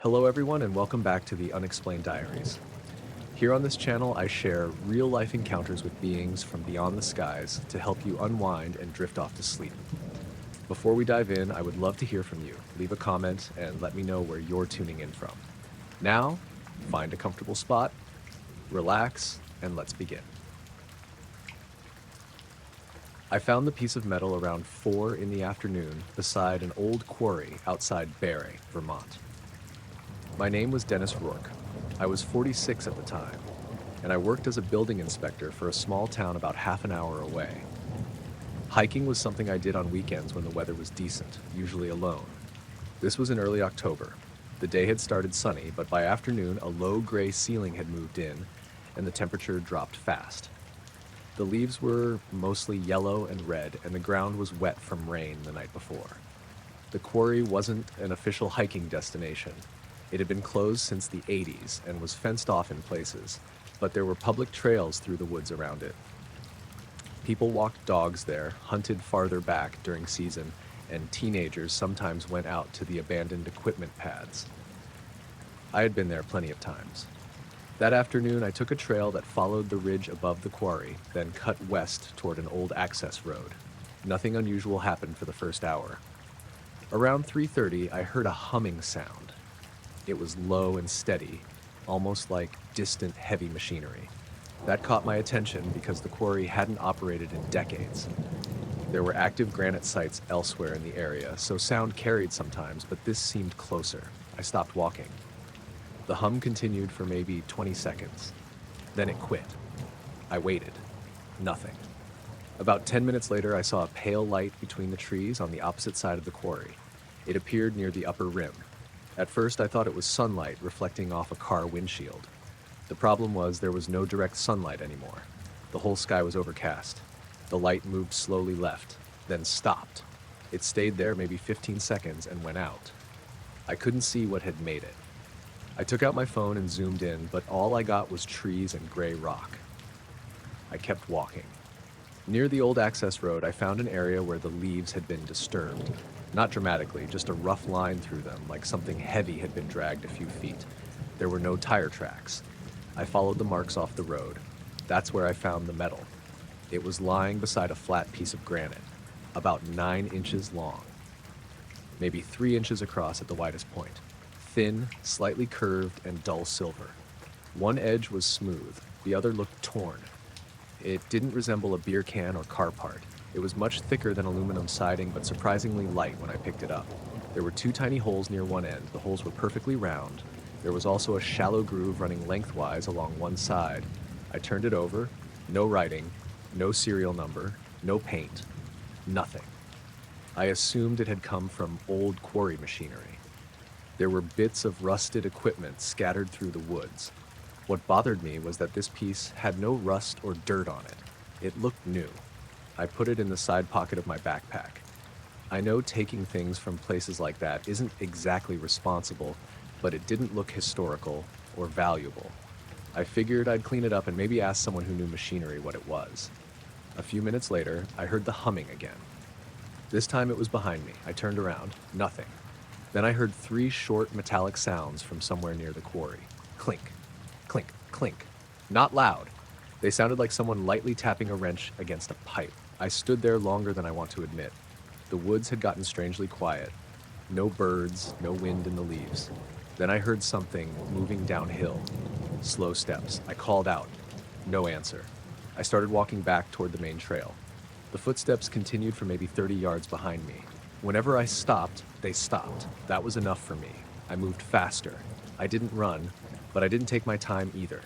Hello everyone and welcome back to the Unexplained Diaries. Here on this channel I share real-life encounters with beings from beyond the skies to help you unwind and drift off to sleep. Before we dive in, I would love to hear from you. Leave a comment and let me know where you're tuning in from. Now, find a comfortable spot, relax, and let's begin. I found the piece of metal around 4 in the afternoon beside an old quarry outside Barre, Vermont. My name was Dennis Rourke. I was 46 at the time, and I worked as a building inspector for a small town about half an hour away. Hiking was something I did on weekends when the weather was decent, usually alone. This was in early October. The day had started sunny, but by afternoon a low gray ceiling had moved in, and the temperature dropped fast. The leaves were mostly yellow and red, and the ground was wet from rain the night before. The quarry wasn't an official hiking destination. It had been closed since the 80s and was fenced off in places, but there were public trails through the woods around it. People walked dogs there, hunted farther back during season, and teenagers sometimes went out to the abandoned equipment pads. I had been there plenty of times. That afternoon, I took a trail that followed the ridge above the quarry, then cut west toward an old access road. Nothing unusual happened for the first hour. Around 3:30, I heard a humming sound. It was low and steady, almost like distant heavy machinery. That caught my attention because the quarry hadn't operated in decades. There were active granite sites elsewhere in the area, so sound carried sometimes, but this seemed closer. I stopped walking. The hum continued for maybe 20 seconds. Then it quit. I waited. Nothing. About 10 minutes later, I saw a pale light between the trees on the opposite side of the quarry. It appeared near the upper rim. At first, I thought it was sunlight reflecting off a car windshield. The problem was there was no direct sunlight anymore. The whole sky was overcast. The light moved slowly left, then stopped. It stayed there maybe 15 seconds and went out. I couldn't see what had made it. I took out my phone and zoomed in, but all I got was trees and gray rock. I kept walking. Near the old access road, I found an area where the leaves had been disturbed. Not dramatically, just a rough line through them, like something heavy had been dragged a few feet. There were no tire tracks. I followed the marks off the road. That's where I found the metal. It was lying beside a flat piece of granite, about 9 inches long, maybe 3 inches across at the widest point. Thin, slightly curved, and dull silver. One edge was smooth, the other looked torn. It didn't resemble a beer can or car part. It was much thicker than aluminum siding, but surprisingly light when I picked it up. There were 2 tiny holes near one end. The holes were perfectly round. There was also a shallow groove running lengthwise along one side. I turned it over. No writing, no serial number, no paint, nothing. I assumed it had come from old quarry machinery. There were bits of rusted equipment scattered through the woods. What bothered me was that this piece had no rust or dirt on it. It looked new. I put it in the side pocket of my backpack. I know taking things from places like that isn't exactly responsible, but it didn't look historical or valuable. I figured I'd clean it up and maybe ask someone who knew machinery what it was. A few minutes later, I heard the humming again. This time it was behind me. I turned around. Nothing. Then I heard 3 short metallic sounds from somewhere near the quarry. Clink, clink, clink. Not loud. They sounded like someone lightly tapping a wrench against a pipe. I stood there longer than I want to admit. The woods had gotten strangely quiet. No birds, no wind in the leaves. Then I heard something moving downhill. Slow steps. I called out. No answer. I started walking back toward the main trail. The footsteps continued for maybe 30 yards behind me. Whenever I stopped, they stopped. That was enough for me. I moved faster. I didn't run, but I didn't take my time either.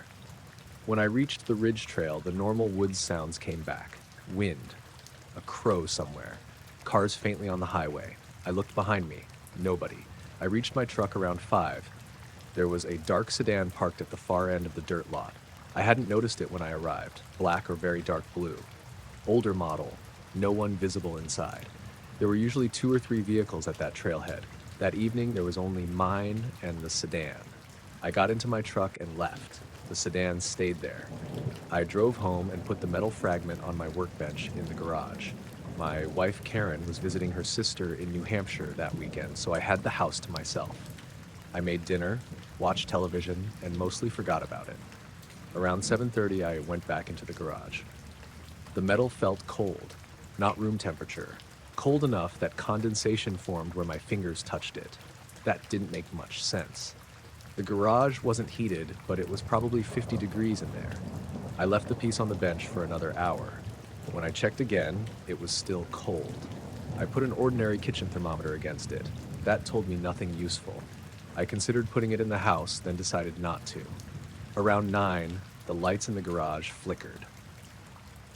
When I reached the ridge trail, the normal woods sounds came back. Wind. A crow somewhere. Cars faintly on the highway. I looked behind me. Nobody. I reached my truck around 5. There was a dark sedan parked at the far end of the dirt lot. I hadn't noticed it when I arrived. Black or very dark blue. Older model. No one visible inside. There were usually 2 or 3 vehicles at that trailhead. That evening, there was only mine and the sedan. I got into my truck and left. The sedan stayed there. I drove home and put the metal fragment on my workbench in the garage. My wife Karen was visiting her sister in New Hampshire that weekend, so I had the house to myself. I made dinner, watched television, and mostly forgot about it. Around 7:30, I went back into the garage. The metal felt cold, not room temperature, cold enough that condensation formed where my fingers touched it. That didn't make much sense. The garage wasn't heated, but it was probably 50 degrees in there. I left the piece on the bench for another hour. When I checked again, it was still cold. I put an ordinary kitchen thermometer against it. That told me nothing useful. I considered putting it in the house, then decided not to. Around 9, the lights in the garage flickered.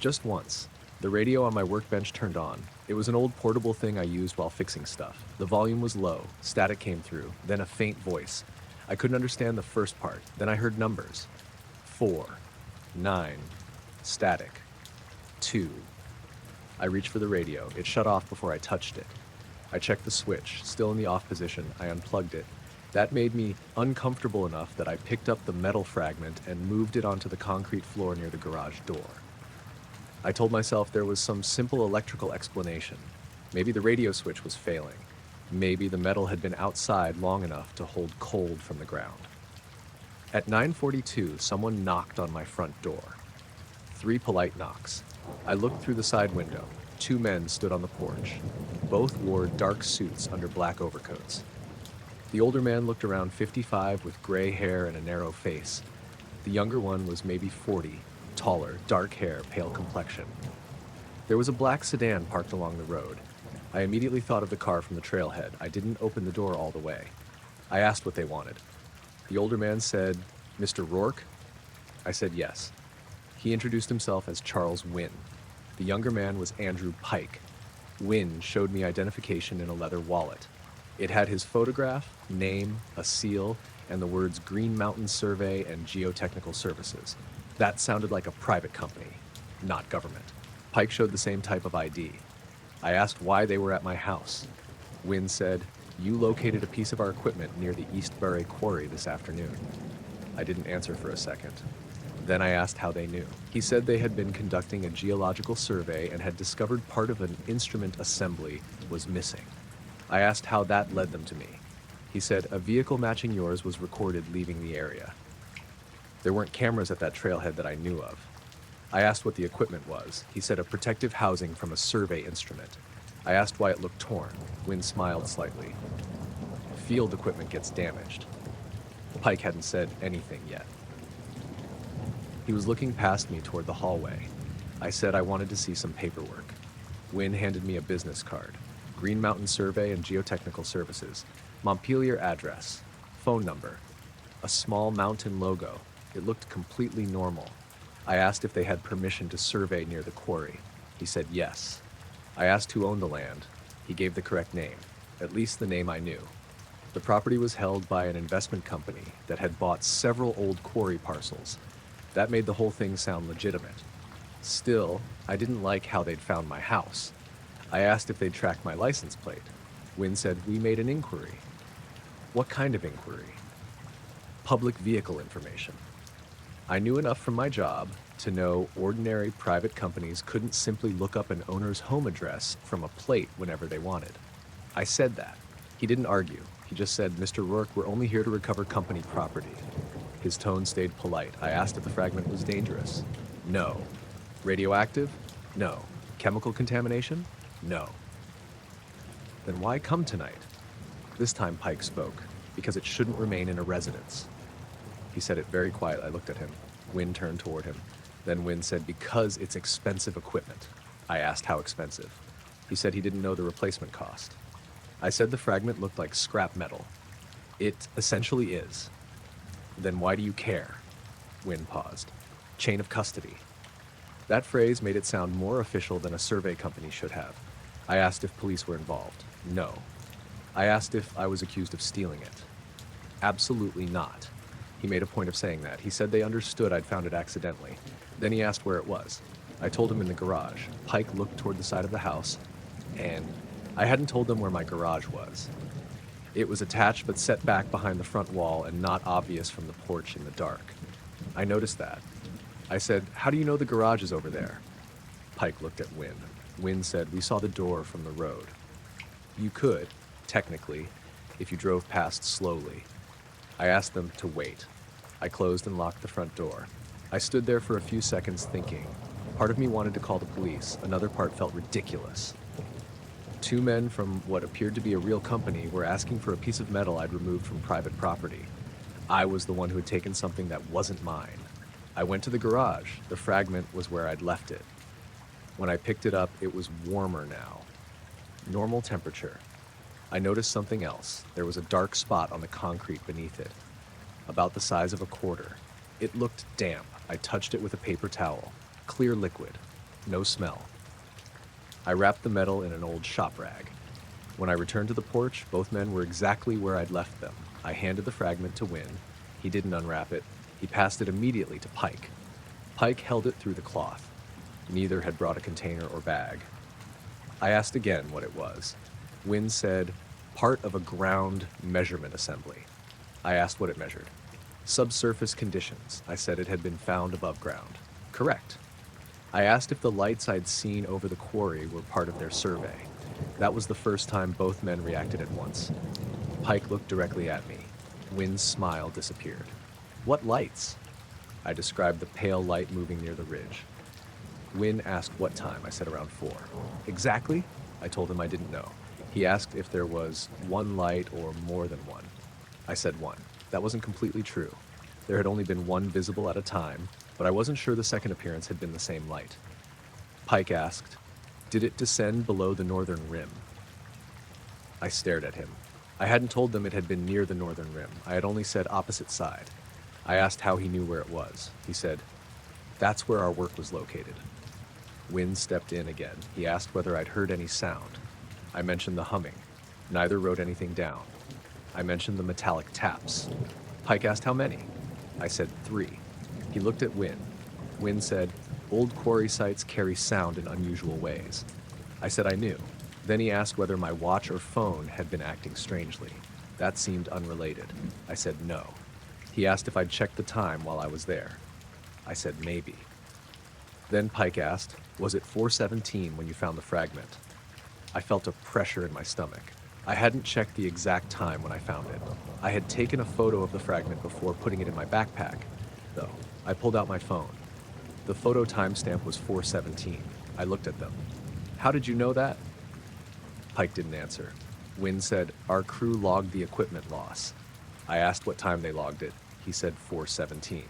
Just once. The radio on my workbench turned on. It was an old portable thing I used while fixing stuff. The volume was low, static came through, then a faint voice. I couldn't understand the first part, then I heard numbers. 4, 9, static, 2. I reached for the radio. It shut off before I touched it. I checked the switch, still in the off position. I unplugged it. That made me uncomfortable enough that I picked up the metal fragment and moved it onto the concrete floor near the garage door. I told myself there was some simple electrical explanation. Maybe the radio switch was failing. Maybe the metal had been outside long enough to hold cold from the ground. At 9:42, someone knocked on my front door. 3 polite knocks. I looked through the side window. 2 men stood on the porch. Both wore dark suits under black overcoats. The older man looked around 55 with gray hair and a narrow face. The younger one was maybe 40, taller, dark hair, pale complexion. There was a black sedan parked along the road. I immediately thought of the car from the trailhead. I didn't open the door all the way. I asked what they wanted. The older man said, "Mr. Rourke?" I said yes. He introduced himself as Charles Wynn. The younger man was Andrew Pike. Wynn showed me identification in a leather wallet. It had his photograph, name, a seal, and the words Green Mountain Survey and Geotechnical Services. That sounded like a private company, not government. Pike showed the same type of ID. I asked why they were at my house. Wynn said, "You located a piece of our equipment near the East Bury quarry this afternoon." I didn't answer for a second. Then I asked how they knew. He said they had been conducting a geological survey and had discovered part of an instrument assembly was missing. I asked how that led them to me. He said a vehicle matching yours was recorded leaving the area. There weren't cameras at that trailhead that I knew of. I asked what the equipment was. He said a protective housing from a survey instrument. I asked why it looked torn. Wynn smiled slightly. Field equipment gets damaged. Pike hadn't said anything yet. He was looking past me toward the hallway. I said I wanted to see some paperwork. Wynn handed me a business card. Green Mountain Survey and Geotechnical Services. Montpelier address. Phone number. A small mountain logo. It looked completely normal. I asked if they had permission to survey near the quarry. He said yes. I asked who owned the land. He gave the correct name, at least the name I knew. The property was held by an investment company that had bought several old quarry parcels. That made the whole thing sound legitimate. Still, I didn't like how they'd found my house. I asked if they'd tracked my license plate. Wynn said we made an inquiry. What kind of inquiry? Public vehicle information. I knew enough from my job to know ordinary private companies couldn't simply look up an owner's home address from a plate whenever they wanted. I said that. He didn't argue. He just said, "Mr. Rourke, we're only here to recover company property." His tone stayed polite. I asked if the fragment was dangerous. No. Radioactive? No. Chemical contamination? No. Then why come tonight? This time Pike spoke, because it shouldn't remain in a residence. He said it very quiet. I looked at him. Wynn turned toward him. Then Wynn said, "Because it's expensive equipment." I asked how expensive. He said he didn't know the replacement cost. I said the fragment looked like scrap metal. It essentially is. Then why do you care? Wynn paused. Chain of custody. That phrase made it sound more official than a survey company should have. I asked if police were involved. No. I asked if I was accused of stealing it. Absolutely not. He made a point of saying that. He said they understood I'd found it accidentally. Then he asked where it was. I told him in the garage. Pike looked toward the side of the house, and I hadn't told them where my garage was. It was attached but set back behind the front wall and not obvious from the porch in the dark. I noticed that. I said, "How do you know the garage is over there?" Pike looked at Wynn. Wynn said, "We saw the door from the road." You could, technically, if you drove past slowly. But I didn't. I said, "How do you know the garage is over there?" Pike looked at Wynn. Wynn said, "We saw the door from the road." You could, technically, if you drove past slowly. But I didn't. I said, "How do you know the garage is over there?" Pike looked at Wynn. Wynn said, "We saw the door from the road." I asked them to wait. I closed and locked the front door. I stood there for a few seconds thinking. Part of me wanted to call the police, another part felt ridiculous. Two men from what appeared to be a real company were asking for a piece of metal I'd removed from private property. I was the one who had taken something that wasn't mine. I went to the garage. The fragment was where I'd left it. When I picked it up, it was warmer now. Normal temperature. I noticed something else. There was a dark spot on the concrete beneath it, about the size of a quarter. It looked damp. I touched it with a paper towel. Clear liquid. No smell. I wrapped the metal in an old shop rag. When I returned to the porch, both men were exactly where I'd left them. I handed the fragment to Wynn. He didn't unwrap it. He passed it immediately to Pike. Pike held it through the cloth. Neither had brought a container or bag. I asked again what it was. Wynn said, part of a ground measurement assembly. I asked what it measured. Subsurface conditions. I said it had been found above ground. Correct. I asked if the lights I'd seen over the quarry were part of their survey. That was the first time both men reacted at once. Pike looked directly at me. Wynn's smile disappeared. What lights? I described the pale light moving near the ridge. Wynn asked what time. I said around 4. Exactly? I told him I didn't know. He asked if there was one light or more than one. I said one. That wasn't completely true. There had only been one visible at a time, but I wasn't sure the second appearance had been the same light. Pike asked, did it descend below the northern rim? I stared at him. I hadn't told them it had been near the northern rim. I had only said opposite side. I asked how he knew where it was. He said, that's where our work was located. Wynn stepped in again. He asked whether I'd heard any sound. I mentioned the humming. Neither wrote anything down. I mentioned the metallic taps. Pike asked how many. I said 3. He looked at Wynn. Wynn said, old quarry sites carry sound in unusual ways. I said I knew. Then he asked whether my watch or phone had been acting strangely. That seemed unrelated. I said no. He asked if I'd checked the time while I was there. I said maybe. Then Pike asked, was it 4:17 when you found the fragment? I felt a pressure in my stomach. I hadn't checked the exact time when I found it. I had taken a photo of the fragment before putting it in my backpack, though. I pulled out my phone. The photo timestamp was 4:17. I looked at them. How did you know that? Pike didn't answer. Wynn said, our crew logged the equipment loss. I asked what time they logged it. He said 4:17.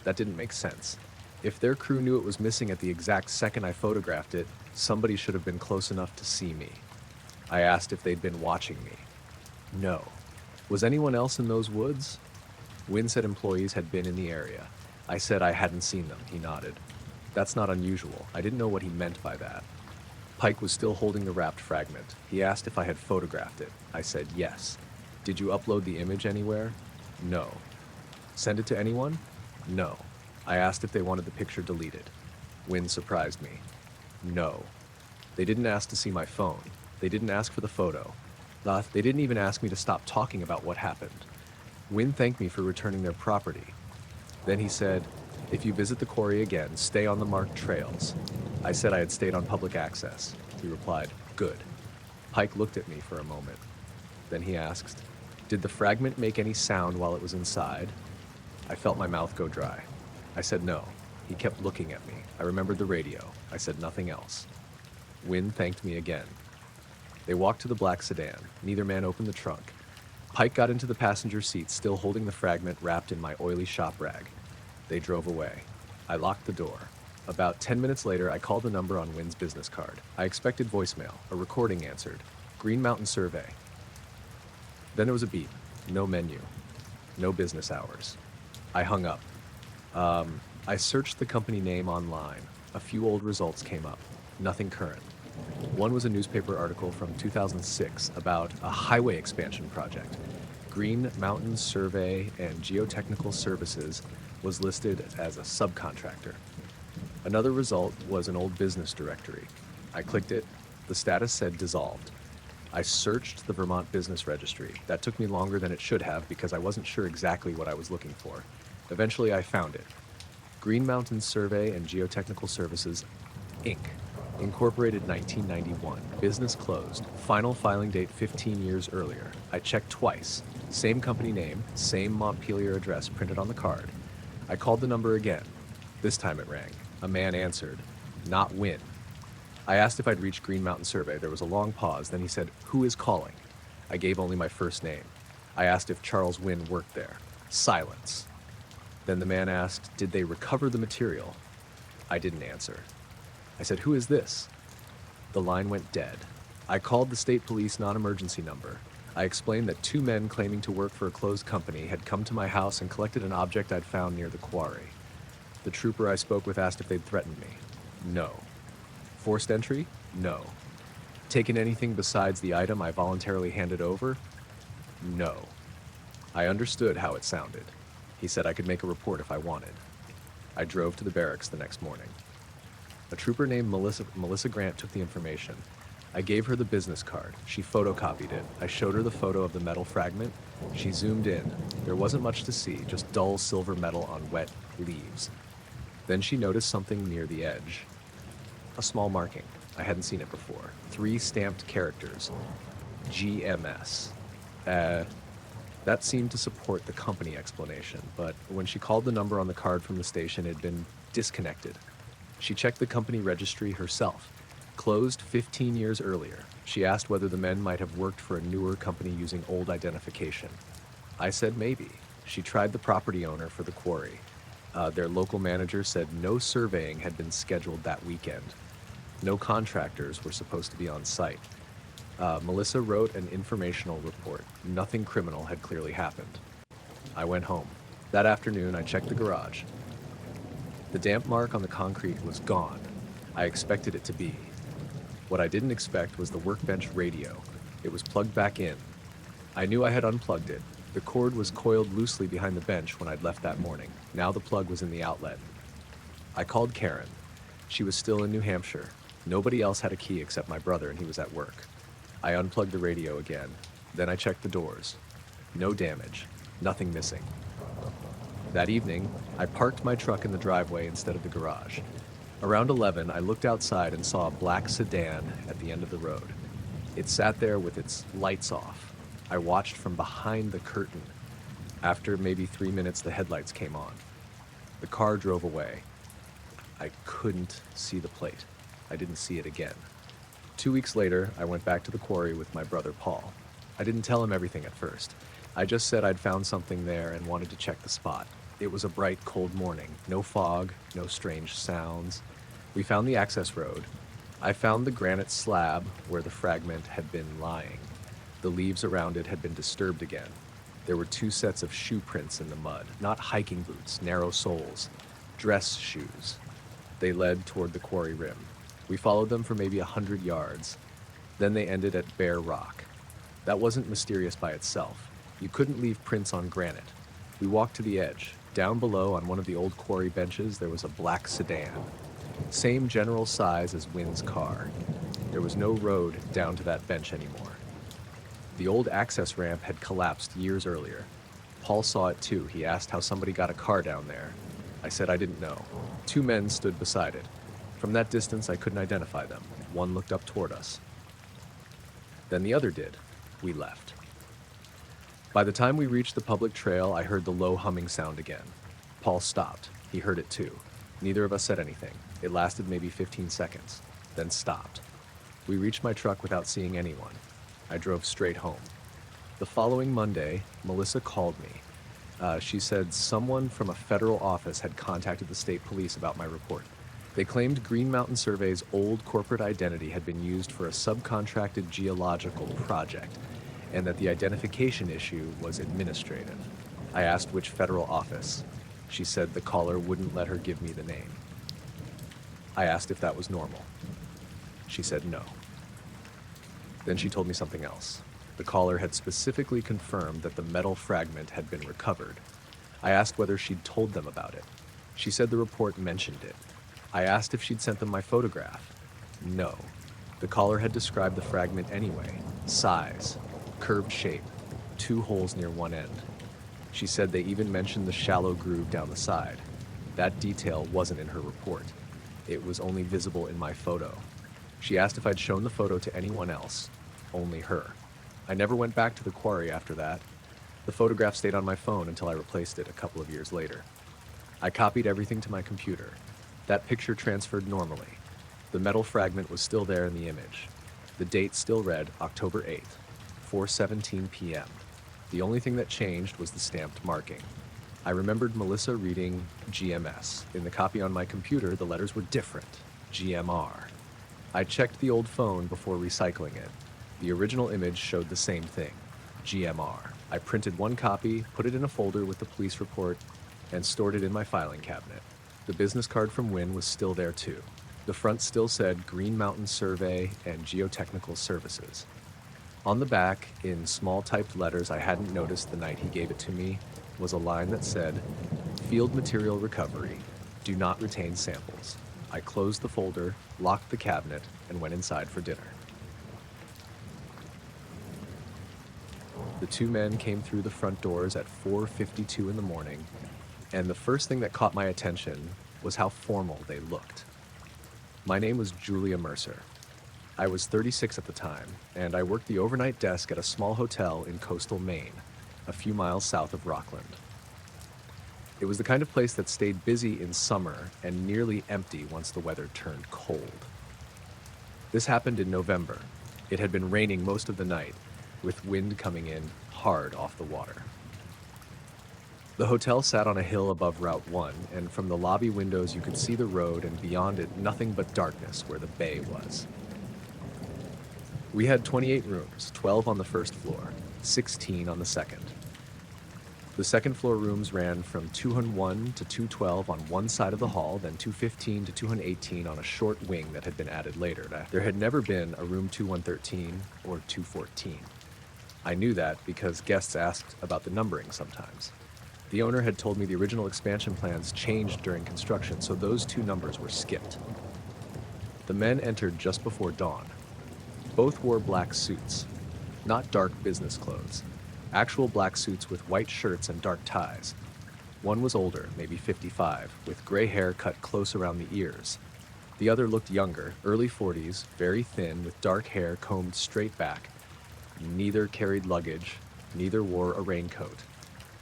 That didn't make sense. If their crew knew it was missing at the exact second I photographed it, somebody should have been close enough to see me. I asked if they'd been watching me. No. Was anyone else in those woods? Wynn said employees had been in the area. I said I hadn't seen them. He nodded. That's not unusual. I didn't know what he meant by that. Pike was still holding the wrapped fragment. He asked if I had photographed it. I said yes. Did you upload the image anywhere? No. Send it to anyone? No. I asked if they wanted the picture deleted. Wynn surprised me. No. They didn't ask to see my phone. They didn't ask for the photo. They didn't even ask me to stop talking about what happened. Wynn thanked me for returning their property. Then he said, if you visit the quarry again, stay on the marked trails. I said I had stayed on public access. He replied, good. Pike looked at me for a moment. Then he asked, did the fragment make any sound while it was inside? I felt my mouth go dry. I said no. He kept looking at me. I remembered the radio. I said nothing else. Wynn thanked me again. They walked to the black sedan. Neither man opened the trunk. Pike got into the passenger seat, still holding the fragment wrapped in my oily shop rag. They drove away. I locked the door. About 10 minutes later, I called the number on Wynn's business card. I expected voicemail. A recording answered. Green Mountain Survey. Then there was a beep. No menu. No business hours. I hung up. I searched the company name online. A few old results came up. Nothing current. One was a newspaper article from 2006 about a highway expansion project. Green Mountain Survey and Geotechnical Services was listed as a subcontractor. Another result was an old business directory. I clicked it. The status said dissolved. I searched the Vermont Business Registry. That took me longer than it should have because I wasn't sure exactly what I was looking for. Eventually I found it. Green Mountain Survey and Geotechnical Services, Inc. Incorporated 1991. Business closed. Final filing date 15 years earlier. I checked twice. Same company name, same Montpelier address printed on the card. I called the number again. This time it rang. A man answered, "Not Wynn." I asked if I'd reached Green Mountain Survey. There was a long pause. Then he said, "Who is calling?" I gave only my first name. I asked if Charles Wynn worked there. Silence. Then the man asked, "Did they recover the material?" I didn't answer. I said, "Who is this?" The line went dead. I called the state police non-emergency number. I explained that 2 men claiming to work for a closed company had come to my house and collected an object I'd found near the quarry. The trooper I spoke with asked if they'd threatened me. No. Forced entry? No. Taken anything besides the item I voluntarily handed over? No. I understood how it sounded. He said I could make a report if I wanted. I drove to the barracks the next morning. A trooper named Melissa Grant took the information. I gave her the business card. She photocopied it. I showed her the photo of the metal fragment. She zoomed in. There wasn't much to see, just dull silver metal on wet leaves. Then she noticed something near the edge. A small marking. I hadn't seen it before. 3 stamped characters. GMS. That seemed to support the company explanation, but when she called the number on the card from the station, it had been disconnected. She checked the company registry herself. Closed 15 years earlier. She asked whether the men might have worked for a newer company using old identification. I said maybe. She tried the property owner for the quarry. Their local manager said no surveying had been scheduled that weekend. No contractors were supposed to be on site. Melissa wrote an informational report. Nothing criminal had clearly happened. I went home. That afternoon, I checked the garage. The damp mark on the concrete was gone. I expected it to be. What I didn't expect was the workbench radio. It was plugged back in. I knew I had unplugged it. The cord was coiled loosely behind the bench when I'd left that morning. Now the plug was in the outlet. I called Karen. She was still in New Hampshire. Nobody else had a key except my brother, and he was at work. I unplugged the radio again. Then I checked the doors. No damage. Nothing missing. That evening, I parked my truck in the driveway instead of the garage. Around 11, I looked outside and saw a black sedan at the end of the road. It sat there with its lights off. I watched from behind the curtain. After maybe 3 minutes, the headlights came on. The car drove away. I couldn't see the plate. I didn't see it again. 2 weeks later, I went back to the quarry with my brother Paul. I didn't tell him everything at first. I just said I'd found something there and wanted to check the spot. It was a bright, cold morning. No fog, no strange sounds. We found the access road. I found the granite slab where the fragment had been lying. The leaves around it had been disturbed again. There were 2 sets of shoe prints in the mud, not hiking boots, narrow soles, dress shoes. They led toward the quarry rim. We followed them for maybe 100 yards. Then they ended at bare rock. That wasn't mysterious by itself. You couldn't leave prints on granite. We walked to the edge. Down below, on one of the old quarry benches, there was a black sedan. Same general size as Wynn's car. There was no road down to that bench anymore. The old access ramp had collapsed years earlier. Paul saw it too. He asked how somebody got a car down there. I said I didn't know. 2 men stood beside it. From that distance, I couldn't identify them. One looked up toward us. Then the other did. We left. By the time we reached the public trail, I heard the low humming sound again. Paul stopped. He heard it too. Neither of us said anything. It lasted maybe 15 seconds, then stopped. We reached my truck without seeing anyone. I drove straight home. The following Monday, Melissa called me. She said someone from a federal office had contacted the state police about my report. They claimed Green Mountain Survey's old corporate identity had been used for a subcontracted geological project, and that the identification issue was administrative. I asked which federal office. She said the caller wouldn't let her give me the name. I asked if that was normal. She said no. Then she told me something else. The caller had specifically confirmed that the metal fragment had been recovered. I asked whether she'd told them about it. She said the report mentioned it. I asked if she'd sent them my photograph. No. The caller had described the fragment anyway. Size, curved shape, 2 holes near one end. She said they even mentioned the shallow groove down the side. That detail wasn't in her report. It was only visible in my photo. She asked if I'd shown the photo to anyone else. Only her. I never went back to the quarry after that. The photograph stayed on my phone until I replaced it a couple of years later. I copied everything to my computer. That picture transferred normally. The metal fragment was still there in the image. The date still read October 8th, 4:17 p.m. The only thing that changed was the stamped marking. I remembered Melissa reading GMS. In the copy on my computer, the letters were different, GMR. I checked the old phone before recycling it. The original image showed the same thing, GMR. I printed one copy, put it in a folder with the police report, and stored it in my filing cabinet. The business card from Wynn was still there too. The front still said Green Mountain Survey and Geotechnical Services. On the back, in small typed letters I hadn't noticed the night he gave it to me, was a line that said, "Field Material Recovery. Do not retain samples." I closed the folder, locked the cabinet, and went inside for dinner. The two men came through the front doors at 4:52 in the morning, and the first thing that caught my attention was how formal they looked. My name was Julia Mercer. I was 36 at the time, and I worked the overnight desk at a small hotel in coastal Maine, a few miles south of Rockland. It was the kind of place that stayed busy in summer and nearly empty once the weather turned cold. This happened in November. It had been raining most of the night, with wind coming in hard off the water. The hotel sat on a hill above Route 1, and from the lobby windows you could see the road, and beyond it nothing but darkness where the bay was. We had 28 rooms, 12 on the first floor, 16 on the second. The second floor rooms ran from 201 to 212 on one side of the hall, then 215 to 218 on a short wing that had been added later. There had never been a room 2113 or 214. I knew that because guests asked about the numbering sometimes. The owner had told me the original expansion plans changed during construction, so those two numbers were skipped. The men entered just before dawn. Both wore black suits, not dark business clothes. Actual black suits with white shirts and dark ties. One was older, maybe 55, with gray hair cut close around the ears. The other looked younger, early 40s, very thin, with dark hair combed straight back. Neither carried luggage, neither wore a raincoat.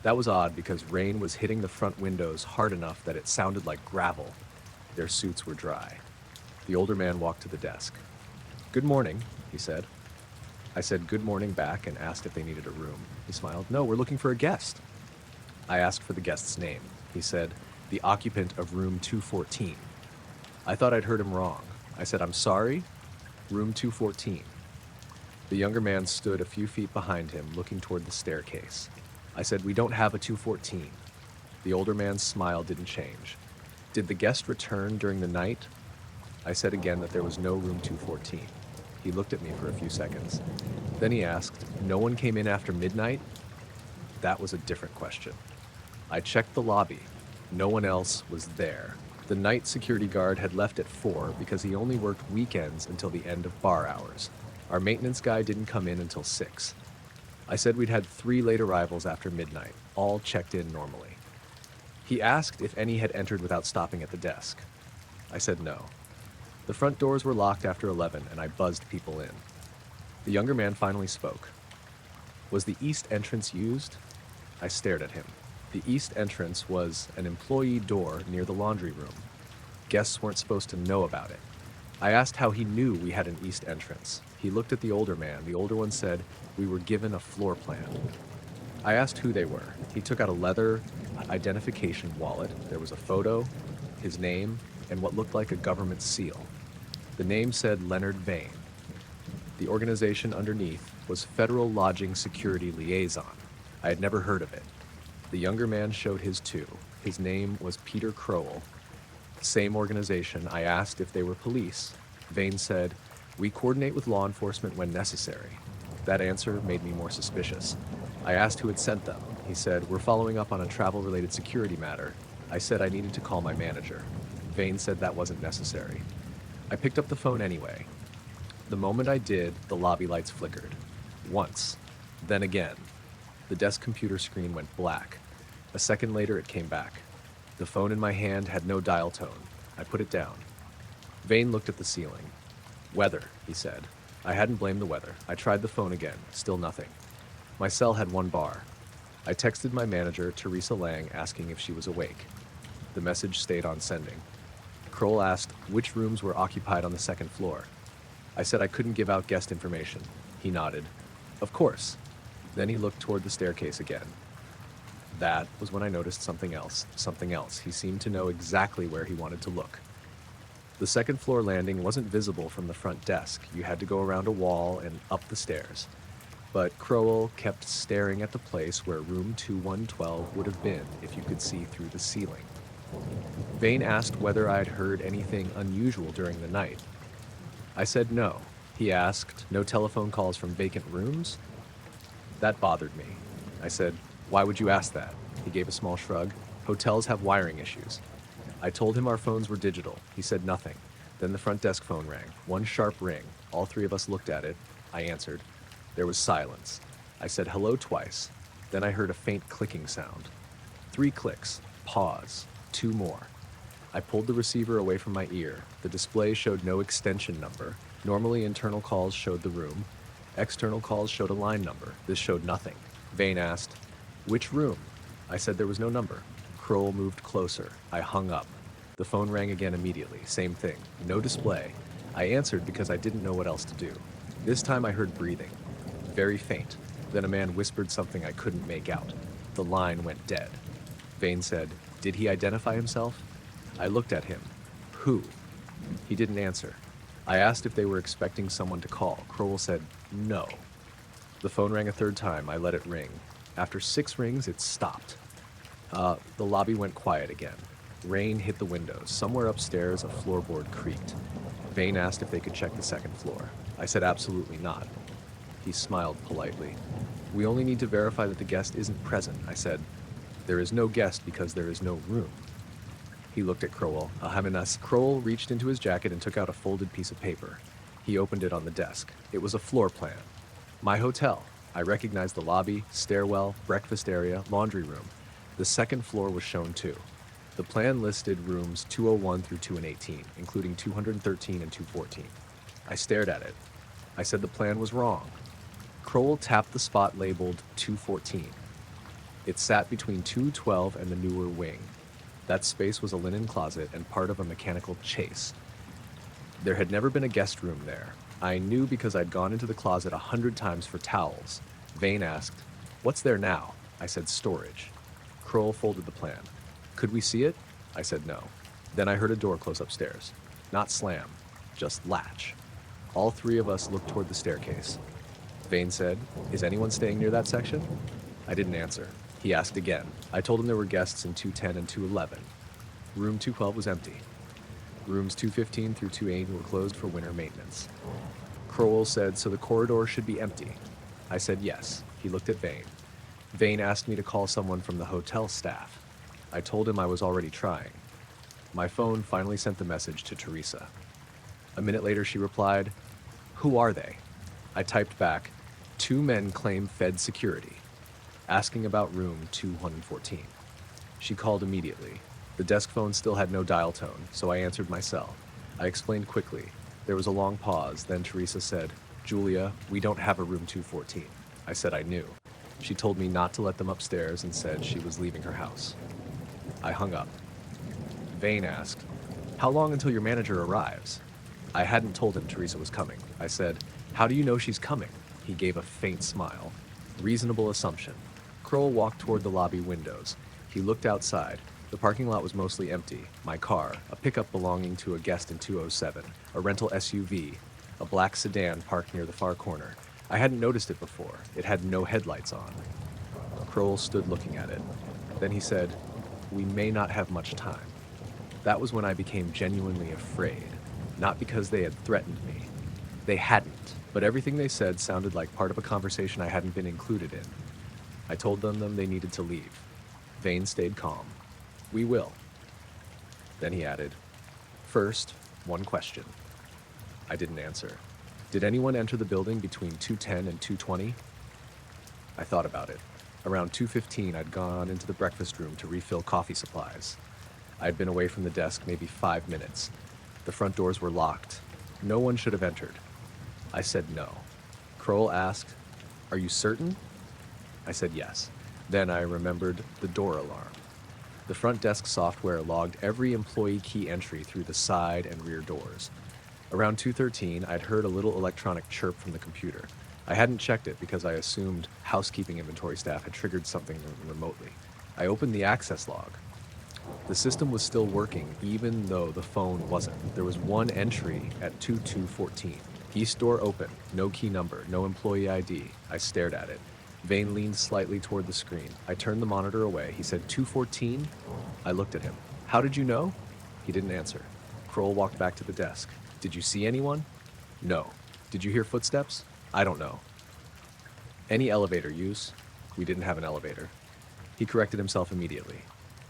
That was odd because rain was hitting the front windows hard enough that it sounded like gravel. Their suits were dry. The older man walked to the desk. "Good morning," he said. I said good morning back and asked if they needed a room. He smiled. "No, we're looking for a guest." I asked for the guest's name. He said, "The occupant of room 214. I thought I'd heard him wrong. I said, "I'm sorry, room 214. The younger man stood a few feet behind him, looking toward the staircase. I said, "We don't have a 214. The older man's smile didn't change. "Did the guest return during the night?" I said again that there was no room 214. He looked at me for a few seconds. Then he asked, "No one came in after midnight?" That was a different question. I checked the lobby. No one else was there. The night security guard had left at 4 because he only worked weekends until the end of bar hours. Our maintenance guy didn't come in until 6. I said we'd had 3 late arrivals after midnight, all checked in normally. He asked if any had entered without stopping at the desk. I said no. The front doors were locked after 11, and I buzzed people in. The younger man finally spoke. "Was the east entrance used?" I stared at him. The east entrance was an employee door near the laundry room. Guests weren't supposed to know about it. I asked how he knew we had an east entrance. He looked at the older man. The older one said, "We were given a floor plan." I asked who they were. He took out a leather identification wallet. There was a photo, his name, and what looked like a government seal. The name said Leonard Vane. The organization underneath was Federal Lodging Security Liaison. I had never heard of it. The younger man showed his too. His name was Peter Crowell. Same organization. I asked if they were police. Vane said, "We coordinate with law enforcement when necessary." That answer made me more suspicious. I asked who had sent them. He said, "We're following up on a travel-related security matter." I said I needed to call my manager. Vane said that wasn't necessary. I picked up the phone anyway. The moment I did, the lobby lights flickered. Once. Then again. The desk computer screen went black. A second later, it came back. The phone in my hand had no dial tone. I put it down. Vane looked at the ceiling. "Weather," he said. I hadn't blamed the weather. I tried the phone again. Still nothing. My cell had 1 bar. I texted my manager, Teresa Lang, asking if she was awake. The message stayed on sending. Kroll asked which rooms were occupied on the second floor. I said I couldn't give out guest information. He nodded. Of course. Then he looked toward the staircase again. That was when I noticed something else. Something else. He seemed to know exactly where he wanted to look. The second floor landing wasn't visible from the front desk. You had to go around a wall and up the stairs. But Crowell kept staring at the place where room 2112 would have been if you could see through the ceiling. Vane asked whether I had heard anything unusual during the night. I said no. He asked, no telephone calls from vacant rooms? That bothered me. I said, why would you ask that? He gave a small shrug. Hotels have wiring issues. I told him our phones were digital. He said nothing. Then the front desk phone rang. One sharp ring. All three of us looked at it. I answered. There was silence. I said hello twice. Then I heard a faint clicking sound. 3 clicks. Pause. 2 more. I pulled the receiver away from my ear. The display showed no extension number. Normally internal calls showed the room. External calls showed a line number. This showed nothing. Vane asked, which room? I said there was no number. Kroll moved closer. I hung up. The phone rang again immediately. Same thing. No display. I answered because I didn't know what else to do. This time I heard breathing. Very faint. Then a man whispered something I couldn't make out. The line went dead. Vane said, did he identify himself? I looked at him. Who? He didn't answer. I asked if they were expecting someone to call. Crowell said, no. The phone rang a 3rd time. I let it ring. After 6 rings, it stopped. The lobby went quiet again. Rain hit the windows. Somewhere upstairs, a floorboard creaked. Vane asked if they could check the 2nd floor. I said absolutely not. He smiled politely. We only need to verify that the guest isn't present. I said, there is no guest because there is no room. He looked at Crowell. Crowell reached into his jacket and took out a folded piece of paper. He opened it on the desk. It was a floor plan. My hotel. I recognized the lobby, stairwell, breakfast area, laundry room. The 2nd floor was shown too. The plan listed rooms 201 through 218, including 213 and 214. I stared at it. I said the plan was wrong. Crowell tapped the spot labeled 214. It sat between 212 and the newer wing. That space was a linen closet and part of a mechanical chase. There had never been a guest room there. I knew because I'd gone into the closet 100 times for towels. Vane asked, what's there now? I said storage. Crowell folded the plan. Could we see it? I said no. Then I heard a door close upstairs. Not slam, just latch. All 3 of us looked toward the staircase. Vane said, is anyone staying near that section? I didn't answer. He asked again. I told him there were guests in 210 and 211. Room 212 was empty. Rooms 215 through 280 were closed for winter maintenance. Crowell said, so the corridor should be empty. I said yes. He looked at Vane. Vane asked me to call someone from the hotel staff. I told him I was already trying. My phone finally sent the message to Teresa. A minute later she replied, who are they? I typed back, 2 men claim Fed security, asking about room 214. She called immediately. The desk phone still had no dial tone, so I answered myself. I explained quickly. There was a long pause, then Teresa said, Julia, we don't have a room 214. I said I knew. She told me not to let them upstairs and said she was leaving her house. I hung up. Vane asked, how long until your manager arrives? I hadn't told him Teresa was coming. I said, how do you know she's coming? He gave a faint smile. Reasonable assumption. Crowell walked toward the lobby windows. He looked outside. The parking lot was mostly empty. My car, a pickup belonging to a guest in 207, a rental SUV, a black sedan parked near the far corner. I hadn't noticed it before. It had no headlights on. Crowell stood looking at it. Then he said, we may not have much time. That was when I became genuinely afraid. Not because they had threatened me. They hadn't, but everything they said sounded like part of a conversation I hadn't been included in. I told them they needed to leave. Vane stayed calm. We will. Then he added, first, one question. I didn't answer. Did anyone enter the building between 2:10 and 2:20? I thought about it. Around 2:15, I'd gone into the breakfast room to refill coffee supplies. I'd been away from the desk maybe 5 minutes. The front doors were locked. No one should have entered. I said no. Crowell asked, are you certain? I said yes. Then I remembered the door alarm. The front desk software logged every employee key entry through the side and rear doors. Around 2:13, I'd heard a little electronic chirp from the computer. I hadn't checked it because I assumed housekeeping inventory staff had triggered something remotely. I opened the access log. The system was still working, even though the phone wasn't. There was one entry at 2214. East door open, no key number, no employee ID. I stared at it. Vane leaned slightly toward the screen. I turned the monitor away. He said, 214? I looked at him. How did you know? He didn't answer. Kroll walked back to the desk. Did you see anyone? No. Did you hear footsteps? I don't know. Any elevator use? We didn't have an elevator. He corrected himself immediately.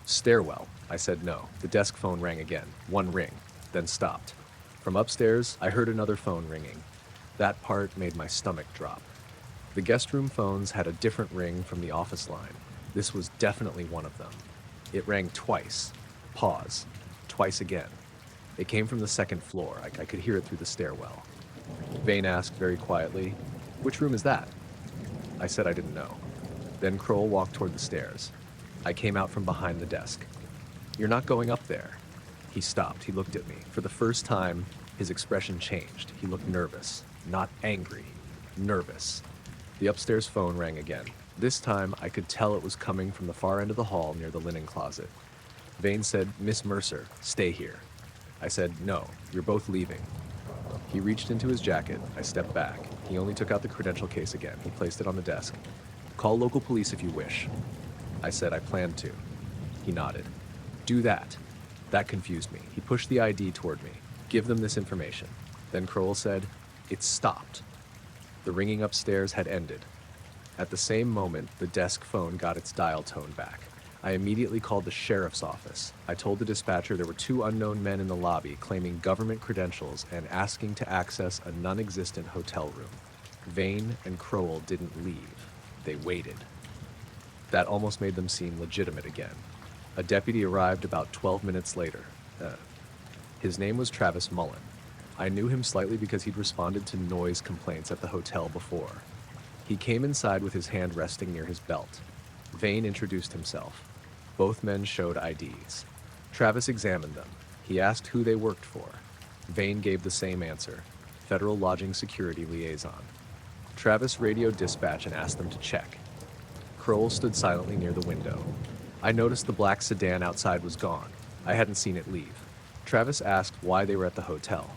Stairwell. I said no. The desk phone rang again. One ring, then stopped. From upstairs, I heard another phone ringing. That part made my stomach drop. The guest room phones had a different ring from the office line. This was definitely one of them. It rang twice. Pause. Twice again. It came from the second floor. I could hear it through the stairwell. Vane asked very quietly, "Which room is that?" I said I didn't know. Then Kroll walked toward the stairs. I came out from behind the desk. "You're not going up there." He stopped. He looked at me. For the first time, his expression changed. He looked nervous. Not angry. Nervous. The upstairs phone rang again. This time, I could tell it was coming from the far end of the hall near the linen closet. Vane said, "Miss Mercer, stay here." I said, "No, you're both leaving." He reached into his jacket. I stepped back. He only took out the credential case again. He placed it on the desk. "Call local police if you wish." I said I planned to. He nodded. "Do that." That confused me. He pushed the ID toward me. "Give them this information." Then Kroll said, "It stopped." The ringing upstairs had ended. At the same moment, the desk phone got its dial tone back. I immediately called the sheriff's office. I told the dispatcher there were two unknown men in the lobby claiming government credentials and asking to access a non-existent hotel room. Vane and Kroll didn't leave. They waited. That almost made them seem legitimate again. A deputy arrived about 12 minutes later. His name was Travis Mullen. I knew him slightly because he'd responded to noise complaints at the hotel before. He came inside with his hand resting near his belt. Vane introduced himself. Both men showed IDs. Travis examined them. He asked who they worked for. Vane gave the same answer: Federal Lodging Security Liaison. Travis radioed dispatch and asked them to check. Kroll stood silently near the window. I noticed the black sedan outside was gone. I hadn't seen it leave. Travis asked why they were at the hotel.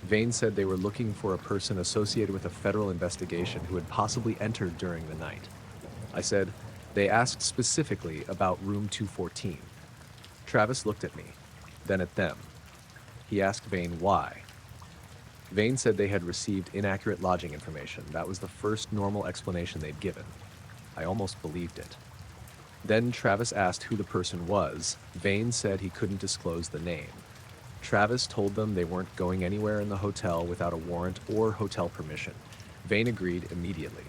Vane said they were looking for a person associated with a federal investigation who had possibly entered during the night. I said, "They asked specifically about room 214. Travis looked at me, then at them. He asked Vane why. Vane said they had received inaccurate lodging information. That was the first normal explanation they'd given. I almost believed it. Then Travis asked who the person was. Vane said he couldn't disclose the name. Travis told them they weren't going anywhere in the hotel without a warrant or hotel permission. Vane agreed immediately.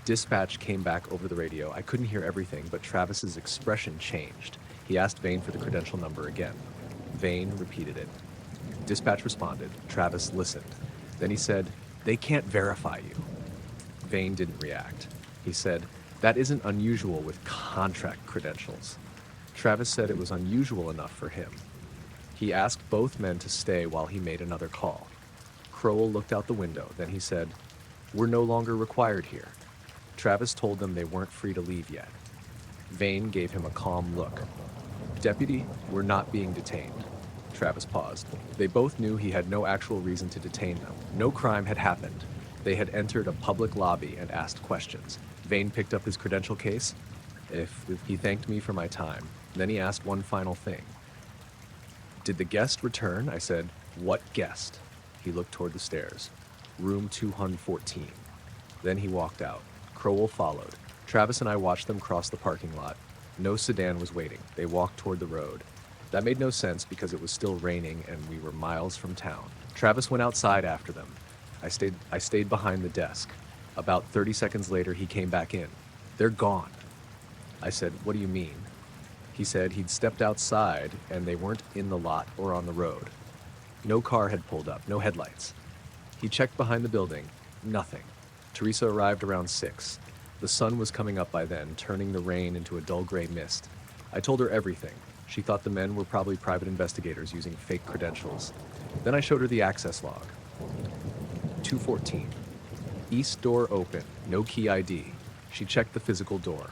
Dispatch came back over the radio. I couldn't hear everything, but Travis's expression changed. He asked Vane for the credential number again. Vane repeated it. Dispatch responded. Travis listened. Then he said, "They can't verify you." Vane didn't react. He said, "That isn't unusual with contract credentials." Travis said it was unusual enough for him. He asked both men to stay while he made another call. Kroll looked out the window. Then he said, "We're no longer required here." Travis told them they weren't free to leave yet. Vane gave him a calm look. "Deputy, we're not being detained." Travis paused. They both knew he had no actual reason to detain them. No crime had happened. They had entered a public lobby and asked questions. Vane picked up his credential case. He thanked me for my time. Then he asked one final thing. "Did the guest return?" I said, "What guest?" He looked toward the stairs. "Room 214. Then he walked out. Kroll followed. Travis and I watched them cross the parking lot. No sedan was waiting. They walked toward the road. That made no sense because it was still raining and we were miles from town. Travis went outside after them. I stayed behind the desk. About 30 seconds later, he came back in. "They're gone." I said, "What do you mean?" He said he'd stepped outside and they weren't in the lot or on the road. No car had pulled up, no headlights. He checked behind the building. Nothing. Teresa arrived around 6. The sun was coming up by then, turning the rain into a dull gray mist. I told her everything. She thought the men were probably private investigators using fake credentials. Then I showed her the access log. 214. East door open, no key ID. She checked the physical door.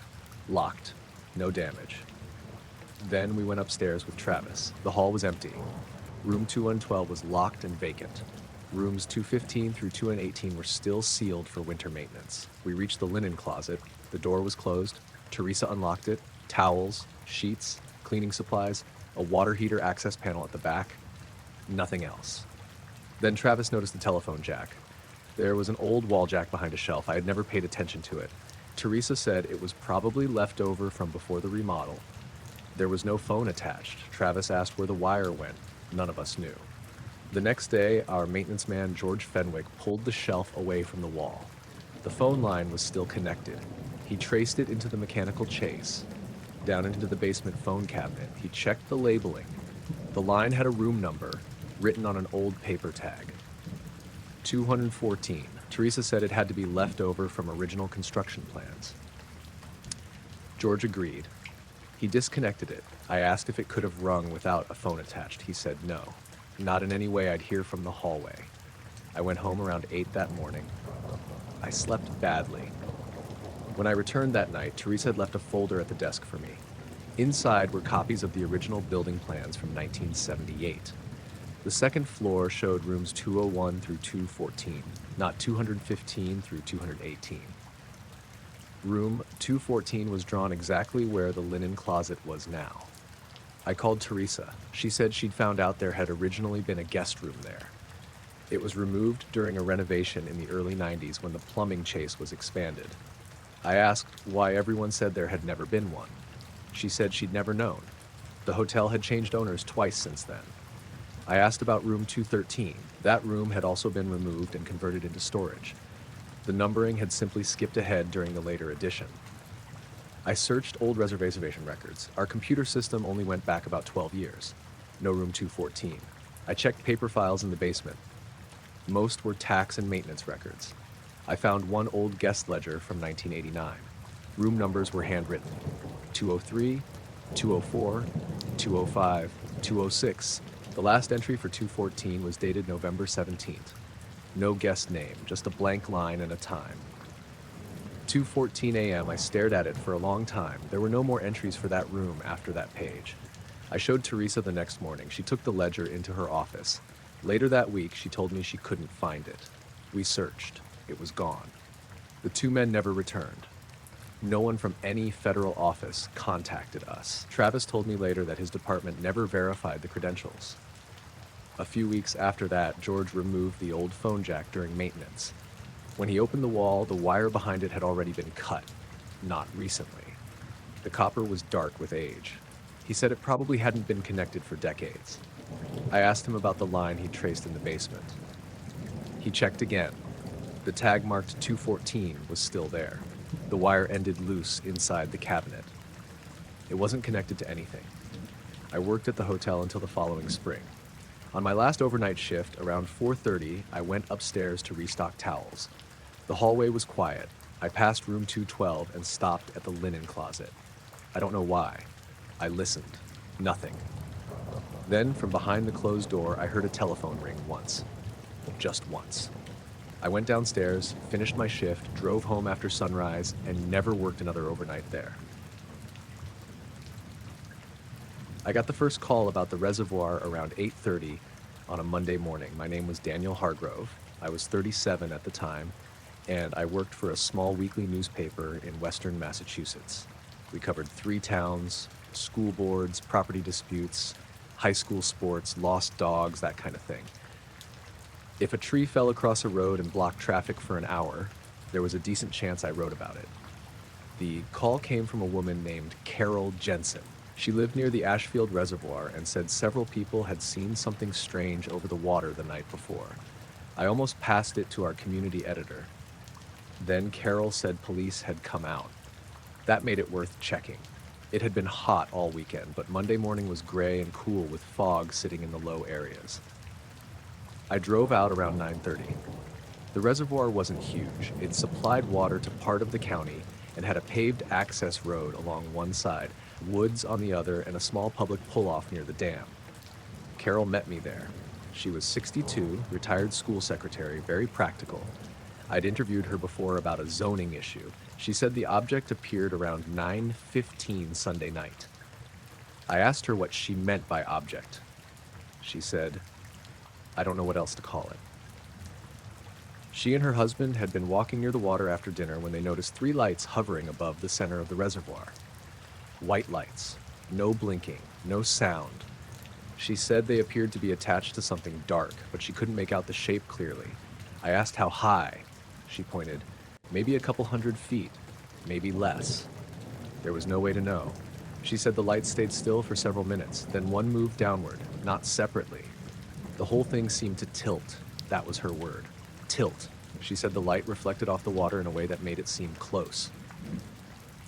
Locked, no damage. Then we went upstairs with Travis. The hall was empty. Room 2112 was locked and vacant. Rooms 215 through 218 were still sealed for winter maintenance. We reached the linen closet. The door was closed. Teresa unlocked it. Towels, sheets, cleaning supplies, a water heater access panel at the back. Nothing else. Then Travis noticed the telephone jack. There was an old wall jack behind a shelf. I had never paid attention to it. Teresa said it was probably left over from before the remodel. There was no phone attached. Travis asked where the wire went. None of us knew. The next day, our maintenance man, George Fenwick, pulled the shelf away from the wall. The phone line was still connected. He traced it into the mechanical chase. Down into the basement phone cabinet, he checked the labeling. The line had a room number written on an old paper tag. 214. Teresa said it had to be left over from original construction plans. George agreed. He disconnected it. I asked if it could have rung without a phone attached. He said no. Not in any way I'd hear from the hallway. I went home around 8 that morning. I slept badly. When I returned that night, Teresa had left a folder at the desk for me. Inside were copies of the original building plans from 1978. The second floor showed rooms 201 through 214, not 215 through 218. Room 214 was drawn exactly where the linen closet was now. I called Teresa. She said she'd found out there had originally been a guest room there. It was removed during a renovation in the early 90s when the plumbing chase was expanded. I asked why everyone said there had never been one. She said she'd never known. The hotel had changed owners twice since then. I asked about room 213. That room had also been removed and converted into storage. The numbering had simply skipped ahead during the later addition. I searched old reservation records. Our computer system only went back about 12 years. No room 214. I checked paper files in the basement. Most were tax and maintenance records. I found one old guest ledger from 1989. Room numbers were handwritten. 203, 204, 205, 206. The last entry for 214 was dated November 17th. No guest name, just a blank line and a time. 2:14 a.m. I stared at it for a long time. There were no more entries for that room after that page. I showed Teresa the next morning. She took the ledger into her office. Later that week, she told me she couldn't find it. We searched. It was gone. The two men never returned. No one from any federal office contacted us. Travis told me later that his department never verified the credentials. A few weeks after that, George removed the old phone jack during maintenance. When he opened the wall, the wire behind it had already been cut. Not recently. The copper was dark with age. He said it probably hadn't been connected for decades. I asked him about the line he'd traced in the basement. He checked again. The tag marked 214 was still there. The wire ended loose inside the cabinet. It wasn't connected to anything. I worked at the hotel until the following spring. On my last overnight shift, around 4:30, I went upstairs to restock towels. The hallway was quiet. I passed room 212 and stopped at the linen closet. I don't know why. I listened. Nothing. Then, from behind the closed door, I heard a telephone ring once. Just once. I went downstairs, finished my shift, drove home after sunrise, and never worked another overnight there. I got the first call about the reservoir around 8:30 on a Monday morning. My name was Daniel Hargrove. I was 37 at the time, and I worked for a small weekly newspaper in western Massachusetts. We covered 3 towns, school boards, property disputes, high school sports, lost dogs, that kind of thing. If a tree fell across a road and blocked traffic for an hour, there was a decent chance I wrote about it. The call came from a woman named Carol Jensen. She lived near the Ashfield Reservoir and said several people had seen something strange over the water the night before. I almost passed it to our community editor. Then Carol said police had come out. That made it worth checking. It had been hot all weekend, but Monday morning was gray and cool with fog sitting in the low areas. I drove out around 9:30. The reservoir wasn't huge. It supplied water to part of the county and had a paved access road along one side, woods on the other, and a small public pull-off near the dam. Carol met me there. She was 62, retired school secretary, very practical. I'd interviewed her before about a zoning issue. She said the object appeared around 9:15 Sunday night. I asked her what she meant by object. She said, "I don't know what else to call it." She and her husband had been walking near the water after dinner when they noticed 3 lights hovering above the center of the reservoir. White lights, no blinking, no sound. She said they appeared to be attached to something dark, but she couldn't make out the shape clearly. I asked how high. She pointed, maybe a couple 100 feet, maybe less. There was no way to know. She said the lights stayed still for several minutes, then one moved downward, not separately. The whole thing seemed to tilt. That was her word. Tilt. She said the light reflected off the water in a way that made it seem close.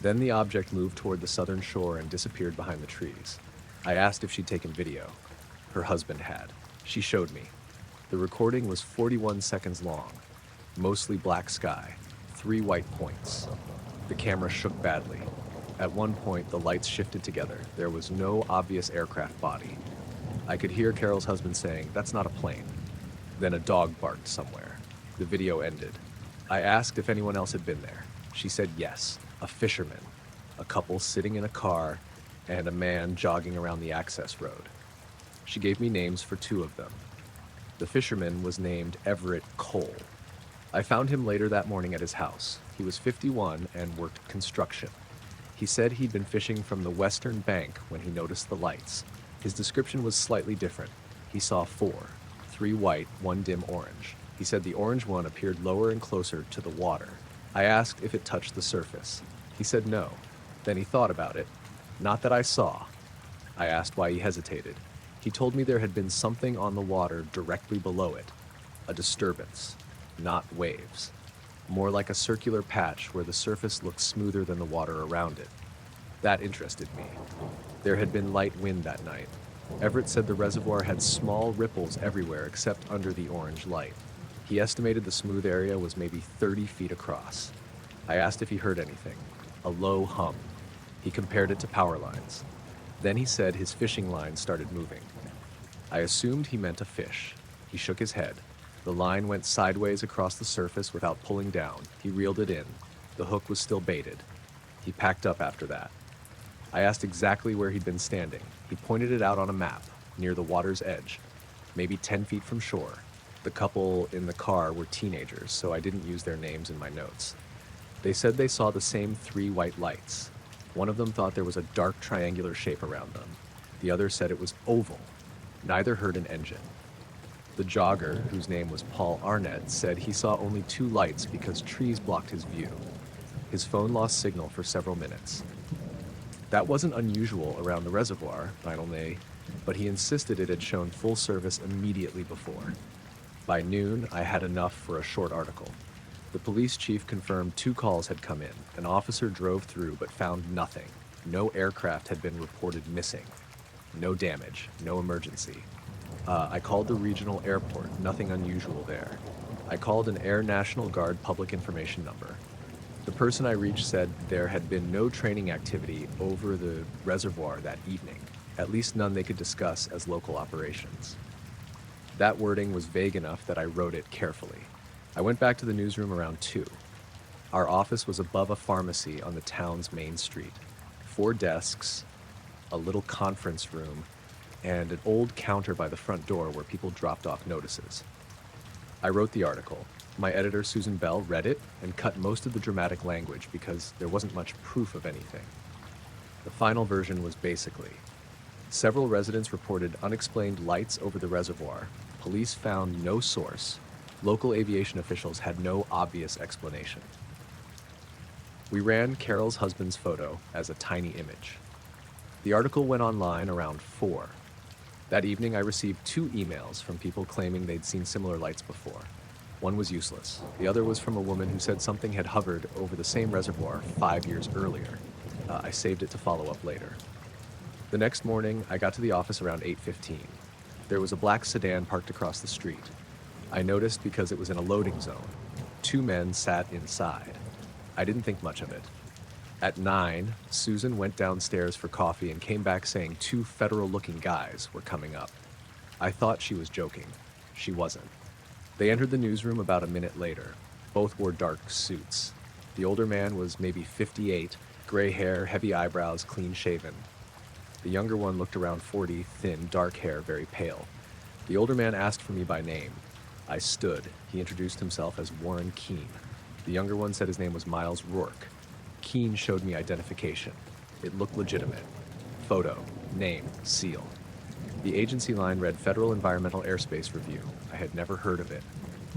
Then the object moved toward the southern shore and disappeared behind the trees. I asked if she'd taken video. Her husband had. She showed me. The recording was 41 seconds long. Mostly black sky. 3 white points. The camera shook badly. At one point, the lights shifted together. There was no obvious aircraft body. I could hear Carol's husband saying, "That's not a plane." Then a dog barked somewhere. The video ended. I asked if anyone else had been there. She said yes, a fisherman, a couple sitting in a car, and a man jogging around the access road. She gave me names for 2 of them. The fisherman was named Everett Cole. I found him later that morning at his house. He was 51 and worked construction. He said he'd been fishing from the western bank when he noticed the lights. His description was slightly different. He saw 4, 3 white, 1 dim orange. He said the orange one appeared lower and closer to the water. I asked if it touched the surface. He said no. Then he thought about it. "Not that I saw." I asked why he hesitated. He told me there had been something on the water directly below it. A disturbance, not waves. More like a circular patch where the surface looked smoother than the water around it. That interested me. There had been light wind that night. Everett said the reservoir had small ripples everywhere except under the orange light. He estimated the smooth area was maybe 30 feet across. I asked if he heard anything. A low hum. He compared it to power lines. Then he said his fishing line started moving. I assumed he meant a fish. He shook his head. The line went sideways across the surface without pulling down. He reeled it in. The hook was still baited. He packed up after that. I asked exactly where he'd been standing. He pointed it out on a map, near the water's edge, maybe 10 feet from shore. The couple in the car were teenagers, so I didn't use their names in my notes. They said they saw the same 3 white lights. One of them thought there was a dark triangular shape around them. The other said it was oval. Neither heard an engine. The jogger, whose name was Paul Arnett, said he saw only 2 lights because trees blocked his view. His phone lost signal for several minutes. That wasn't unusual around the reservoir, Lionel May, but he insisted it had shown full service immediately before. By noon, I had enough for a short article. The police chief confirmed 2 calls had come in. An officer drove through but found nothing. No aircraft had been reported missing. No damage, no emergency. I called the regional airport, nothing unusual there. I called an Air National Guard public information number. The person I reached said there had been no training activity over the reservoir that evening, at least none they could discuss as local operations. That wording was vague enough that I wrote it carefully. I went back to the newsroom around 2. Our office was above a pharmacy on the town's main street. 4 desks, a little conference room, and an old counter by the front door where people dropped off notices. I wrote the article. My editor, Susan Bell, read it and cut most of the dramatic language because there wasn't much proof of anything. The final version was basically, several residents reported unexplained lights over the reservoir. Police found no source. Local aviation officials had no obvious explanation. We ran Carol's husband's photo as a tiny image. The article went online around 4. That evening, I received 2 emails from people claiming they'd seen similar lights before. One was useless. The other was from a woman who said something had hovered over the same reservoir 5 years earlier. I saved it to follow up later. The next morning, I got to the office around 8:15. There was a black sedan parked across the street. I noticed because it was in a loading zone. 2 men sat inside. I didn't think much of it. At 9, Susan went downstairs for coffee and came back saying 2 federal-looking guys were coming up. I thought she was joking. She wasn't. They entered the newsroom about a minute later. Both wore dark suits. The older man was maybe 58, gray hair, heavy eyebrows, clean-shaven. The younger one looked around 40, thin, dark hair, very pale. The older man asked for me by name. I stood. He introduced himself as Warren Keene. The younger one said his name was Miles Rourke. Keene showed me identification. It looked legitimate. Photo, name, seal. The agency line read Federal Environmental Airspace Review. I had never heard of it.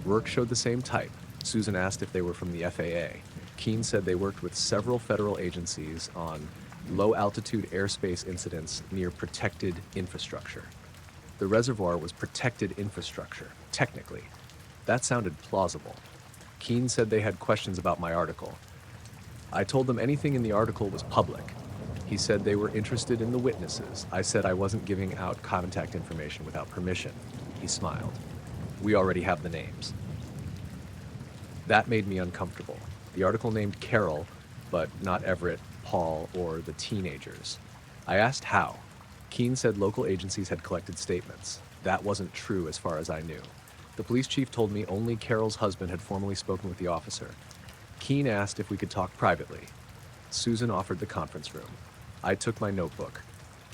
Rourke showed the same type. Susan asked if they were from the FAA. Keene said they worked with several federal agencies on low-altitude airspace incidents near protected infrastructure. The reservoir was protected infrastructure, technically. That sounded plausible. Keene said they had questions about my article. I told them anything in the article was public. He said they were interested in the witnesses. I said I wasn't giving out contact information without permission. He smiled. We already have the names. That made me uncomfortable. The article named Carol, but not Everett, Paul, or the teenagers. I asked how. Keene said local agencies had collected statements. That wasn't true as far as I knew. The police chief told me only Carol's husband had formally spoken with the officer. Keene asked if we could talk privately. Susan offered the conference room. I took my notebook.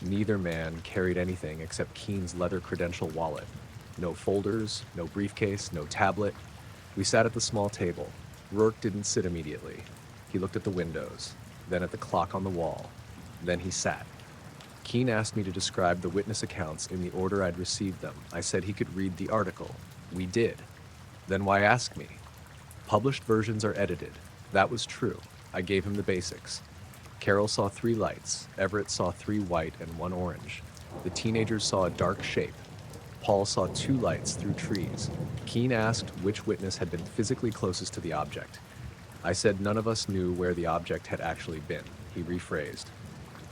Neither man carried anything except Keene's leather credential wallet. No folders, no briefcase, no tablet. We sat at the small table. Rourke didn't sit immediately. He looked at the windows, then at the clock on the wall. Then he sat. Keene asked me to describe the witness accounts in the order I'd received them. I said he could read the article. We did. Then why ask me? Published versions are edited. That was true. I gave him the basics. Carol saw 3 lights. Everett saw 3 white and 1 orange. The teenagers saw a dark shape. Paul saw 2 lights through trees. Keene asked which witness had been physically closest to the object. I said none of us knew where the object had actually been. He rephrased.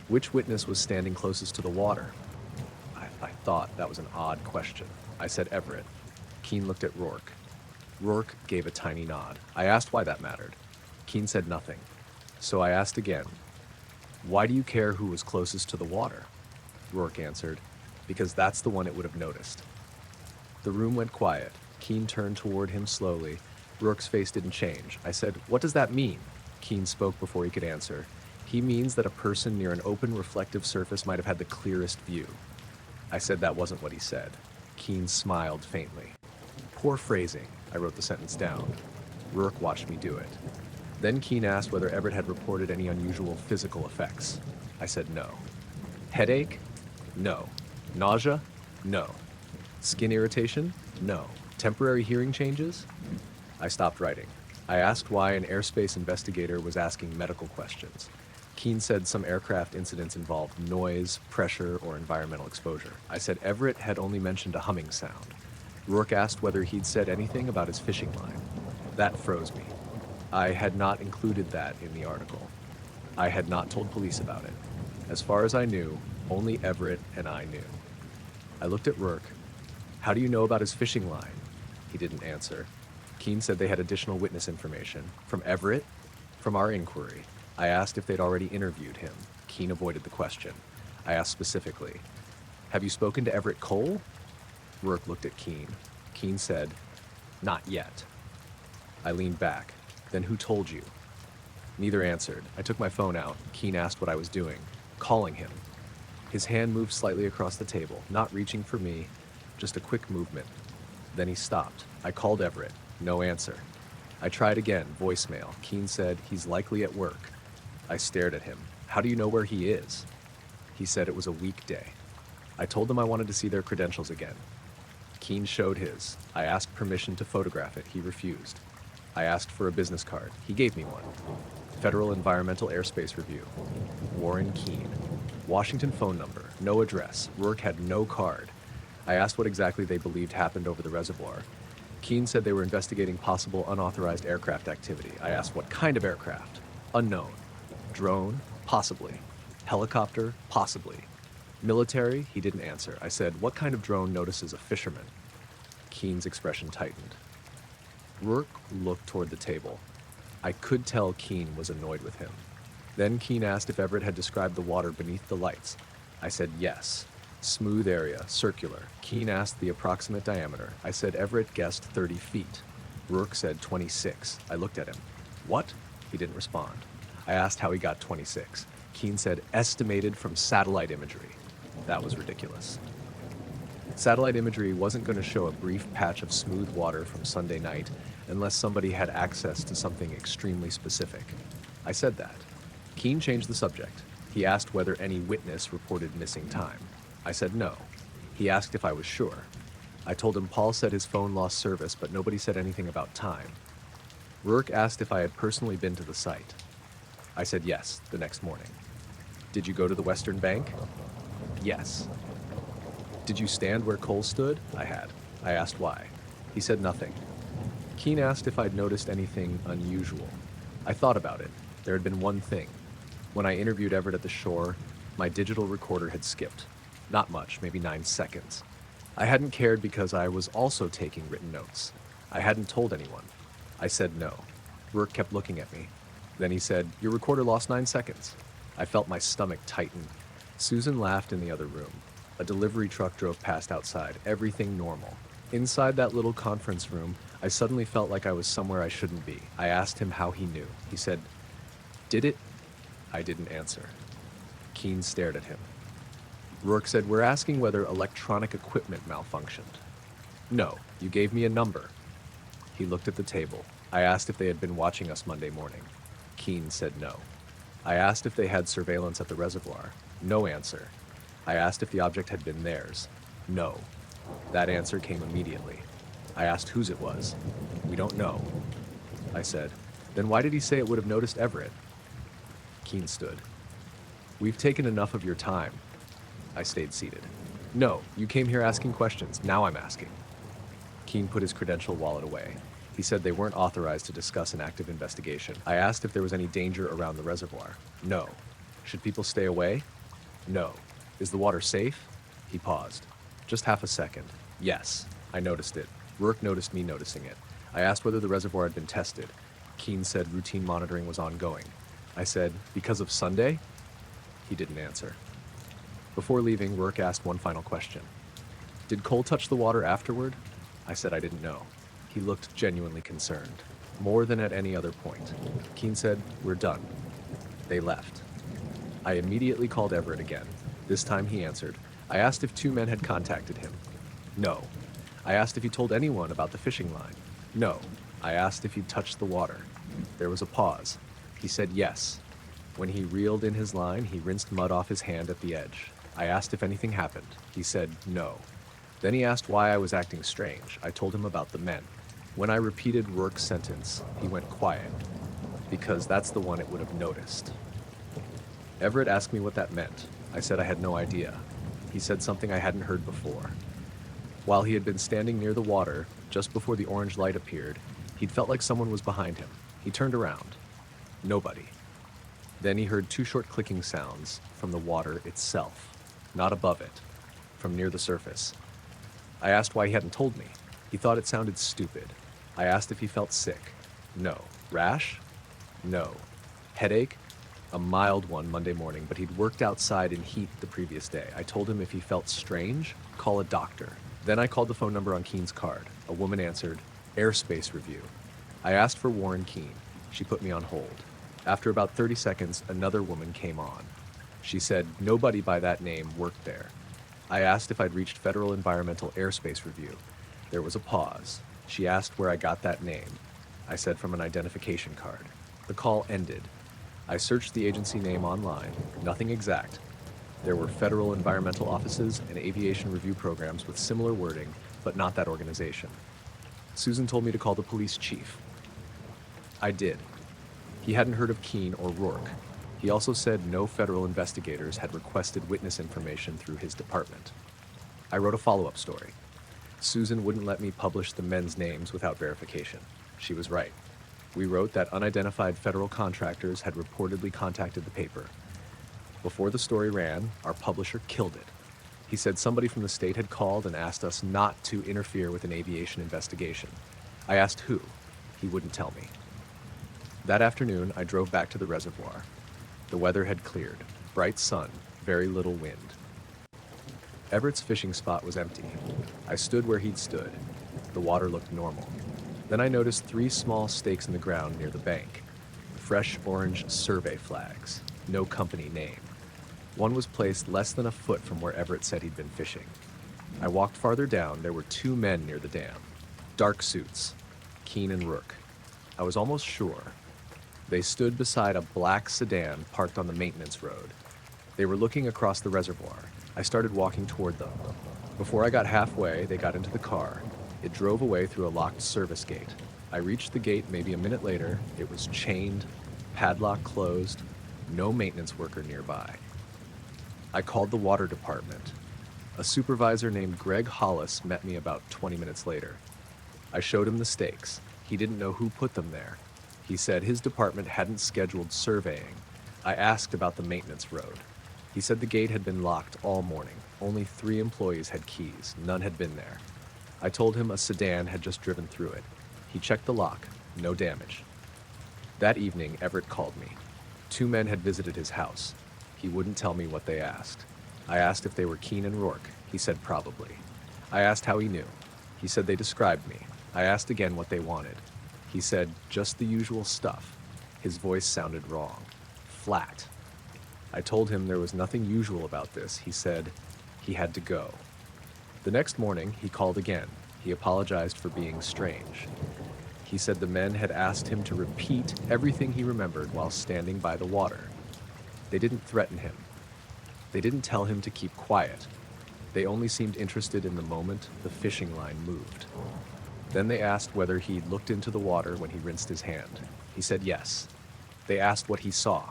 Which witness was standing closest to the water? I thought that was an odd question. I said Everett. Keene looked at Rourke. Rourke gave a tiny nod. I asked why that mattered. Keene said nothing. So I asked again, why do you care who was closest to the water? Rourke answered, because that's the one it would have noticed. The room went quiet. Keene turned toward him slowly. Rourke's face didn't change. I said, what does that mean? Keene spoke before he could answer. He means that a person near an open reflective surface might have had the clearest view. I said that wasn't what he said. Keene smiled faintly. Poor phrasing. I wrote the sentence down. Rourke watched me do it. Then Keene asked whether Everett had reported any unusual physical effects. I said no. Headache? No. Nausea? No. Skin irritation? No. Temporary hearing changes? I stopped writing. I asked why an airspace investigator was asking medical questions. Keene said some aircraft incidents involved noise, pressure, or environmental exposure. I said Everett had only mentioned a humming sound. Rourke asked whether he'd said anything about his fishing line. That froze me. I had not included that in the article. I had not told police about it. As far as I knew, only Everett and I knew. I looked at Rourke. How do you know about his fishing line? He didn't answer. Keene said they had additional witness information. From Everett? From our inquiry. I asked if they'd already interviewed him. Keene avoided the question. I asked specifically, have you spoken to Everett Cole? Rourke looked at Keene. Keene said, not yet. I leaned back. Then who told you? Neither answered. I took my phone out. Keene asked what I was doing. Calling him. His hand moved slightly across the table, not reaching for me, just a quick movement. Then he stopped. I called Everett. No answer. I tried again, voicemail. Keene said, he's likely at work. I stared at him. How do you know where he is? He said it was a weekday. I told them I wanted to see their credentials again. Keene showed his. I asked permission to photograph it. He refused. I asked for a business card. He gave me one. Federal Environmental Airspace Review. Warren Keene. Washington phone number. No address. Rourke had no card. I asked what exactly they believed happened over the reservoir. Keene said they were investigating possible unauthorized aircraft activity. I asked what kind of aircraft. Unknown. Drone? Possibly. Helicopter? Possibly. Military? He didn't answer. I said, what kind of drone notices a fisherman? Keene's expression tightened. Rourke looked toward the table. I could tell Keene was annoyed with him. Then Keen asked if Everett had described the water beneath the lights. I said yes. Smooth area, circular. Keen asked the approximate diameter. I said Everett guessed 30 feet. Rourke said 26. I looked at him. What? He didn't respond. I asked how he got 26. Keen said estimated from satellite imagery. That was ridiculous. Satellite imagery wasn't going to show a brief patch of smooth water from Sunday night unless somebody had access to something extremely specific. I said that. Keen changed the subject. He asked whether any witness reported missing time. I said no. He asked if I was sure. I told him Paul said his phone lost service, but nobody said anything about time. Rourke asked if I had personally been to the site. I said yes, the next morning. Did you go to the Western Bank? Yes. Did you stand where Cole stood? I had. I asked why. He said nothing. Keen asked if I'd noticed anything unusual. I thought about it. There had been one thing. When I interviewed Everett at the shore, my digital recorder had skipped. Not much, maybe 9 seconds. I hadn't cared because I was also taking written notes. I hadn't told anyone. I said no. Rourke kept looking at me. Then he said, "Your recorder lost 9 seconds." I felt my stomach tighten. Susan laughed in the other room. A delivery truck drove past outside, everything normal. Inside that little conference room, I suddenly felt like I was somewhere I shouldn't be. I asked him how he knew. He said, "Did it?" I didn't answer. Keen stared at him. Rourke said, "We're asking whether electronic equipment malfunctioned." "No, you gave me a number." He looked at the table. I asked if they had been watching us Monday morning. Keen said no. I asked if they had surveillance at the reservoir. No answer. I asked if the object had been theirs. No. That answer came immediately. I asked whose it was. "We don't know." I said, "Then why did he say it would have noticed Everett?" Keen stood. "We've taken enough of your time." I stayed seated. "No, you came here asking questions. Now I'm asking." Keen put his credential wallet away. He said they weren't authorized to discuss an active investigation. I asked if there was any danger around the reservoir. No. Should people stay away? No. Is the water safe? He paused. Just half a second. Yes. I noticed it. Rourke noticed me noticing it. I asked whether the reservoir had been tested. Keen said routine monitoring was ongoing. I said, "Because of Sunday?" He didn't answer. Before leaving, Rourke asked one final question. "Did Cole touch the water afterward?" I said I didn't know. He looked genuinely concerned, more than at any other point. Keen said, "We're done." They left. I immediately called Everett again. This time he answered. I asked if 2 men had contacted him. No. I asked if he told anyone about the fishing line. No. I asked if he'd touched the water. There was a pause. He said yes. When he reeled in his line, he rinsed mud off his hand at the edge. I asked if anything happened. He said no. Then he asked why I was acting strange. I told him about the men. When I repeated Rourke's sentence, he went quiet, because that's the one it would have noticed. Everett asked me what that meant. I said I had no idea. He said something I hadn't heard before. While he had been standing near the water, just before the orange light appeared, he'd felt like someone was behind him. He turned around. Nobody. Then he heard 2 short clicking sounds from the water itself, not above it, from near the surface. I asked why he hadn't told me. He thought it sounded stupid. I asked if he felt sick. No. Rash? No. Headache? A mild one Monday morning, but he'd worked outside in heat the previous day. I told him if he felt strange, call a doctor. Then I called the phone number on Keen's card. A woman answered, "Airspace review." I asked for Warren Keen. She put me on hold. After about 30 seconds, another woman came on. She said nobody by that name worked there. I asked if I'd reached Federal Environmental Airspace Review. There was a pause. She asked where I got that name. I said from an identification card. The call ended. I searched the agency name online. Nothing exact. There were federal environmental offices and aviation review programs with similar wording, but not that organization. Susan told me to call the police chief. I did. He hadn't heard of Keen or Rourke. He also said no federal investigators had requested witness information through his department. I wrote a follow-up story. Susan wouldn't let me publish the men's names without verification. She was right. We wrote that unidentified federal contractors had reportedly contacted the paper. Before the story ran, our publisher killed it. He said somebody from the state had called and asked us not to interfere with an aviation investigation. I asked who. He wouldn't tell me. That afternoon, I drove back to the reservoir. The weather had cleared. Bright sun, very little wind. Everett's fishing spot was empty. I stood where he'd stood. The water looked normal. Then I noticed 3 small stakes in the ground near the bank. Fresh orange survey flags. No company name. One was placed less than a foot from where Everett said he'd been fishing. I walked farther down. There were 2 men near the dam. Dark suits. Keene and Rourke. I was almost sure. They stood beside a black sedan parked on the maintenance road. They were looking across the reservoir. I started walking toward them. Before I got halfway, they got into the car. It drove away through a locked service gate. I reached the gate maybe a minute later. It was chained, padlock closed, no maintenance worker nearby. I called the water department. A supervisor named Greg Hollis met me about 20 minutes later. I showed him the stakes. He didn't know who put them there. He said his department hadn't scheduled surveying. I asked about the maintenance road. He said the gate had been locked all morning. Only 3 employees had keys. None had been there. I told him a sedan had just driven through it. He checked the lock. No damage. That evening, Everett called me. 2 men had visited his house. He wouldn't tell me what they asked. I asked if they were Keene and Rourke. He said probably. I asked how he knew. He said they described me. I asked again what they wanted. He said just the usual stuff. His voice sounded wrong. Flat. I told him there was nothing usual about this. He said he had to go. The next morning, he called again. He apologized for being strange. He said the men had asked him to repeat everything he remembered while standing by the water. They didn't threaten him. They didn't tell him to keep quiet. They only seemed interested in the moment the fishing line moved. Then they asked whether he'd looked into the water when he rinsed his hand. He said yes. They asked what he saw.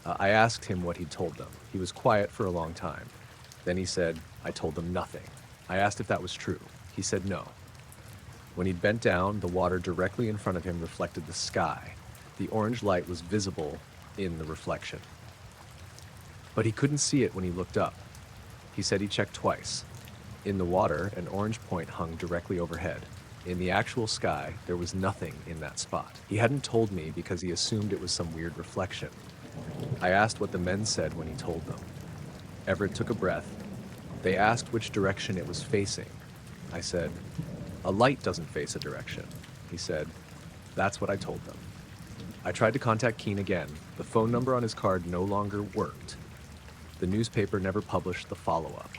I asked him what he'd told them. He was quiet for a long time. Then he said, I told them nothing. I asked if that was true. He said no. When he'd bent down, the water directly in front of him reflected the sky. The orange light was visible in the reflection. But he couldn't see it when he looked up. He said he checked twice. In the water, an orange point hung directly overhead. In the actual sky, there was nothing in that spot. He hadn't told me because he assumed it was some weird reflection. I asked what the men said when he told them. Everett took a breath. They asked which direction it was facing. I said, a light doesn't face a direction. He said, that's what I told them. I tried to contact Keene again. The phone number on his card no longer worked. The newspaper never published the follow-up.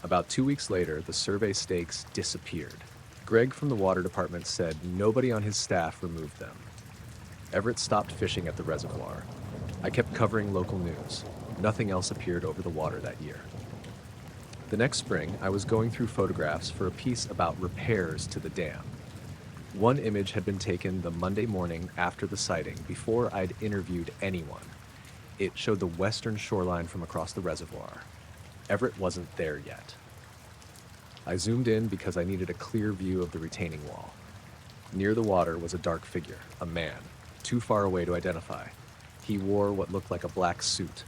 About 2 weeks later, the survey stakes disappeared. Greg from the water department said nobody on his staff removed them. Everett stopped fishing at the reservoir. I kept covering local news. Nothing else appeared over the water that year. The next spring, I was going through photographs for a piece about repairs to the dam. One image had been taken the Monday morning after the sighting, before I'd interviewed anyone. It showed the western shoreline from across the reservoir. Everett wasn't there yet. I zoomed in because I needed a clear view of the retaining wall. Near the water was a dark figure, a man, too far away to identify. He wore what looked like a black suit.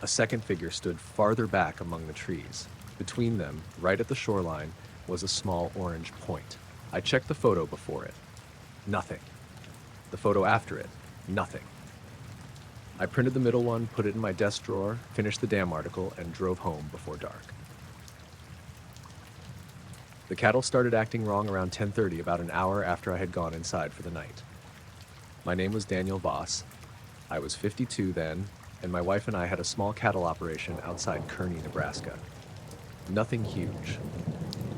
A second figure stood farther back among the trees. Between them, right at the shoreline, was a small orange point. I checked the photo before it. Nothing. The photo after it. Nothing. I printed the middle one, put it in my desk drawer, finished the dam article, and drove home before dark. The cattle started acting wrong around 10:30, about an hour after I had gone inside for the night. My name was Daniel Voss. I was 52 then, and my wife and I had a small cattle operation outside Kearney, Nebraska. Nothing huge.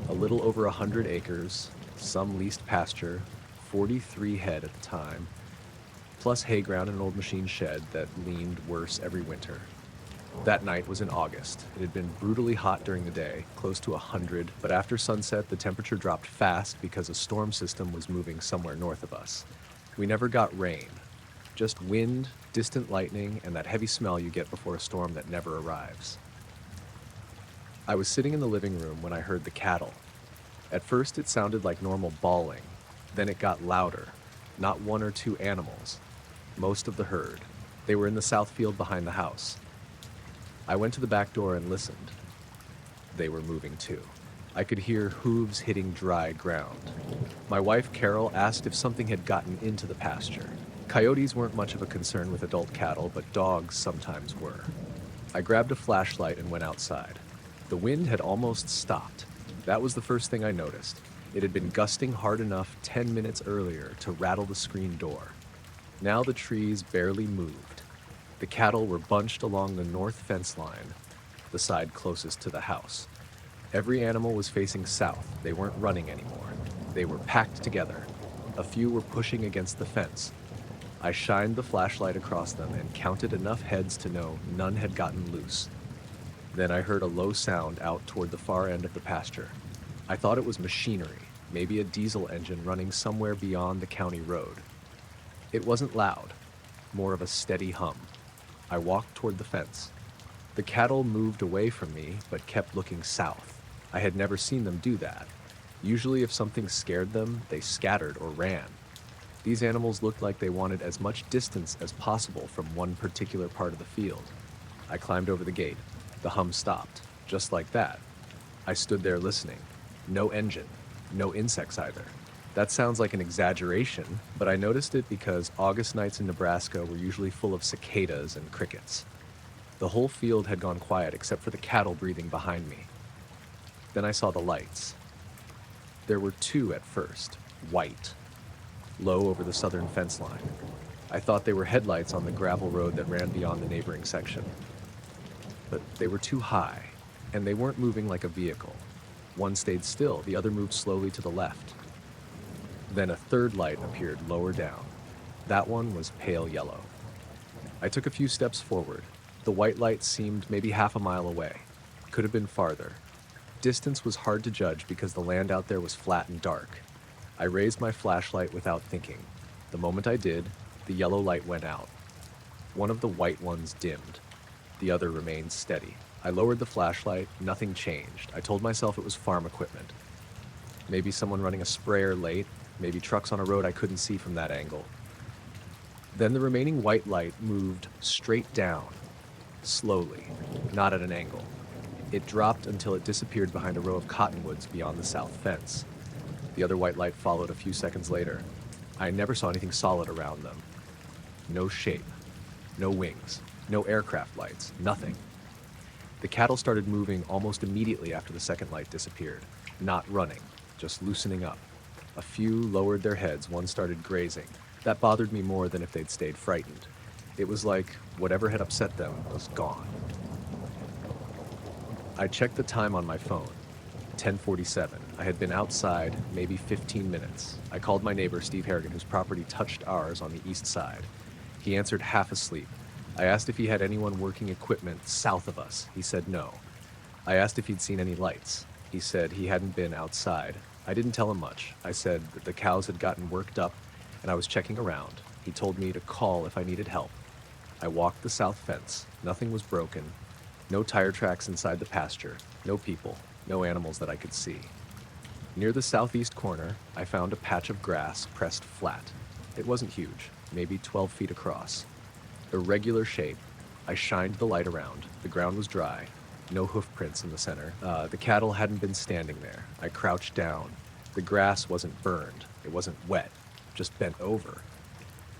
A little over 100 acres, some leased pasture, 43 head at the time, plus hay ground and an old machine shed that leaned worse every winter. That night was in August. It had been brutally hot during the day, close to 100, but after sunset the temperature dropped fast because a storm system was moving somewhere north of us. We never got rain, just wind, distant lightning, and that heavy smell you get before a storm that never arrives. I was sitting in the living room when I heard the cattle. At first it sounded like normal bawling, then it got louder. Not 1 or 2 animals, most of the herd. They were in the south field behind the house. I went to the back door and listened. They were moving too. I could hear hooves hitting dry ground. My wife, Carol, asked if something had gotten into the pasture. Coyotes weren't much of a concern with adult cattle, but dogs sometimes were. I grabbed a flashlight and went outside. The wind had almost stopped. That was the first thing I noticed. It had been gusting hard enough 10 minutes earlier to rattle the screen door. Now the trees barely moved. The cattle were bunched along the north fence line, the side closest to the house. Every animal was facing south. They weren't running anymore. They were packed together. A few were pushing against the fence. I shined the flashlight across them and counted enough heads to know none had gotten loose. Then I heard a low sound out toward the far end of the pasture. I thought it was machinery, maybe a diesel engine running somewhere beyond the county road. It wasn't loud, more of a steady hum. I walked toward the fence. The cattle moved away from me, but kept looking south. I had never seen them do that. Usually if something scared them, they scattered or ran. These animals looked like they wanted as much distance as possible from one particular part of the field. I climbed over the gate. The hum stopped, just like that. I stood there listening. No engine, no insects either. That sounds like an exaggeration, but I noticed it because August nights in Nebraska were usually full of cicadas and crickets. The whole field had gone quiet except for the cattle breathing behind me. Then I saw the lights. There were two at first, white, low over the southern fence line. I thought they were headlights on the gravel road that ran beyond the neighboring section. But they were too high, and they weren't moving like a vehicle. One stayed still, the other moved slowly to the left. Then a third light appeared lower down. That one was pale yellow. I took a few steps forward. The white light seemed maybe half a mile away. Could have been farther. Distance was hard to judge because the land out there was flat and dark. I raised my flashlight without thinking. The moment I did, the yellow light went out. One of the white ones dimmed. The other remained steady. I lowered the flashlight, nothing changed. I told myself it was farm equipment. Maybe someone running a sprayer late, maybe trucks on a road I couldn't see from that angle. Then the remaining white light moved straight down, slowly, not at an angle. It dropped until it disappeared behind a row of cottonwoods beyond the south fence. The other white light followed a few seconds later. I never saw anything solid around them. No shape, no wings, no aircraft lights, nothing. The cattle started moving almost immediately after the second light disappeared, not running, just loosening up. A few lowered their heads, one started grazing. That bothered me more than if they'd stayed frightened. It was like whatever had upset them was gone. I checked the time on my phone. 10:47. I had been outside maybe 15 minutes. I called my neighbor, Steve Harrigan, whose property touched ours on the east side. He answered half asleep. I asked if he had anyone working equipment south of us. He said no. I asked if he'd seen any lights. He said he hadn't been outside. I didn't tell him much. I said that the cows had gotten worked up and I was checking around. He told me to call if I needed help. I walked the south fence. Nothing was broken. No tire tracks inside the pasture. No people. No animals that I could see. Near the southeast corner, I found a patch of grass pressed flat. It wasn't huge, maybe 12 feet across. Irregular shape. I shined the light around. The ground was dry. No hoof prints in the center. The cattle hadn't been standing there. I crouched down. The grass wasn't burned. It wasn't wet, just bent over.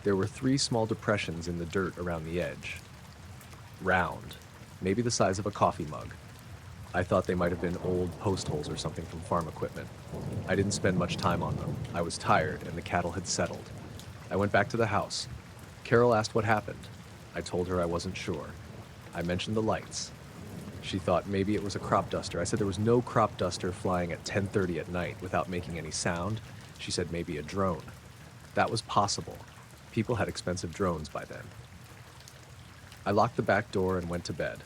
There were 3 small depressions in the dirt around the edge. Round, maybe the size of a coffee mug. I thought they might have been old post holes or something from farm equipment. I didn't spend much time on them. I was tired and the cattle had settled. I went back to the house. Carol asked what happened. I told her I wasn't sure. I mentioned the lights. She thought maybe it was a crop duster. I said there was no crop duster flying at 10:30 at night without making any sound. She said maybe a drone. That was possible. People had expensive drones by then. I locked the back door and went to bed.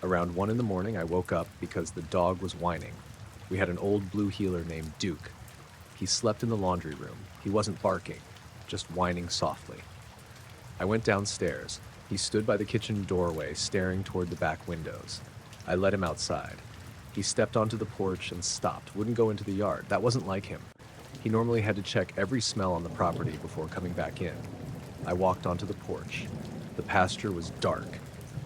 Around 1 in the morning, I woke up because the dog was whining. We had an old blue heeler named Duke. He slept in the laundry room. He wasn't barking, just whining softly. I went downstairs. He stood by the kitchen doorway, staring toward the back windows. I let him outside. He stepped onto the porch and stopped, wouldn't go into the yard. That wasn't like him. He normally had to check every smell on the property before coming back in. I walked onto the porch. The pasture was dark.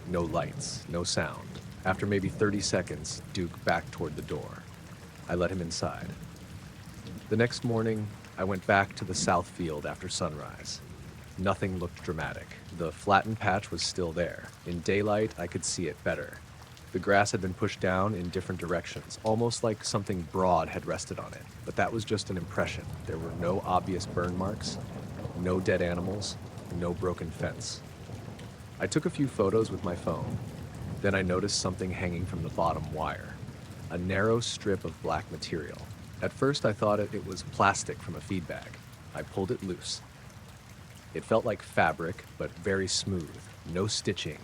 No lights, no sound. After maybe 30 seconds, Duke backed toward the door. I let him inside. The next morning, I went back to the south field after sunrise. Nothing looked dramatic. The flattened patch was still there. In daylight, I could see it better. The grass had been pushed down in different directions, almost like something broad had rested on it. But that was just an impression. There were no obvious burn marks, no dead animals, no broken fence. I took a few photos with my phone. Then I noticed something hanging from the bottom wire. A narrow strip of black material. At first I thought it was plastic from a feed bag. I pulled it loose. It felt like fabric, but very smooth. No stitching,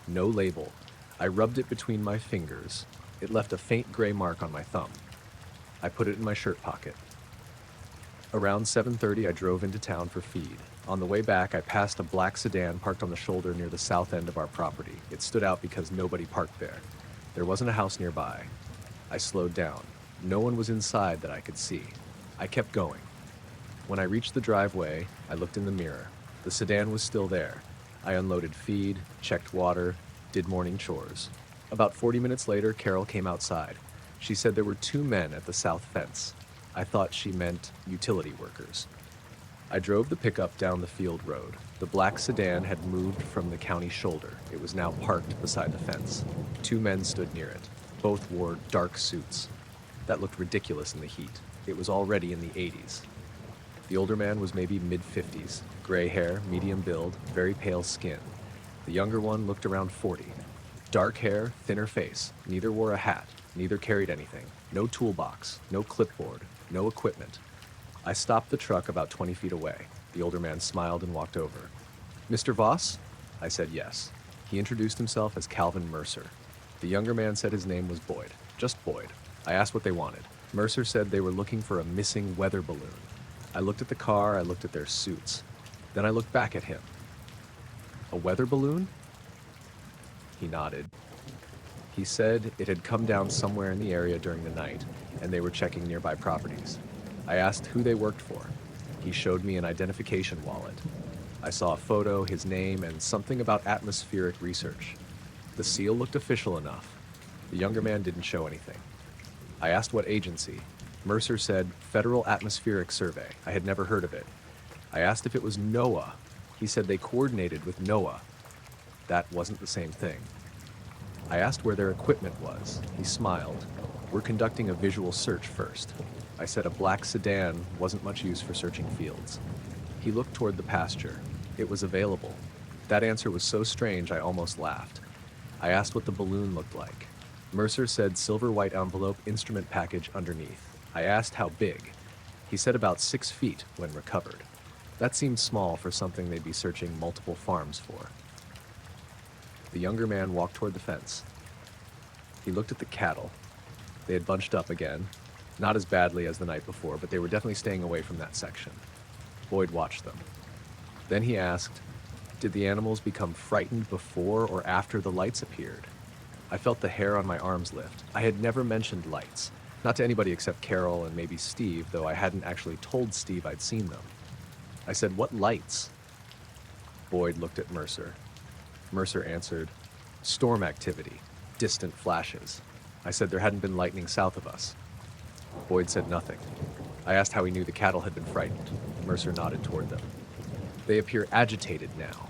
no label. I rubbed it between my fingers. It left a faint gray mark on my thumb. I put it in my shirt pocket. Around 7:30, I drove into town for feed. On the way back, I passed a black sedan parked on the shoulder near the south end of our property. It stood out because nobody parked there. There wasn't a house nearby. I slowed down. No one was inside that I could see. I kept going. When I reached the driveway, I looked in the mirror. The sedan was still there. I unloaded feed, checked water, did morning chores. About 40 minutes later, Carol came outside. She said there were 2 men at the south fence. I thought she meant utility workers. I drove the pickup down the field road. The black sedan had moved from the county shoulder. It was now parked beside the fence. 2 men stood near it. Both wore dark suits. That looked ridiculous in the heat. It was already in the 80s. The older man was maybe mid-50s, gray hair, medium build, very pale skin. The younger one looked around 40. Dark hair, thinner face. Neither wore a hat. Neither carried anything. No toolbox, no clipboard, no equipment. I stopped the truck about 20 feet away. The older man smiled and walked over. "Mr. Voss?" I said yes. He introduced himself as Calvin Mercer. The younger man said his name was Boyd. Just Boyd. I asked what they wanted. Mercer said they were looking for a missing weather balloon. I looked at the car, I looked at their suits. Then I looked back at him. "A weather balloon?" He nodded. He said it had come down somewhere in the area during the night, and they were checking nearby properties. I asked who they worked for. He showed me an identification wallet. I saw a photo, his name, and something about atmospheric research. The seal looked official enough. The younger man didn't show anything. I asked what agency. Mercer said Federal Atmospheric Survey. I had never heard of it. I asked if it was NOAA. He said they coordinated with NOAA. That wasn't the same thing. I asked where their equipment was. He smiled. "We're conducting a visual search first." I said a black sedan wasn't much use for searching fields. He looked toward the pasture. It was available. That answer was so strange I almost laughed. I asked what the balloon looked like. Mercer said silver white envelope instrument package underneath. I asked how big. He said about 6 feet when recovered. That seemed small for something they'd be searching multiple farms for. The younger man walked toward the fence. He looked at the cattle. They had bunched up again. Not as badly as the night before, but they were definitely staying away from that section. Boyd watched them. Then he asked, "Did the animals become frightened before or after the lights appeared?" I felt the hair on my arms lift. I had never mentioned lights. Not to anybody except Carol and maybe Steve, though I hadn't actually told Steve I'd seen them. I said, "What lights?" Boyd looked at Mercer. Mercer answered, "Storm activity, distant flashes." I said there hadn't been lightning south of us. Boyd said nothing. I asked how he knew the cattle had been frightened. Mercer nodded toward them. "They appear agitated now."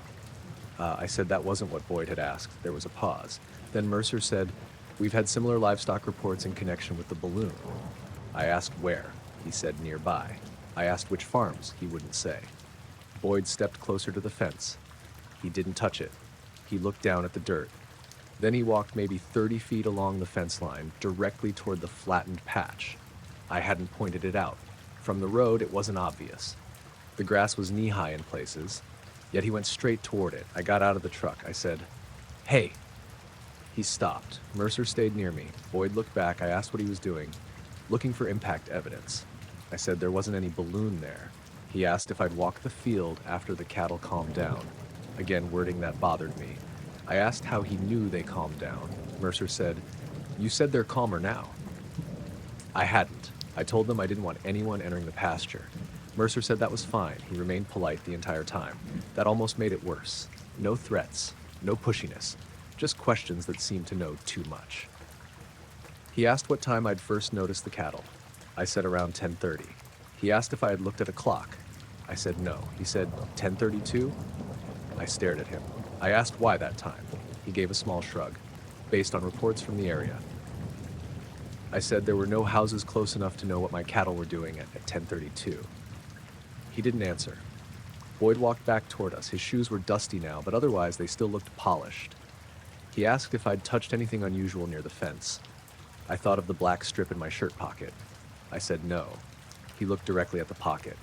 I said that wasn't what Boyd had asked. There was a pause. Then Mercer said, "We've had similar livestock reports in connection with the balloon." I asked where. He said nearby. I asked which farms. He wouldn't say. Boyd stepped closer to the fence. He didn't touch it. He looked down at the dirt. Then he walked maybe 30 feet along the fence line, directly toward the flattened patch. I hadn't pointed it out. From the road, it wasn't obvious. The grass was knee-high in places, yet he went straight toward it. I got out of the truck. I said, "Hey!" He stopped. Mercer stayed near me. Boyd looked back. I asked what he was doing. "Looking for impact evidence." I said there wasn't any balloon there. He asked if I'd walk the field after the cattle calmed down. Again, wording that bothered me. I asked how he knew they calmed down. Mercer said, "You said they're calmer now." I hadn't. I told them I didn't want anyone entering the pasture. Mercer said that was fine. He remained polite the entire time. That almost made it worse. No threats, no pushiness, just questions that seemed to know too much. He asked what time I'd first noticed the cattle. I said around 10:30. He asked if I had looked at a clock. I said no. He said, 10:32? I stared at him. I asked why that time. He gave a small shrug, based on reports from the area. I said there were no houses close enough to know what my cattle were doing at 10:32. He didn't answer. Boyd walked back toward us. His shoes were dusty now, but otherwise they still looked polished. He asked if I'd touched anything unusual near the fence. I thought of the black strip in my shirt pocket. I said no. He looked directly at the pocket.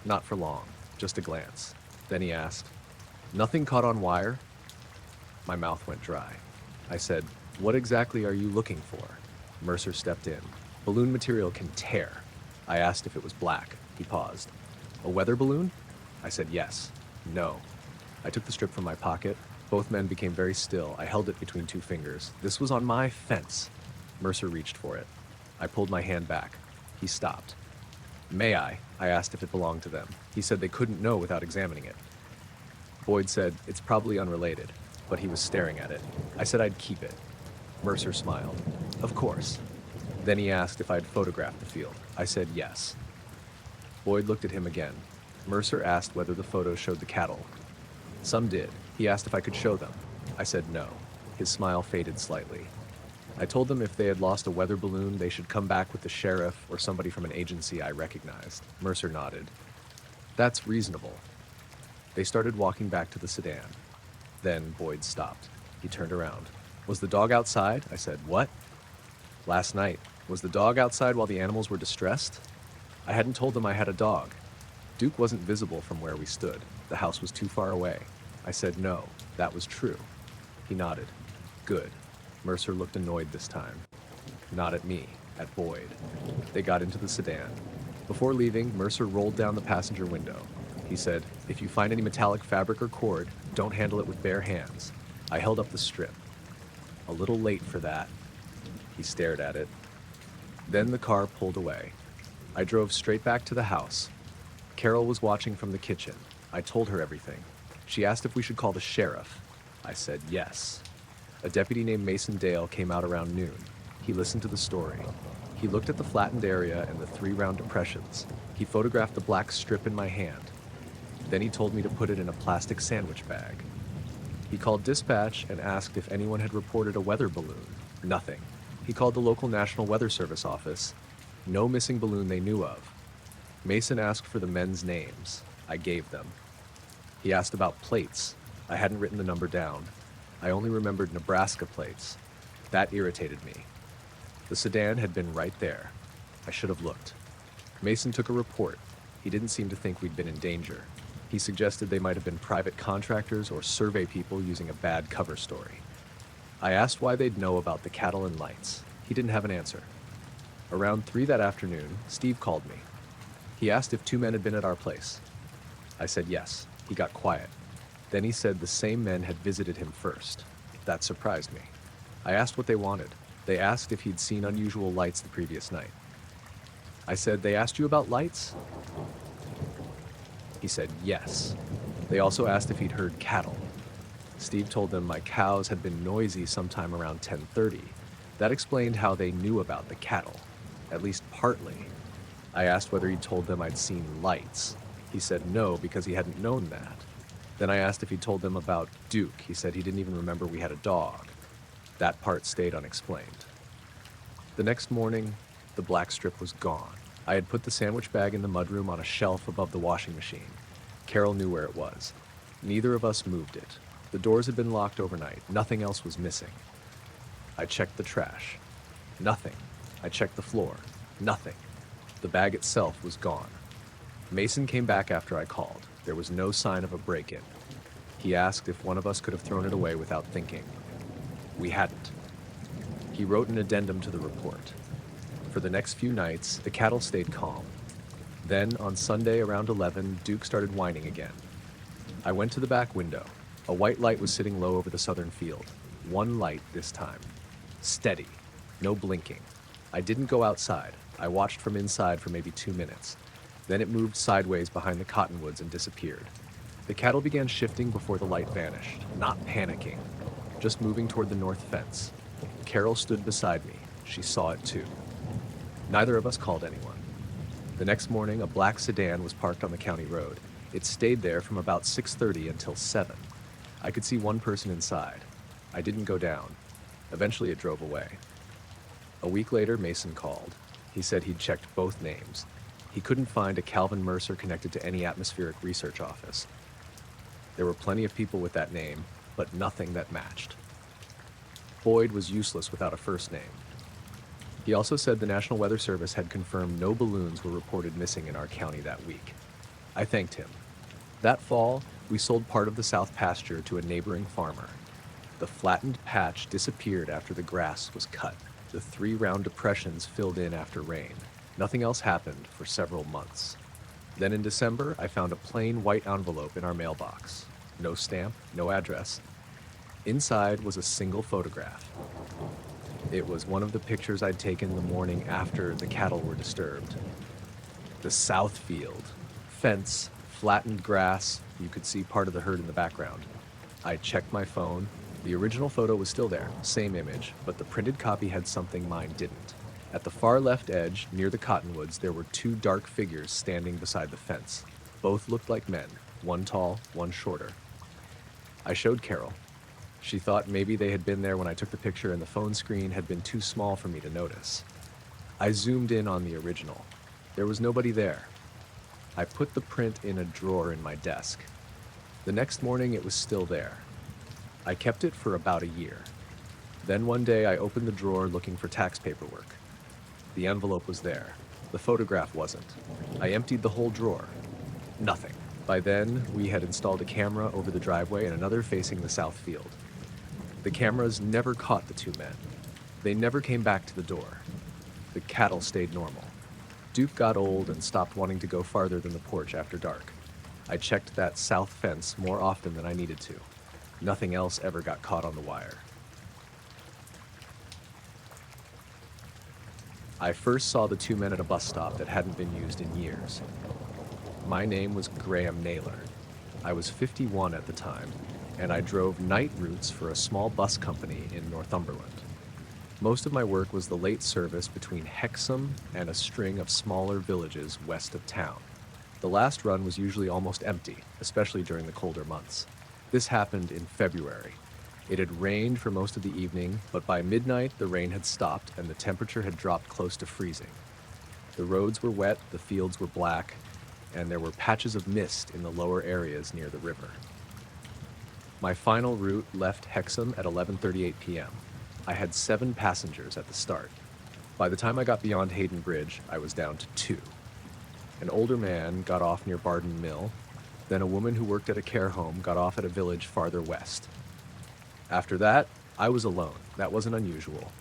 Not for long, just a glance. Then he asked, "Nothing caught on wire?" My mouth went dry. I said, "What exactly are you looking for?" Mercer stepped in. "Balloon material can tear." I asked if it was black. He paused. "A weather balloon?" I said yes. No. I took the strip from my pocket. Both men became very still. I held it between two fingers. This was on my fence. Mercer reached for it. I pulled my hand back. He stopped. "May I?" I asked if it belonged to them. He said they couldn't know without examining it. Boyd said it's probably unrelated, but he was staring at it. I said I'd keep it. Mercer smiled. "Of course." Then he asked if I'd photographed the field. I said yes. Boyd looked at him again. Mercer asked whether the photos showed the cattle. Some did. He asked if I could show them. I said no. His smile faded slightly. I told them if they had lost a weather balloon, they should come back with the sheriff or somebody from an agency I recognized. Mercer nodded. "That's reasonable." They started walking back to the sedan. Then Boyd stopped. He turned around. "Was the dog outside?" I said, "What?" "Last night. Was the dog outside while the animals were distressed?" I hadn't told them I had a dog. Duke wasn't visible from where we stood. The house was too far away. I said no, that was true. He nodded. "Good." Mercer looked annoyed this time. Not at me, at Boyd. They got into the sedan. Before leaving, Mercer rolled down the passenger window. He said, "If you find any metallic fabric or cord, don't handle it with bare hands." I held up the strip. A little late for that. He stared at it. Then the car pulled away. I drove straight back to the house. Carol was watching from the kitchen. I told her everything. She asked if we should call the sheriff. I said yes. A deputy named Mason Dale came out around noon. He listened to the story. He looked at the flattened area and the 3 round depressions. He photographed the black strip in my hand. Then he told me to put it in a plastic sandwich bag. He called dispatch and asked if anyone had reported a weather balloon. Nothing. He called the local National Weather Service office. No missing balloon they knew of. Mason asked for the men's names. I gave them. He asked about plates. I hadn't written the number down. I only remembered Nebraska plates. That irritated me. The sedan had been right there. I should have looked. Mason took a report. He didn't seem to think we'd been in danger. He suggested they might have been private contractors or survey people using a bad cover story. I asked why they'd know about the cattle and lights. He didn't have an answer. Around 3 that afternoon, Steve called me. He asked if 2 men had been at our place. I said yes. He got quiet. Then he said the same men had visited him first. That surprised me. I asked what they wanted. They asked if he'd seen unusual lights the previous night. I said, "They asked you about lights?" He said yes. They also asked if he'd heard cattle. Steve told them my cows had been noisy sometime around 10:30. That explained how they knew about the cattle, at least partly. I asked whether he'd told them I'd seen lights. He said no, because he hadn't known that. Then I asked if he'd told them about Duke. He said he didn't even remember we had a dog. That part stayed unexplained. The next morning, the black strip was gone. I had put the sandwich bag in the mudroom on a shelf above the washing machine. Carol knew where it was. Neither of us moved it. The doors had been locked overnight. Nothing else was missing. I checked the trash. Nothing. I checked the floor. Nothing. The bag itself was gone. Mason came back after I called. There was no sign of a break-in. He asked if one of us could have thrown it away without thinking. We hadn't. He wrote an addendum to the report. For the next few nights, the cattle stayed calm. Then, on Sunday around 11, Duke started whining again. I went to the back window. A white light was sitting low over the southern field. One light this time. Steady. No blinking. I didn't go outside. I watched from inside for maybe 2 minutes. Then it moved sideways behind the cottonwoods and disappeared. The cattle began shifting before the light vanished, not panicking, just moving toward the north fence. Carol stood beside me. She saw it too. Neither of us called anyone. The next morning, a black sedan was parked on the county road. It stayed there from about 6:30 until 7. I could see one person inside. I didn't go down. Eventually, it drove away. A week later, Mason called. He said he'd checked both names. He couldn't find a Calvin Mercer connected to any atmospheric research office. There were plenty of people with that name, but nothing that matched. Boyd was useless without a first name. He also said the National Weather Service had confirmed no balloons were reported missing in our county that week. I thanked him. That fall, we sold part of the south pasture to a neighboring farmer. The flattened patch disappeared after the grass was cut. The 3 round depressions filled in after rain. Nothing else happened for several months. Then in December, I found a plain white envelope in our mailbox. No stamp, no address. Inside was a single photograph. It was one of the pictures I'd taken the morning after the cattle were disturbed. The south field. Fence, flattened grass. You could see part of the herd in the background. I checked my phone. The original photo was still there, same image, but the printed copy had something mine didn't. At the far left edge, near the cottonwoods, there were 2 dark figures standing beside the fence. Both looked like men, one tall, one shorter. I showed Carol. She thought maybe they had been there when I took the picture and the phone screen had been too small for me to notice. I zoomed in on the original. There was nobody there. I put the print in a drawer in my desk. The next morning it was still there. I kept it for about a year. Then one day I opened the drawer looking for tax paperwork. The envelope was there. The photograph wasn't. I emptied the whole drawer. Nothing. By then, we had installed a camera over the driveway and another facing the south field. The cameras never caught the 2 men. They never came back to the door. The cattle stayed normal. Duke got old and stopped wanting to go farther than the porch after dark. I checked that south fence more often than I needed to. Nothing else ever got caught on the wire. I first saw the 2 men at a bus stop that hadn't been used in years. My name was Graham Naylor. I was 51 at the time, and I drove night routes for a small bus company in Northumberland. Most of my work was the late service between Hexham and a string of smaller villages west of town. The last run was usually almost empty, especially during the colder months. This happened in February. It had rained for most of the evening, but by midnight the rain had stopped and the temperature had dropped close to freezing. The roads were wet, the fields were black, and there were patches of mist in the lower areas near the river. My final route left Hexham at 11:38 p.m. I had 7 passengers at the start. By the time I got beyond Hayden Bridge, I was down to 2. An older man got off near Barden Mill, then a woman who worked at a care home got off at a village farther west. After that, I was alone. That wasn't unusual.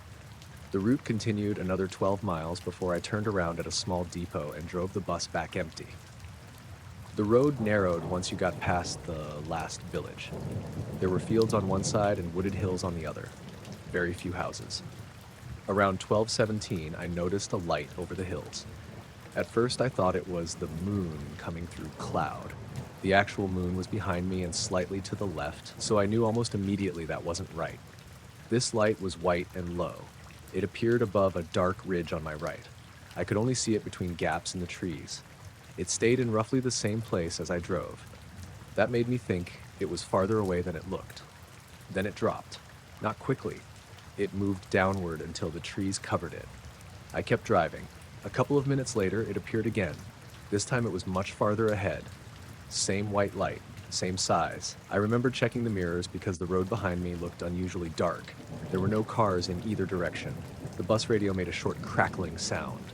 The route continued another 12 miles before I turned around at a small depot and drove the bus back empty. The road narrowed once you got past the last village. There were fields on one side and wooded hills on the other. Very few houses. Around 12:17, I noticed a light over the hills. At first, I thought it was the moon coming through cloud. The actual moon was behind me and slightly to the left, so I knew almost immediately that wasn't right. This light was white and low. It appeared above a dark ridge on my right. I could only see it between gaps in the trees. It stayed in roughly the same place as I drove. That made me think it was farther away than it looked. Then it dropped. Not quickly. It moved downward until the trees covered it. I kept driving. A couple of minutes later, it appeared again. This time it was much farther ahead. Same white light, same size. I remember checking the mirrors because the road behind me looked unusually dark. There were no cars in either direction. The bus radio made a short crackling sound,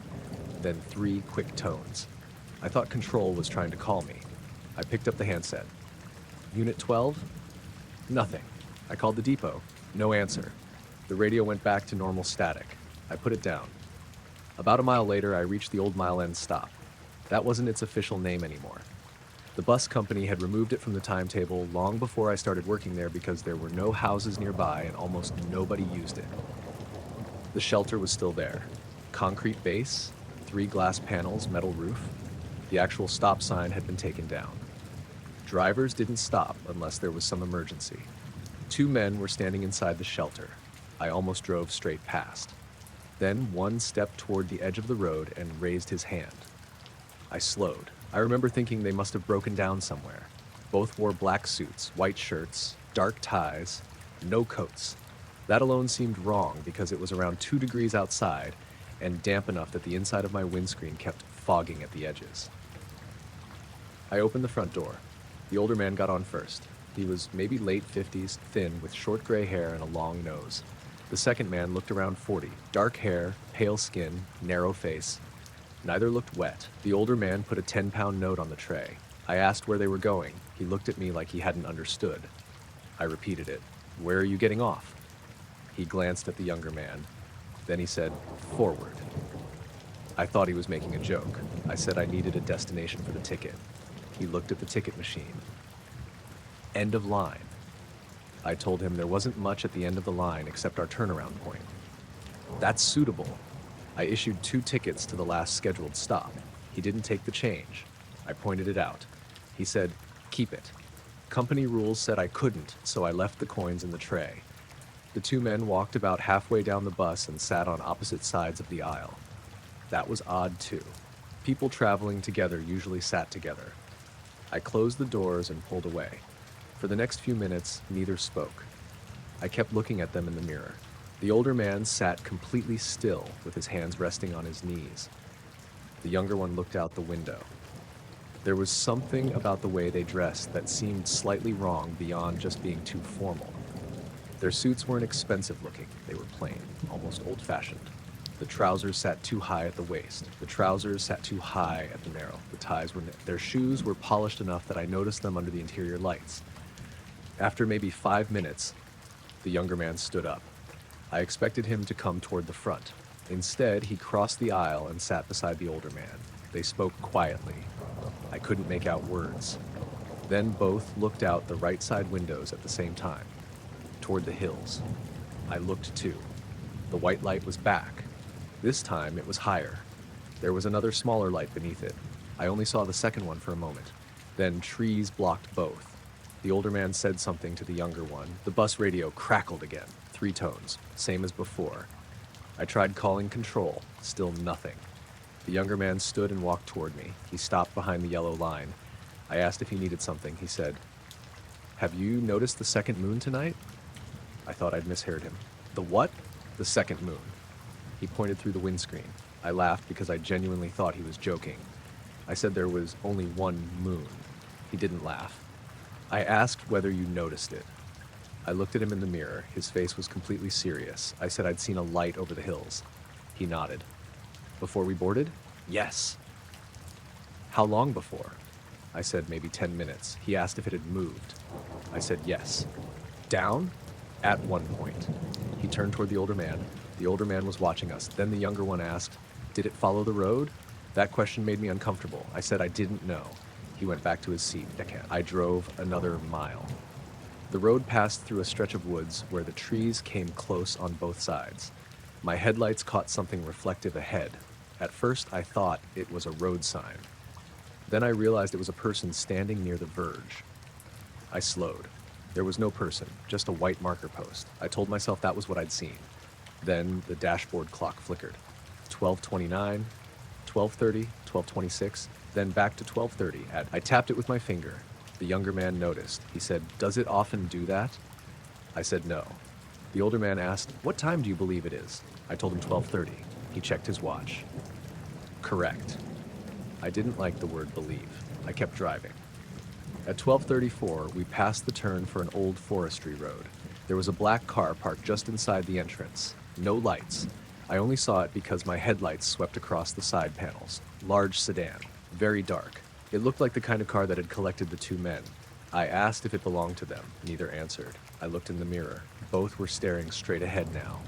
then 3 quick tones. I thought Control was trying to call me. I picked up the handset. Unit 12? Nothing. I called the depot. No answer. The radio went back to normal static. I put it down. About a mile later, I reached the Old Mile End stop. That wasn't its official name anymore. The bus company had removed it from the timetable long before I started working there because there were no houses nearby and almost nobody used it. The shelter was still there. Concrete base, 3 glass panels, metal roof. The actual stop sign had been taken down. Drivers didn't stop unless there was some emergency. 2 men were standing inside the shelter. I almost drove straight past. Then one stepped toward the edge of the road and raised his hand. I slowed. I remember thinking they must have broken down somewhere. Both wore black suits, white shirts, dark ties, no coats. That alone seemed wrong because it was around 2 degrees outside and damp enough that the inside of my windscreen kept fogging at the edges. I opened the front door. The older man got on first. He was maybe late 50s, thin, with short gray hair and a long nose. The second man looked around 40, dark hair, pale skin, narrow face. Neither looked wet. The older man put a 10-pound note on the tray. I asked where they were going. He looked at me like he hadn't understood. I repeated it. "Where are you getting off?" He glanced at the younger man. Then he said, "Forward." I thought he was making a joke. I said I needed a destination for the ticket. He looked at the ticket machine. End of line. I told him there wasn't much at the end of the line except our turnaround point. That's suitable. I issued 2 tickets to the last scheduled stop. He didn't take the change. I pointed it out. He said, "Keep it." Company rules said I couldn't, so I left the coins in the tray. The 2 men walked about halfway down the bus and sat on opposite sides of the aisle. That was odd too. People traveling together usually sat together. I closed the doors and pulled away. For the next few minutes, neither spoke. I kept looking at them in the mirror. The older man sat completely still with his hands resting on his knees. The younger one looked out the window. There was something about the way they dressed that seemed slightly wrong beyond just being too formal. Their suits weren't expensive looking. They were plain, almost old-fashioned. The trousers sat too high at the waist. The trousers sat too high at the narrow. The ties were Their shoes were polished enough that I noticed them under the interior lights. After maybe 5 minutes, the younger man stood up. I expected him to come toward the front. Instead, he crossed the aisle and sat beside the older man. They spoke quietly. I couldn't make out words. Then both looked out the right side windows at the same time, toward the hills. I looked too. The white light was back. This time it was higher. There was another smaller light beneath it. I only saw the second one for a moment. Then trees blocked both. The older man said something to the younger one. The bus radio crackled again, 3 tones, same as before. I tried calling control, still nothing. The younger man stood and walked toward me. He stopped behind the yellow line. I asked if he needed something. He said, "Have you noticed the second moon tonight?" I thought I'd misheard him. "The what?" "The second moon." He pointed through the windscreen. I laughed because I genuinely thought he was joking. I said there was only one moon. He didn't laugh. I asked whether you noticed it. I looked at him in the mirror. His face was completely serious. I said I'd seen a light over the hills. He nodded. "Before we boarded?" "Yes." "How long before?" I said maybe 10 minutes. He asked if it had moved. I said yes. "Down?" "At one point." He turned toward the older man. The older man was watching us. Then the younger one asked, "Did it follow the road?" That question made me uncomfortable. I said I didn't know. He went back to his seat. I drove another mile. The road passed through a stretch of woods where the trees came close on both sides. My headlights caught something reflective ahead. At first, I thought it was a road sign. Then I realized it was a person standing near the verge. I slowed. There was no person, just a white marker post. I told myself that was what I'd seen. Then the dashboard clock flickered. 12:29, 12:30, 12:26, then back to 12:30. I tapped it with my finger. The younger man noticed. He said, "Does it often do that?" I said no. The older man asked, "What time do you believe it is?" I told him 12:30. He checked his watch. Correct. I didn't like the word believe. I kept driving. At 12:34, we passed the turn for an old forestry road. There was a black car parked just inside the entrance. No lights. I only saw it because my headlights swept across the side panels. Large sedan. Very dark. It looked like the kind of car that had collected the 2 men. I asked if it belonged to them. Neither answered. I looked in the mirror. Both were staring straight ahead now.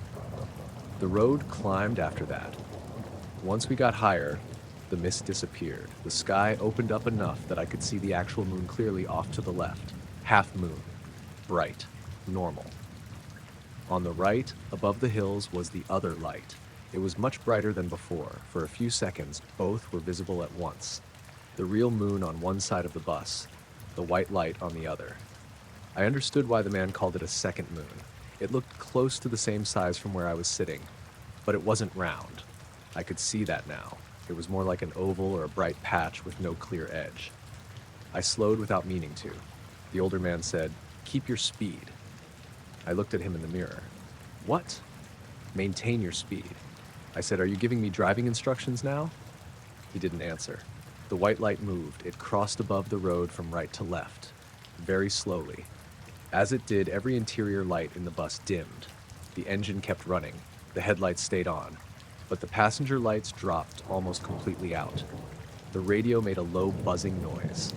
The road climbed after that. Once we got higher, the mist disappeared. The sky opened up enough that I could see the actual moon clearly off to the left. Half moon. Bright. Normal. On the right, above the hills, was the other light. It was much brighter than before. For a few seconds, both were visible at once. The real moon on one side of the bus, the white light on the other. I understood why the man called it a second moon. It looked close to the same size from where I was sitting, but it wasn't round. I could see that now. It was more like an oval or a bright patch with no clear edge. I slowed without meaning to. The older man said, "Keep your speed." I looked at him in the mirror. "What?" "Maintain your speed." I said, "Are you giving me driving instructions now?" He didn't answer. The white light moved. It crossed above the road from right to left, very slowly. As it did, every interior light in the bus dimmed. The engine kept running. The headlights stayed on, but the passenger lights dropped almost completely out. The radio made a low buzzing noise.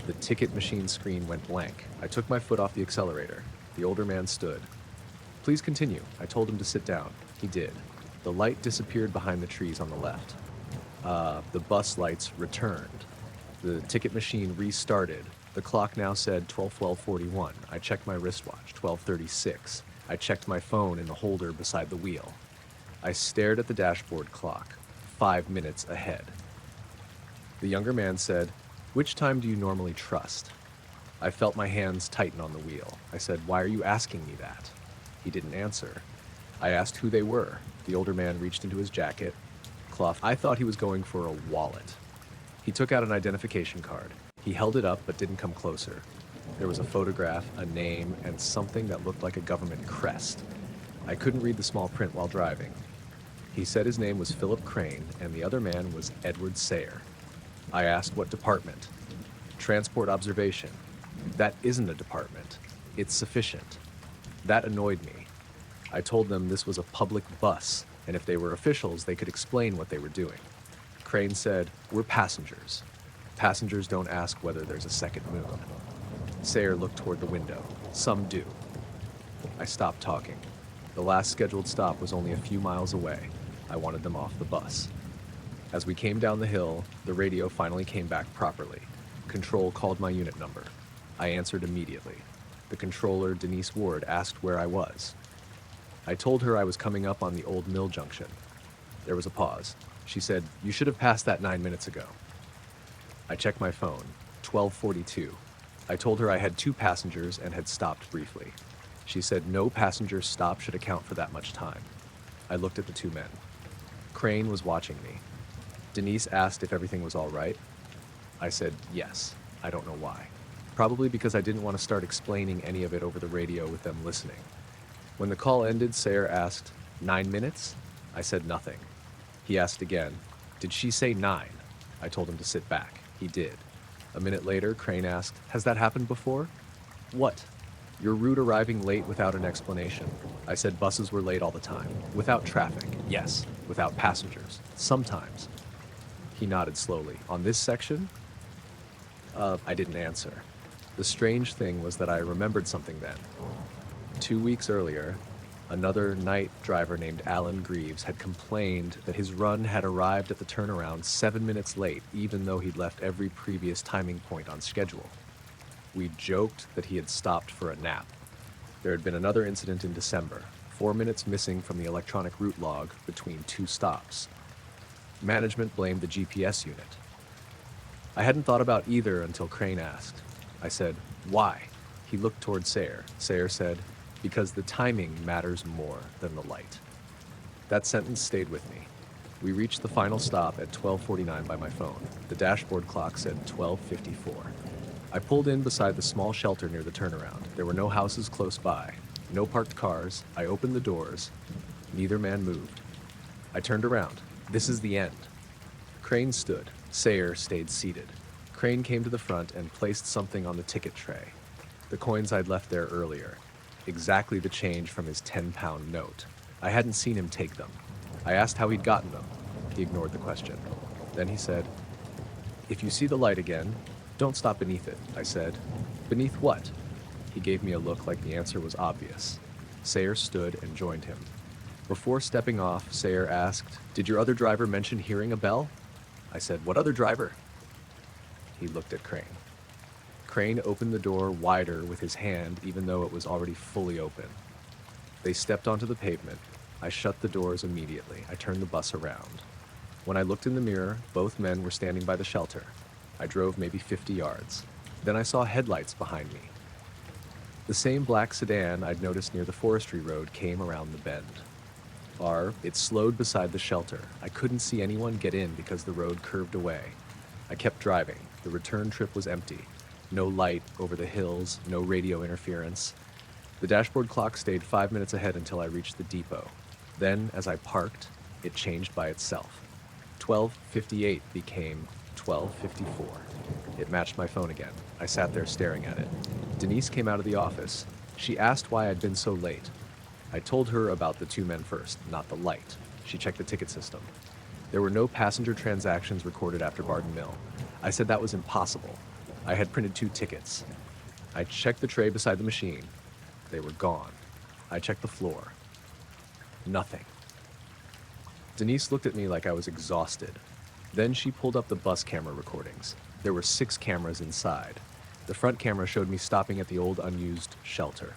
The ticket machine screen went blank. I took my foot off the accelerator. The older man stood. "Please continue." I told him to sit down. He did. The light disappeared behind the trees on the left. The bus lights returned. The ticket machine restarted. The clock now said 12:41. I checked my wristwatch, 12:36. I checked my phone in the holder beside the wheel. I stared at the dashboard clock, 5 minutes ahead. The younger man said, "Which time do you normally trust?" I felt my hands tighten on the wheel. I said, "Why are you asking me that?" He didn't answer. I asked who they were. The older man reached into his jacket. Cloth. I thought he was going for a wallet. He took out an identification card. He held it up but didn't come closer. There was a photograph, a name, and something that looked like a government crest. I couldn't read the small print while driving. He said his name was Philip Crane and the other man was Edward Sayer. I asked what department. Transport observation. That isn't a department. It's sufficient. That annoyed me. I told them this was a public bus, and if they were officials, they could explain what they were doing. Crane said, "We're passengers. Passengers don't ask whether there's a second moon." Sayer looked toward the window. "Some do." I stopped talking. The last scheduled stop was only a few miles away. I wanted them off the bus. As we came down the hill, the radio finally came back properly. Control called my unit number. I answered immediately. The controller, Denise Ward, asked where I was. I told her I was coming up on the old mill junction. There was a pause. She said, "You should have passed that 9 minutes ago." I checked my phone. 12:42. I told her I had 2 passengers and had stopped briefly. She said no passenger stop should account for that much time. I looked at the 2 men. Crane was watching me. Denise asked if everything was all right. I said yes. I don't know why. Probably because I didn't want to start explaining any of it over the radio with them listening. When the call ended, Sayer asked, 9 minutes? I said nothing. He asked again, "Did she say 9? I told him to sit back. He did. A minute later, Crane asked, "Has that happened before?" "What?" "Your route arriving late without an explanation." I said buses were late all the time. "Without traffic." "Yes." "Without passengers." "Sometimes." He nodded slowly. "On this section?" I didn't answer. The strange thing was that I remembered something then. 2 weeks earlier, another night driver named Alan Greaves had complained that his run had arrived at the turnaround 7 minutes late, even though he'd left every previous timing point on schedule. We joked that he had stopped for a nap. There had been another incident in December, 4 minutes missing from the electronic route log between 2 stops. Management blamed the GPS unit. I hadn't thought about either until Crane asked. I said, "Why?" He looked toward Sayer. Sayer said, "Because the timing matters more than the light." That sentence stayed with me. We reached the final stop at 12:49 by my phone. The dashboard clock said 12:54. I pulled in beside the small shelter near the turnaround. There were no houses close by, no parked cars. I opened the doors. Neither man moved. I turned around. This is the end. Crane stood. Sayer stayed seated. Crane came to the front and placed something on the ticket tray. The coins I'd left there earlier. Exactly the change from his 10-pound note. I hadn't seen him take them. I asked how he'd gotten them. He ignored the question. Then he said, "If you see the light again, don't stop beneath it," I said. "Beneath what?" He gave me a look like the answer was obvious. Sayer stood and joined him. Before stepping off, Sayer asked, "Did your other driver mention hearing a bell?" I said, "What other driver?" He looked at Crane. Crane opened the door wider with his hand, even though it was already fully open. They stepped onto the pavement. I shut the doors immediately. I turned the bus around. When I looked in the mirror, both men were standing by the shelter. I drove maybe 50 yards. Then I saw headlights behind me. The same black sedan I'd noticed near the forestry road came around the bend. It slowed beside the shelter. I couldn't see anyone get in because the road curved away. I kept driving. The return trip was empty. No light over the hills, no radio interference. The dashboard clock stayed 5 minutes ahead until I reached the depot. Then, as I parked, it changed by itself. 12:58 became 12:54. It matched my phone again. I sat there staring at it. Denise came out of the office. She asked why I'd been so late. I told her about the two men first, not the light. She checked the ticket system. There were no passenger transactions recorded after Barden Mill. I said that was impossible. I had printed 2 tickets. I checked the tray beside the machine. They were gone. I checked the floor. Nothing. Denise looked at me like I was exhausted. Then she pulled up the bus camera recordings. There were 6 cameras inside. The front camera showed me stopping at the old unused shelter.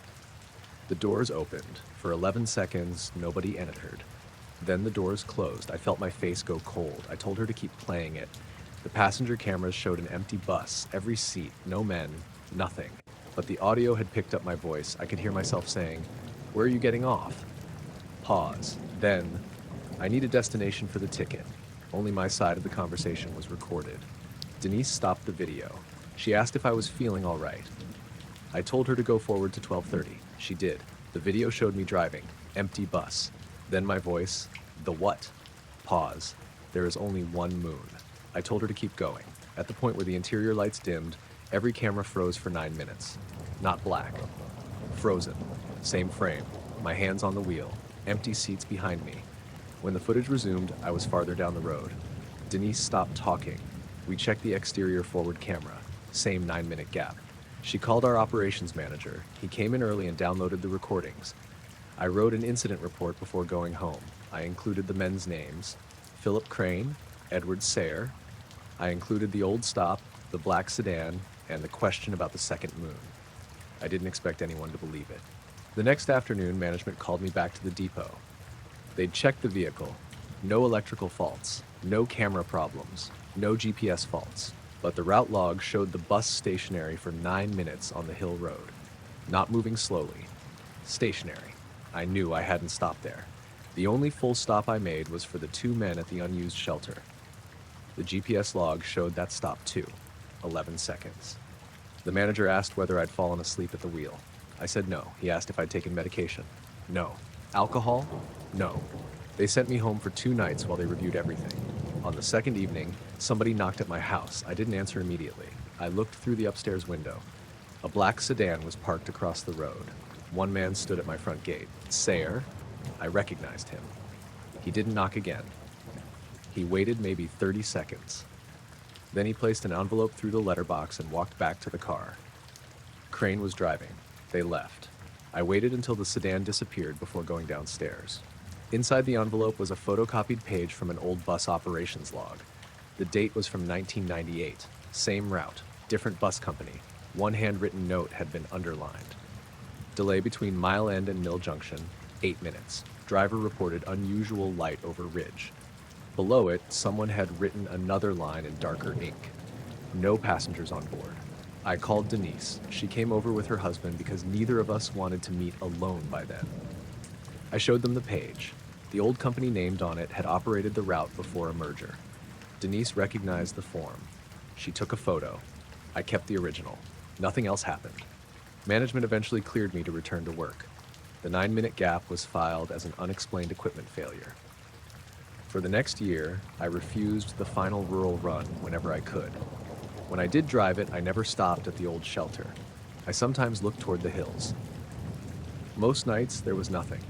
The doors opened. For 11 seconds, nobody entered. Then the doors closed. I felt my face go cold. I told her to keep playing it. The passenger cameras showed an empty bus, every seat, no men, nothing. But the audio had picked up my voice. I could hear myself saying, "Where are you getting off?" Pause. Then, "I need a destination for the ticket." Only my side of the conversation was recorded. Denise stopped the video. She asked if I was feeling all right. I told her to go forward to 12:30. She did. The video showed me driving. Empty bus. Then my voice. "The what?" Pause. "There is only one moon." I told her to keep going. At the point where the interior lights dimmed, every camera froze for 9 minutes. Not black. Frozen. Same frame. My hands on the wheel. Empty seats behind me. When the footage resumed, I was farther down the road. Denise stopped talking. We checked the exterior forward camera. Same 9-minute gap. She called our operations manager. He came in early and downloaded the recordings. I wrote an incident report before going home. I included the men's names: Philip Crane, Edward Sayre. I included the old stop, the black sedan, and the question about the second moon. I didn't expect anyone to believe it. The next afternoon, management called me back to the depot. They'd checked the vehicle. No electrical faults, no camera problems, no GPS faults. But the route log showed the bus stationary for 9 minutes on the hill road. Not moving slowly. Stationary. I knew I hadn't stopped there. The only full stop I made was for the 2 men at the unused shelter. The GPS log showed that stop too. 11 seconds. The manager asked whether I'd fallen asleep at the wheel. I said no. He asked if I'd taken medication. No. Alcohol? No. They sent me home for 2 nights while they reviewed everything. On the second evening, somebody knocked at my house. I didn't answer immediately. I looked through the upstairs window. A black sedan was parked across the road. 1 man stood at my front gate. Sayre. I recognized him. He didn't knock again. He waited maybe 30 seconds. Then he placed an envelope through the letterbox and walked back to the car. Crane was driving. They left. I waited until the sedan disappeared before going downstairs. Inside the envelope was a photocopied page from an old bus operations log. The date was from 1998. Same route, different bus company. 1 handwritten note had been underlined. Delay between Mile End and Mill Junction, 8 minutes. Driver reported unusual light over ridge. Below it, someone had written another line in darker ink. No passengers on board. I called Denise. She came over with her husband because neither of us wanted to meet alone by then. I showed them the page. The old company named on it had operated the route before a merger. Denise recognized the form. She took a photo. I kept the original. Nothing else happened. Management eventually cleared me to return to work. The 9-minute gap was filed as an unexplained equipment failure. For the next year, I refused the final rural run whenever I could. When I did drive it, I never stopped at the old shelter. I sometimes looked toward the hills. Most nights, there was nothing.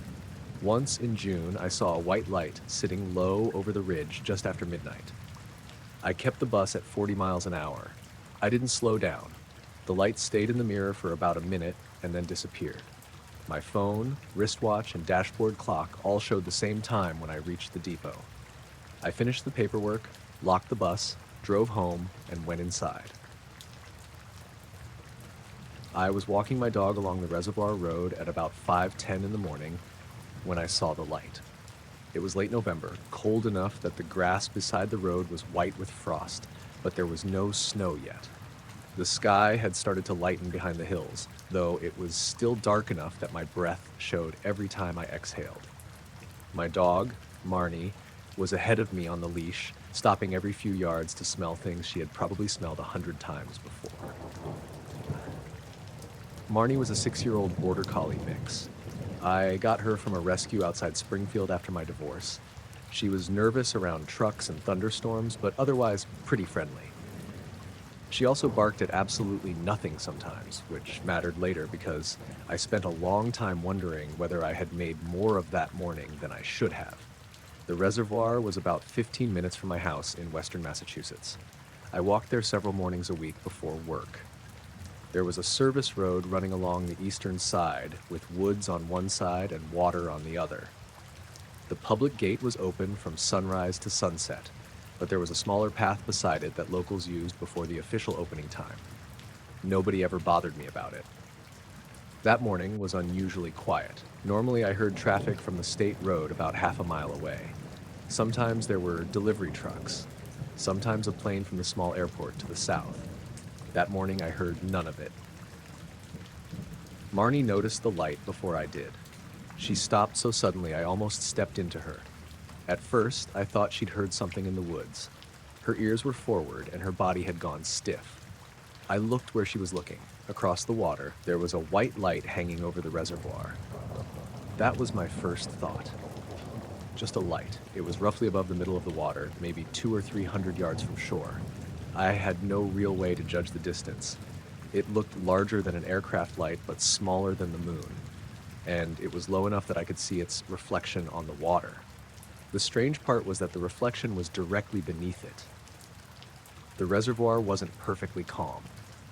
Once in June, I saw a white light sitting low over the ridge just after midnight. I kept the bus at 40 miles an hour. I didn't slow down. The light stayed in the mirror for about a minute and then disappeared. My phone, wristwatch, and dashboard clock all showed the same time when I reached the depot. I finished the paperwork, locked the bus, drove home, and went inside. I was walking my dog along the Reservoir Road at about 5:10 in the morning when I saw the light. It was late November, cold enough that the grass beside the road was white with frost, but there was no snow yet. The sky had started to lighten behind the hills, though it was still dark enough that my breath showed every time I exhaled. My dog, Marnie, was ahead of me on the leash, stopping every few yards to smell things she had probably smelled 100 times before. Marnie was a 6-year-old border collie mix. I got her from a rescue outside Springfield after my divorce. She was nervous around trucks and thunderstorms, but otherwise pretty friendly. She also barked at absolutely nothing sometimes, which mattered later because I spent a long time wondering whether I had made more of that morning than I should have. The reservoir was about 15 minutes from my house in western Massachusetts. I walked there several mornings a week before work. There was a service road running along the eastern side with woods on one side and water on the other. The public gate was open from sunrise to sunset, but there was a smaller path beside it that locals used before the official opening time. Nobody ever bothered me about it. That morning was unusually quiet. Normally I heard traffic from the state road about half a mile away. Sometimes there were delivery trucks, sometimes a plane from the small airport to the south. That morning I heard none of it. Marnie noticed the light before I did. She stopped so suddenly I almost stepped into her. At first, I thought she'd heard something in the woods. Her ears were forward and her body had gone stiff. I looked where she was looking. Across the water, there was a white light hanging over the reservoir. That was my first thought. Just a light. It was roughly above the middle of the water, maybe 200 or 300 yards from shore. I had no real way to judge the distance. It looked larger than an aircraft light, but smaller than the moon. And it was low enough that I could see its reflection on the water. The strange part was that the reflection was directly beneath it. The reservoir wasn't perfectly calm.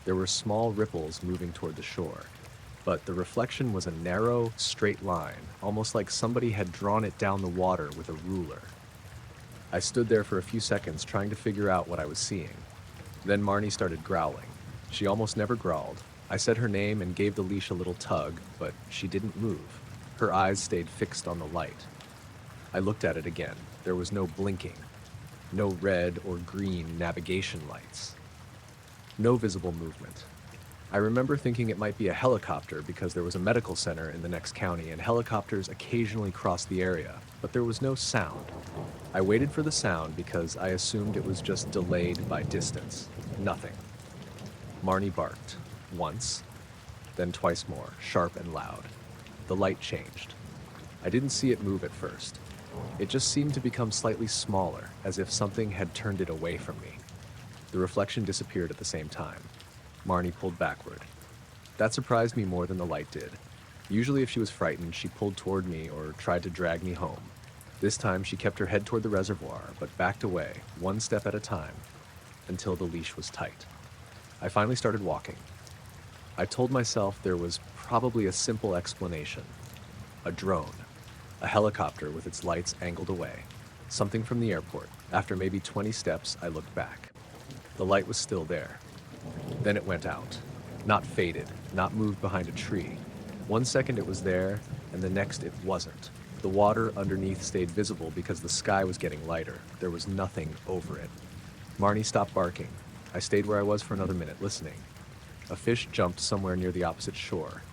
There were small ripples moving toward the shore, but the reflection was a narrow, straight line, almost like somebody had drawn it down the water with a ruler. I stood there for a few seconds trying to figure out what I was seeing. Then Marnie started growling. She almost never growled. I said her name and gave the leash a little tug, but she didn't move. Her eyes stayed fixed on the light. I looked at it again. There was no blinking, no red or green navigation lights, no visible movement. I remember thinking it might be a helicopter because there was a medical center in the next county and helicopters occasionally crossed the area, but there was no sound. I waited for the sound because I assumed it was just delayed by distance. Nothing. Marnie barked. Once, then twice more, sharp and loud. The light changed. I didn't see it move at first. It just seemed to become slightly smaller, as if something had turned it away from me. The reflection disappeared at the same time. Marnie pulled backward. That surprised me more than the light did. Usually if she was frightened, she pulled toward me or tried to drag me home. This time she kept her head toward the reservoir, but backed away, one step at a time, until the leash was tight. I finally started walking. I told myself there was probably a simple explanation. A drone. A helicopter with its lights angled away. Something from the airport. After maybe 20 steps, I looked back. The light was still there. Then it went out. Not faded, not moved behind a tree. 1 second it was there, and the next it wasn't. The water underneath stayed visible because the sky was getting lighter. There was nothing over it. Marnie stopped barking. I stayed where I was for another minute, listening. A fish jumped somewhere near the opposite shore.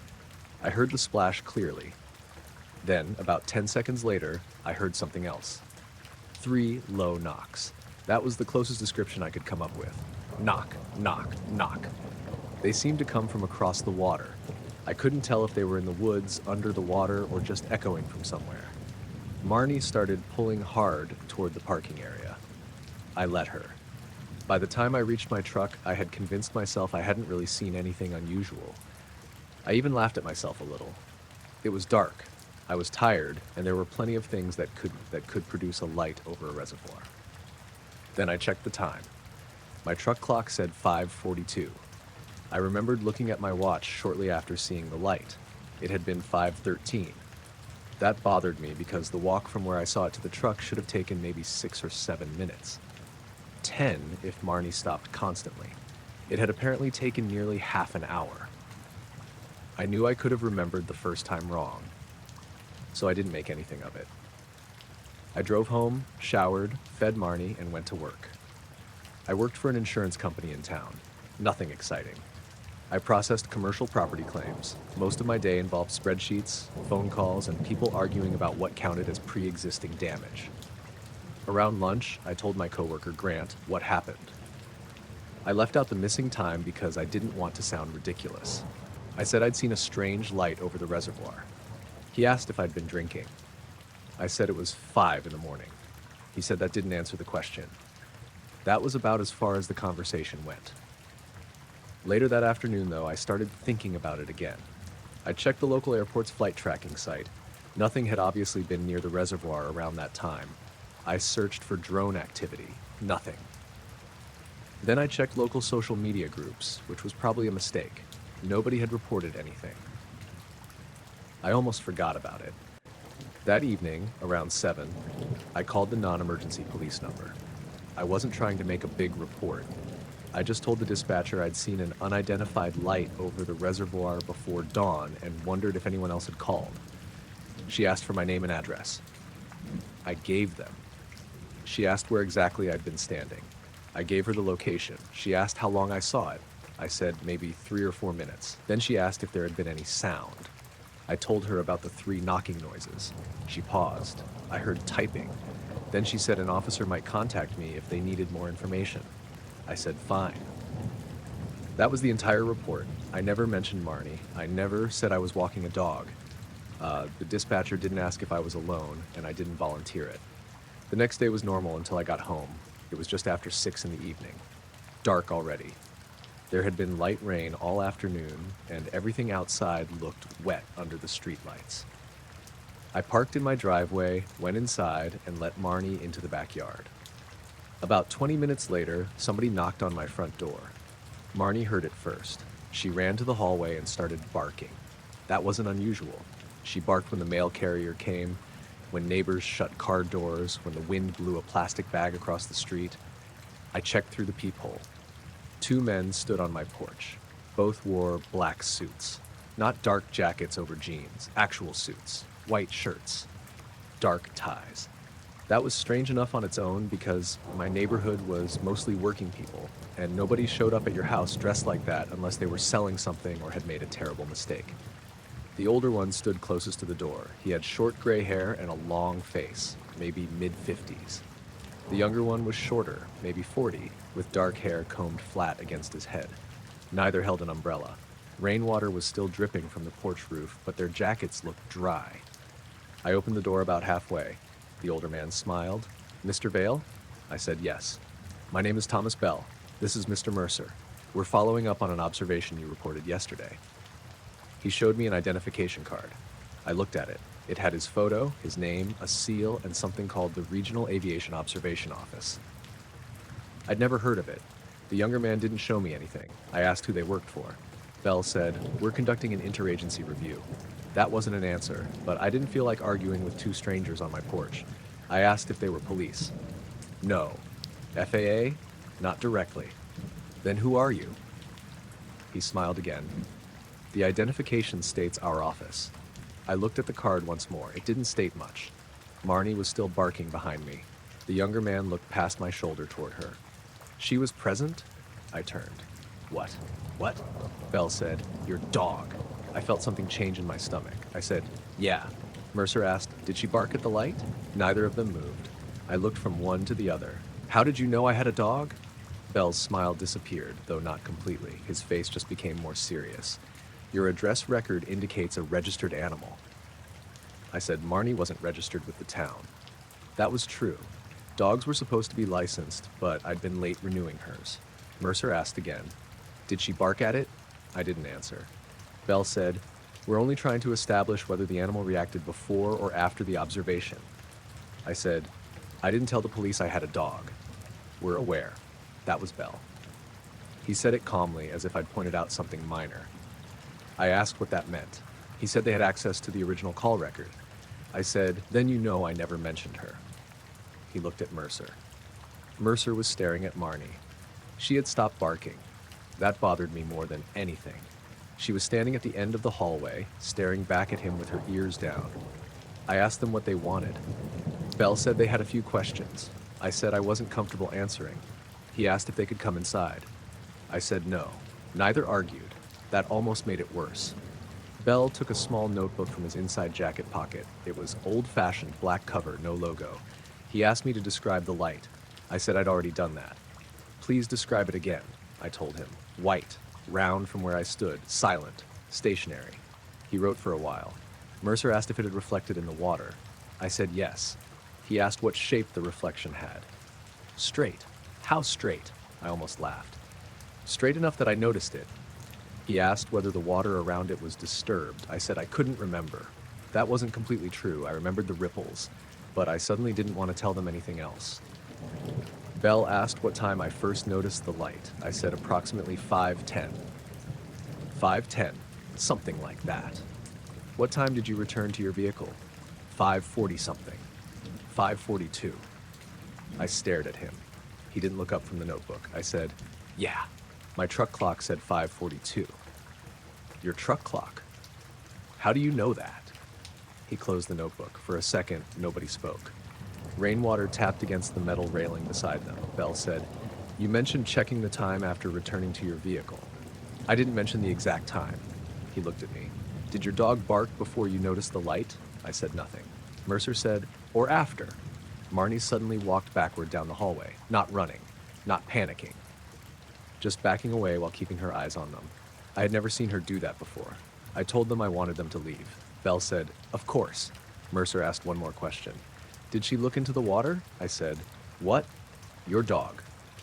I heard the splash clearly. Then, about 10 seconds later, I heard something else. 3 low knocks. That was the closest description I could come up with. Knock, knock, knock. They seemed to come from across the water. I couldn't tell if they were in the woods, under the water, or just echoing from somewhere. Marnie started pulling hard toward the parking area. I let her. By the time I reached my truck, I had convinced myself I hadn't really seen anything unusual. I even laughed at myself a little. It was dark. I was tired, and there were plenty of things that could produce a light over a reservoir. Then I checked the time. My truck clock said 5:42. I remembered looking at my watch shortly after seeing the light. It had been 5:13. That bothered me because the walk from where I saw it to the truck should have taken maybe 6 or 7 minutes. 10 if Marnie stopped constantly. It had apparently taken nearly half an hour. I knew I could have remembered the first time wrong, so I didn't make anything of it. I drove home, showered, fed Marnie, and went to work. I worked for an insurance company in town. Nothing exciting. I processed commercial property claims. Most of my day involved spreadsheets, phone calls, and people arguing about what counted as pre-existing damage. Around lunch, I told my coworker Grant what happened. I left out the missing time because I didn't want to sound ridiculous. I said I'd seen a strange light over the reservoir. He asked if I'd been drinking. I said it was 5 in the morning. He said that didn't answer the question. That was about as far as the conversation went. Later that afternoon, though, I started thinking about it again. I checked the local airport's flight tracking site. Nothing had obviously been near the reservoir around that time. I searched for drone activity. Nothing. Then I checked local social media groups, which was probably a mistake. Nobody had reported anything. I almost forgot about it. That evening, around 7, I called the non-emergency police number. I wasn't trying to make a big report. I just told the dispatcher I'd seen an unidentified light over the reservoir before dawn and wondered if anyone else had called. She asked for my name and address. I gave them. She asked where exactly I'd been standing. I gave her the location. She asked how long I saw it. I said maybe 3 or 4 minutes. Then she asked if there had been any sound. I told her about the 3 knocking noises. She paused. I heard typing. Then she said an officer might contact me if they needed more information. I said fine. That was the entire report. I never mentioned Marnie. I never said I was walking a dog. The dispatcher didn't ask if I was alone, and I didn't volunteer it. The next day was normal until I got home. It was just after 6 in the evening. Dark already. There had been light rain all afternoon, and everything outside looked wet under the streetlights. I parked in my driveway, went inside, and let Marnie into the backyard. About 20 minutes later, somebody knocked on my front door. Marnie heard it first. She ran to the hallway and started barking. That wasn't unusual. She barked when the mail carrier came, when neighbors shut car doors, when the wind blew a plastic bag across the street. I checked through the peephole. 2 men stood on my porch. Both wore black suits. Not dark jackets over jeans, actual suits. White shirts. Dark ties. That was strange enough on its own because my neighborhood was mostly working people, and nobody showed up at your house dressed like that unless they were selling something or had made a terrible mistake. The older one stood closest to the door. He had short gray hair and a long face, maybe mid-50s. The younger one was shorter, maybe 40, with dark hair combed flat against his head. Neither held an umbrella. Rainwater was still dripping from the porch roof, but their jackets looked dry. I opened the door about halfway. The older man smiled. "Mr. Vale?" I said yes. "My name is Thomas Bell. This is Mr. Mercer. We're following up on an observation you reported yesterday." He showed me an identification card. I looked at it. It had his photo, his name, a seal, and something called the Regional Aviation Observation Office. I'd never heard of it. The younger man didn't show me anything. I asked who they worked for. Bell said, "We're conducting an interagency review." That wasn't an answer, but I didn't feel like arguing with 2 strangers on my porch. I asked if they were police. "No." "FAA?" "Not directly." "Then who are you?" He smiled again. "The identification states our office." I looked at the card once more. It didn't state much. Marnie was still barking behind me. The younger man looked past my shoulder toward her. "She was present?" I turned. "What? What?" Bell said, "Your dog." I felt something change in my stomach. I said, "Yeah." Mercer asked, "Did she bark at the light?" Neither of them moved. I looked from one to the other. "How did you know I had a dog?" Bell's smile disappeared, though not completely. His face just became more serious. "Your address record indicates a registered animal." I said Marnie wasn't registered with the town. That was true. Dogs were supposed to be licensed, but I'd been late renewing hers. Mercer asked again, "Did she bark at it?" I didn't answer. Bell said, "We're only trying to establish whether the animal reacted before or after the observation." I said, "I didn't tell the police I had a dog." "We're aware." That was Bell. He said it calmly, as if I'd pointed out something minor. I asked what that meant. He said they had access to the original call record. I said, "Then you know I never mentioned her." He looked at Mercer. Mercer was staring at Marnie. She had stopped barking. That bothered me more than anything. She was standing at the end of the hallway, staring back at him with her ears down. I asked them what they wanted. Bell said they had a few questions. I said I wasn't comfortable answering. He asked if they could come inside. I said no. Neither argued. That almost made it worse. Bell took a small notebook from his inside jacket pocket. It was old-fashioned, black cover, no logo. He asked me to describe the light. I said I'd already done that. Please describe it again, I told him. White, round from where I stood, silent, stationary. He wrote for a while. Mercer asked if it had reflected in the water. I said yes. He asked what shape the reflection had. Straight. How straight? I almost laughed. Straight enough that I noticed it. He asked whether the water around it was disturbed. I said I couldn't remember. That wasn't completely true. I remembered the ripples, but I suddenly didn't want to tell them anything else. Bell asked what time I first noticed the light. I said approximately 5:10. 5:10, something like that. What time did you return to your vehicle? 5:40 something. 5:42. I stared at him. He didn't look up from the notebook. I said, yeah. My truck clock said 5:42. Your truck clock? How do you know that? He closed the notebook. For a second, nobody spoke. Rainwater tapped against the metal railing beside them. Bell said, you mentioned checking the time after returning to your vehicle. I didn't mention the exact time. He looked at me. Did your dog bark before you noticed the light? I said nothing. Mercer said, or after. Marnie suddenly walked backward down the hallway, not running, not panicking, just backing away while keeping her eyes on them. I had never seen her do that before. I told them I wanted them to leave. Bell said, of course. Mercer asked one more question. Did she look into the water? I said, what? Your dog.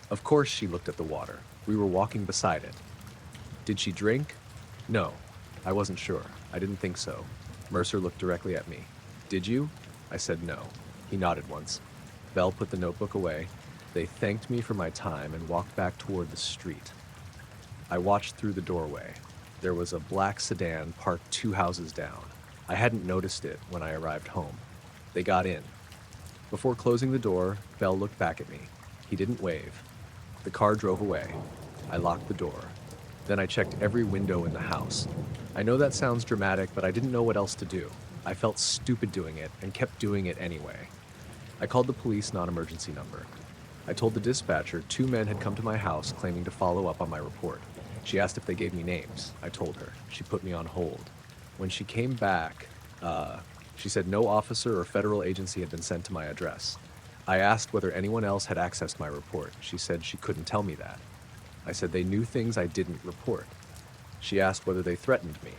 Of course she looked at the water. We were walking beside it. Did she drink? No. I wasn't sure. I didn't think so. Mercer looked directly at me. Did you? I said no. He nodded once. Bell put the notebook away. They thanked me for my time and walked back toward the street. I watched through the doorway. There was a black sedan parked 2 houses down. I hadn't noticed it when I arrived home. They got in. Before closing the door, Bell looked back at me. He didn't wave. The car drove away. I locked the door. Then I checked every window in the house. I know that sounds dramatic, but I didn't know what else to do. I felt stupid doing it and kept doing it anyway. I called the police non-emergency number. I told the dispatcher 2 men had come to my house claiming to follow up on my report. She asked if they gave me names. I told her. She put me on hold. When she came back, she said no officer or federal agency had been sent to my address. I asked whether anyone else had accessed my report. She said she couldn't tell me that. I said they knew things I didn't report. She asked whether they threatened me.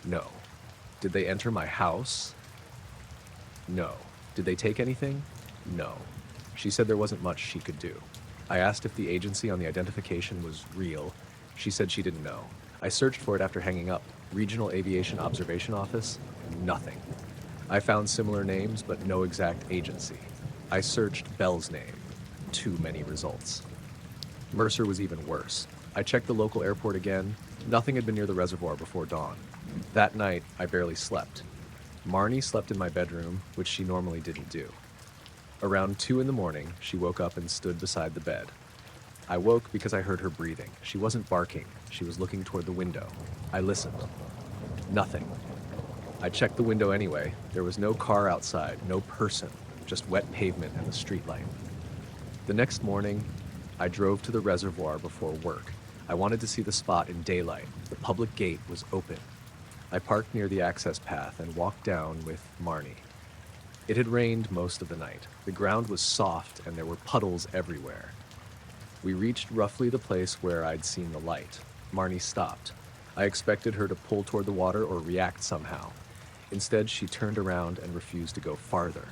No. Did they enter my house? No. Did they take anything? No. She said there wasn't much she could do. I asked if the agency on the identification was real. She said she didn't know. I searched for it after hanging up. Regional Aviation Observation Office? Nothing. I found similar names, but no exact agency. I searched Bell's name. Too many results. Mercer was even worse. I checked the local airport again. Nothing had been near the reservoir before dawn. That night, I barely slept. Marnie slept in my bedroom, which she normally didn't do. Around 2 in the morning, she woke up and stood beside the bed. I woke because I heard her breathing. She wasn't barking. She was looking toward the window. I listened. Nothing. I checked the window anyway. There was no car outside, no person, just wet pavement and the streetlight. The next morning, I drove to the reservoir before work. I wanted to see the spot in daylight. The public gate was open. I parked near the access path and walked down with Marnie. It had rained most of the night. The ground was soft and there were puddles everywhere. We reached roughly the place where I'd seen the light. Marnie stopped. I expected her to pull toward the water or react somehow. Instead, she turned around and refused to go farther.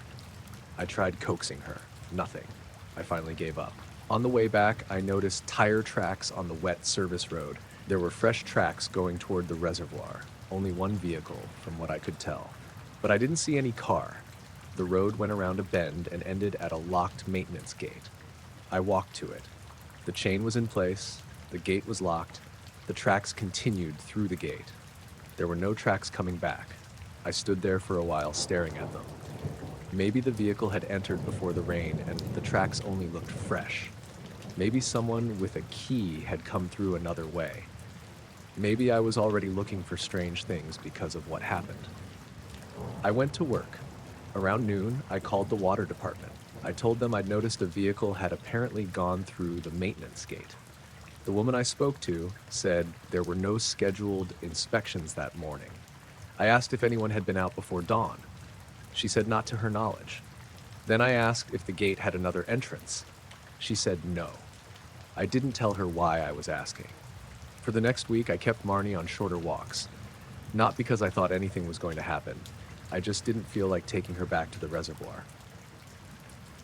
I tried coaxing her. Nothing. I finally gave up. On the way back, I noticed tire tracks on the wet service road. There were fresh tracks going toward the reservoir. Only one vehicle, from what I could tell. But I didn't see any car. The road went around a bend and ended at a locked maintenance gate. I walked to it. The chain was in place. The gate was locked. The tracks continued through the gate. There were no tracks coming back. I stood there for a while staring at them. Maybe the vehicle had entered before the rain and the tracks only looked fresh. Maybe someone with a key had come through another way. Maybe I was already looking for strange things because of what happened. I went to work. Around noon, I called the water department. I told them I'd noticed a vehicle had apparently gone through the maintenance gate. The woman I spoke to said there were no scheduled inspections that morning. I asked if anyone had been out before dawn. She said not to her knowledge. Then I asked if the gate had another entrance. She said no. I didn't tell her why I was asking. For the next week, I kept Marnie on shorter walks. Not because I thought anything was going to happen. I just didn't feel like taking her back to the reservoir.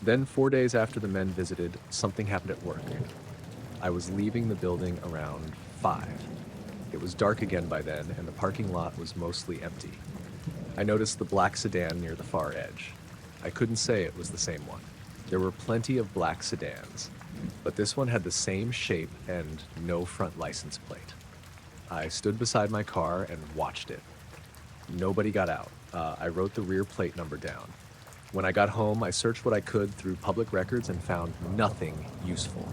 Then 4 days after the men visited, something happened at work. I was leaving the building around 5. It was dark again by then, and the parking lot was mostly empty. I noticed the black sedan near the far edge. I couldn't say it was the same one. There were plenty of black sedans, but this one had the same shape and no front license plate. I stood beside my car and watched it. Nobody got out. I wrote the rear plate number down. When I got home, I searched what I could through public records and found nothing useful.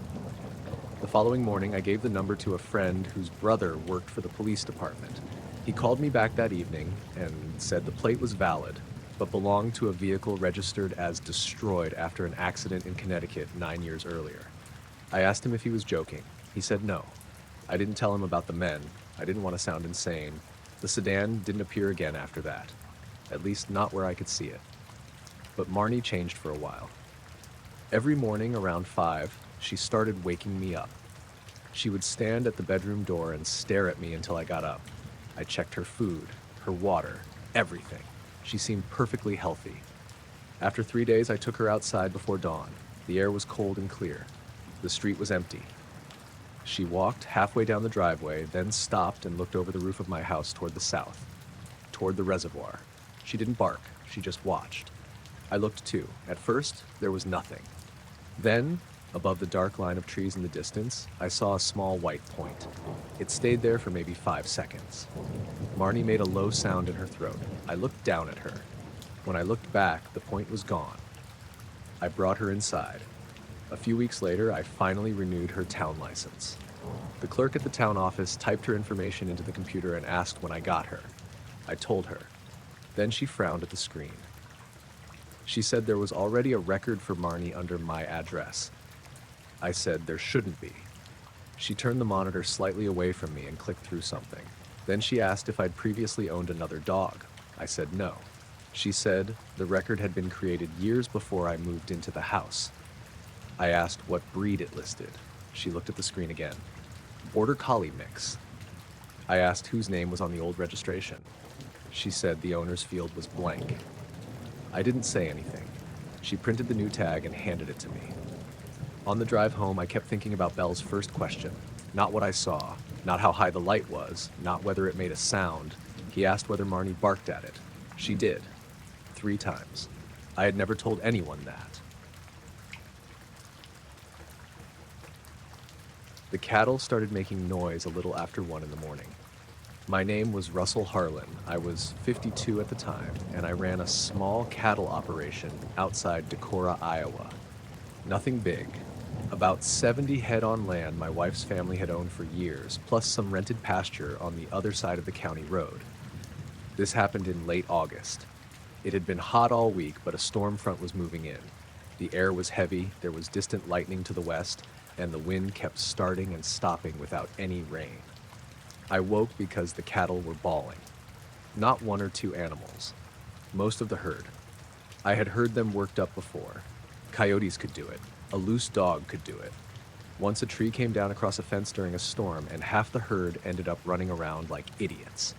The following morning, I gave the number to a friend whose brother worked for the police department. He called me back that evening and said the plate was valid, but belonged to a vehicle registered as destroyed after an accident in Connecticut 9 years earlier. I asked him if he was joking. He said no. I didn't tell him about the men. I didn't want to sound insane. The sedan didn't appear again after that, at least not where I could see it. But Marnie changed for a while. Every morning around 5, she started waking me up. She would stand at the bedroom door and stare at me until I got up. I checked her food, her water, everything. She seemed perfectly healthy. After 3 days, I took her outside before dawn. The air was cold and clear. The street was empty. She walked halfway down the driveway, then stopped and looked over the roof of my house toward the south, toward the reservoir. She didn't bark, she just watched. I looked too. At first, there was nothing. Then, above the dark line of trees in the distance, I saw a small white point. It stayed there for maybe 5 seconds. Marnie made a low sound in her throat. I looked down at her. When I looked back, the point was gone. I brought her inside. A few weeks later, I finally renewed her town license. The clerk at the town office typed her information into the computer and asked when I got her. I told her. Then she frowned at the screen. She said there was already a record for Marnie under my address. I said there shouldn't be. She turned the monitor slightly away from me and clicked through something. Then she asked if I'd previously owned another dog. I said no. She said the record had been created years before I moved into the house. I asked what breed it listed. She looked at the screen again. Border Collie mix. I asked whose name was on the old registration. She said the owner's field was blank. I didn't say anything. She printed the new tag and handed it to me. On the drive home, I kept thinking about Belle's first question. Not what I saw, not how high the light was, not whether it made a sound. He asked whether Marnie barked at it. She did. 3 times. I had never told anyone that. The cattle started making noise a little after 1 in the morning. My name was Russell Harlan. I was 52 at the time, and I ran a small cattle operation outside Decorah, Iowa. Nothing big. About 70 head on land my wife's family had owned for years, plus some rented pasture on the other side of the county road. This happened in late August. It had been hot all week, but a storm front was moving in. The air was heavy, there was distant lightning to the west, and the wind kept starting and stopping without any rain. I woke because the cattle were bawling. Not 1 or 2 animals. Most of the herd. I had heard them worked up before. Coyotes could do it. A loose dog could do it. Once a tree came down across a fence during a storm, and half the herd ended up running around like idiots.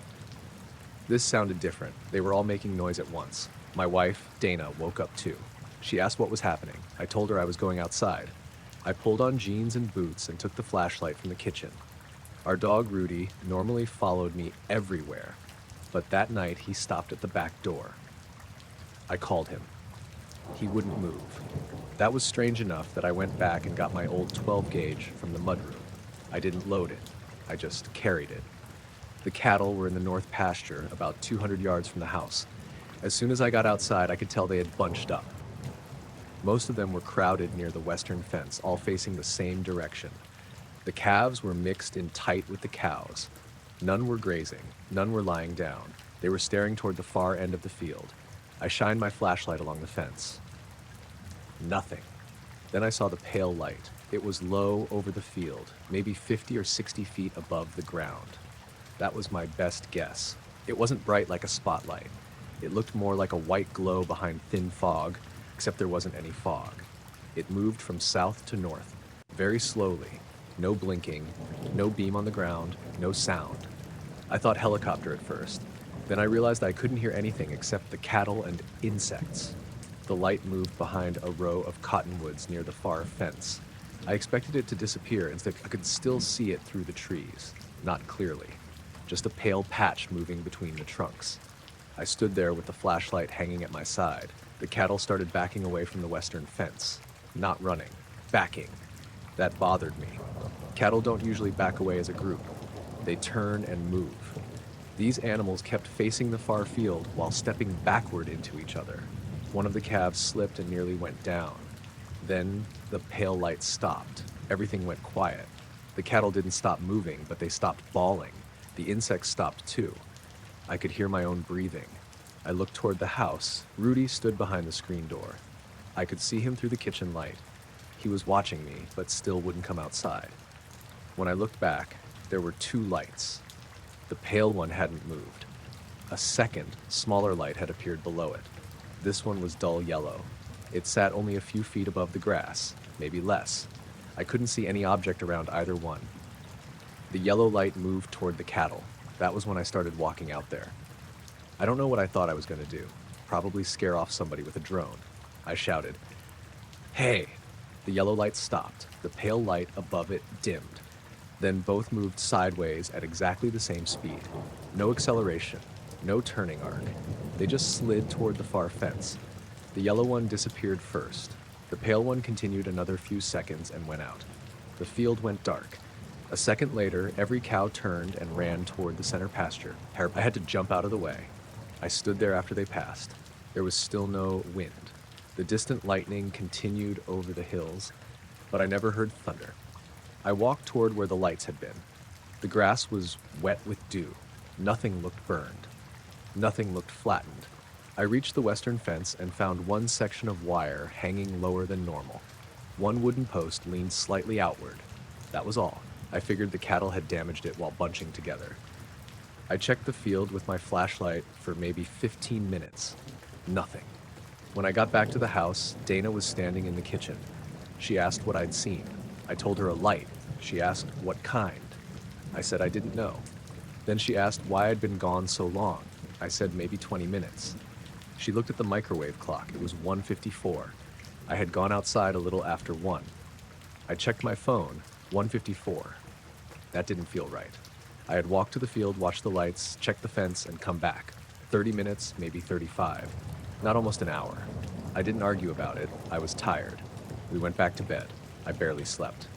This sounded different. They were all making noise at once. My wife, Dana, woke up too. She asked what was happening. I told her I was going outside. I pulled on jeans and boots and took the flashlight from the kitchen. Our dog, Rudy, normally followed me everywhere, but that night he stopped at the back door. I called him. He wouldn't move. That was strange enough that I went back and got my old 12 gauge from the mudroom. I didn't load it. I just carried it. The cattle were in the north pasture, about 200 yards from the house. As soon as I got outside, I could tell they had bunched up. Most of them were crowded near the western fence, all facing the same direction. The calves were mixed in tight with the cows. None were grazing, none were lying down. They were staring toward the far end of the field. I shined my flashlight along the fence. Nothing. Then I saw the pale light. It was low over the field, maybe 50 or 60 feet above the ground. That was my best guess. It wasn't bright like a spotlight. It looked more like a white glow behind thin fog, except there wasn't any fog. It moved from south to north, very slowly. No blinking, no beam on the ground, no sound. I thought helicopter at first. Then I realized I couldn't hear anything except the cattle and insects. The light moved behind a row of cottonwoods near the far fence. I expected it to disappear, instead I could still see it through the trees, not clearly. Just a pale patch moving between the trunks. I stood there with the flashlight hanging at my side. The cattle started backing away from the western fence. Not running, backing. That bothered me. Cattle don't usually back away as a group. They turn and move. These animals kept facing the far field while stepping backward into each other. One of the calves slipped and nearly went down. Then the pale light stopped. Everything went quiet. The cattle didn't stop moving, but they stopped bawling. The insects stopped too. I could hear my own breathing. I looked toward the house. Rudy stood behind the screen door. I could see him through the kitchen light. He was watching me, but still wouldn't come outside. When I looked back, there were two lights. The pale one hadn't moved. A second, smaller light had appeared below it. This one was dull yellow. It sat only a few feet above the grass, maybe less. I couldn't see any object around either one. The yellow light moved toward the cattle. That was when I started walking out there. I don't know what I thought I was going to do. Probably scare off somebody with a drone. I shouted, "Hey!" The yellow light stopped. The pale light above it dimmed. Then both moved sideways at exactly the same speed. No acceleration, no turning arc. They just slid toward the far fence. The yellow one disappeared first. The pale one continued another few seconds and went out. The field went dark. A second later, every cow turned and ran toward the center pasture. I had to jump out of the way. I stood there after they passed. There was still no wind. The distant lightning continued over the hills, but I never heard thunder. I walked toward where the lights had been. The grass was wet with dew. Nothing looked burned. Nothing looked flattened. I reached the western fence and found one section of wire hanging lower than normal. One wooden post leaned slightly outward. That was all. I figured the cattle had damaged it while bunching together. I checked the field with my flashlight for maybe 15 minutes. Nothing. When I got back to the house, Dana was standing in the kitchen. She asked what I'd seen. I told her a light. She asked what kind. I said I didn't know. Then she asked why I'd been gone so long. I said maybe 20 minutes. She looked at the microwave clock. It was 1:54. I had gone outside a little after 1. I checked my phone, 1:54. That didn't feel right. I had walked to the field, watched the lights, checked the fence, and come back. 30 minutes, maybe 35. Not almost an hour. I didn't argue about it. I was tired. We went back to bed. I barely slept.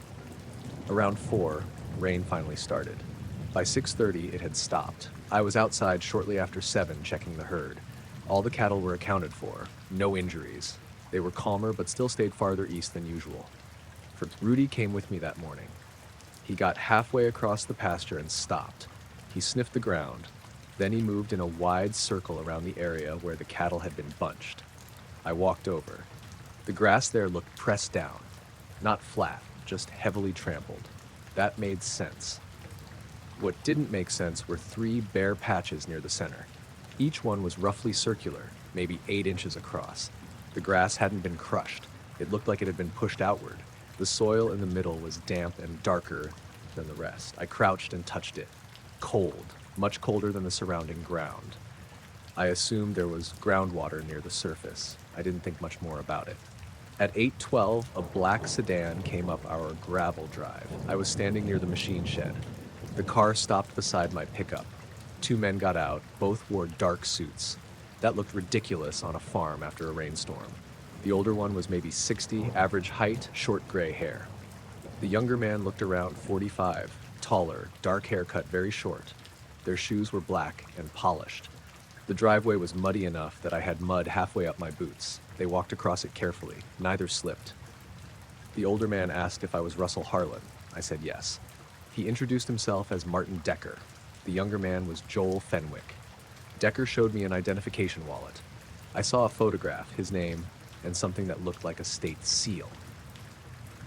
Around 4, rain finally started. By 6:30, it had stopped. I was outside shortly after 7 checking the herd. All the cattle were accounted for. No injuries. They were calmer but still stayed farther east than usual. Rudy came with me that morning. He got halfway across the pasture and stopped. He sniffed the ground. Then he moved in a wide circle around the area where the cattle had been bunched. I walked over. The grass there looked pressed down. Not flat, just heavily trampled. That made sense. What didn't make sense were 3 bare patches near the center. Each one was roughly circular, maybe 8 inches across. The grass hadn't been crushed. It looked like it had been pushed outward. The soil in the middle was damp and darker than the rest. I crouched and touched it. Cold, much colder than the surrounding ground. I assumed there was groundwater near the surface. I didn't think much more about it. At 8:12, a black sedan came up our gravel drive. I was standing near the machine shed. The car stopped beside my pickup. 2 men got out. Both wore dark suits. That looked ridiculous on a farm after a rainstorm. The older one was maybe 60, average height, short gray hair. The younger man looked around 45, taller, dark haircut, very short. Their shoes were black and polished. The driveway was muddy enough that I had mud halfway up my boots. They walked across it carefully. Neither slipped. The older man asked if I was Russell Harlan. I said yes. He introduced himself as Martin Decker. The younger man was Joel Fenwick. Decker showed me an identification wallet. I saw a photograph, his name, and something that looked like a state seal.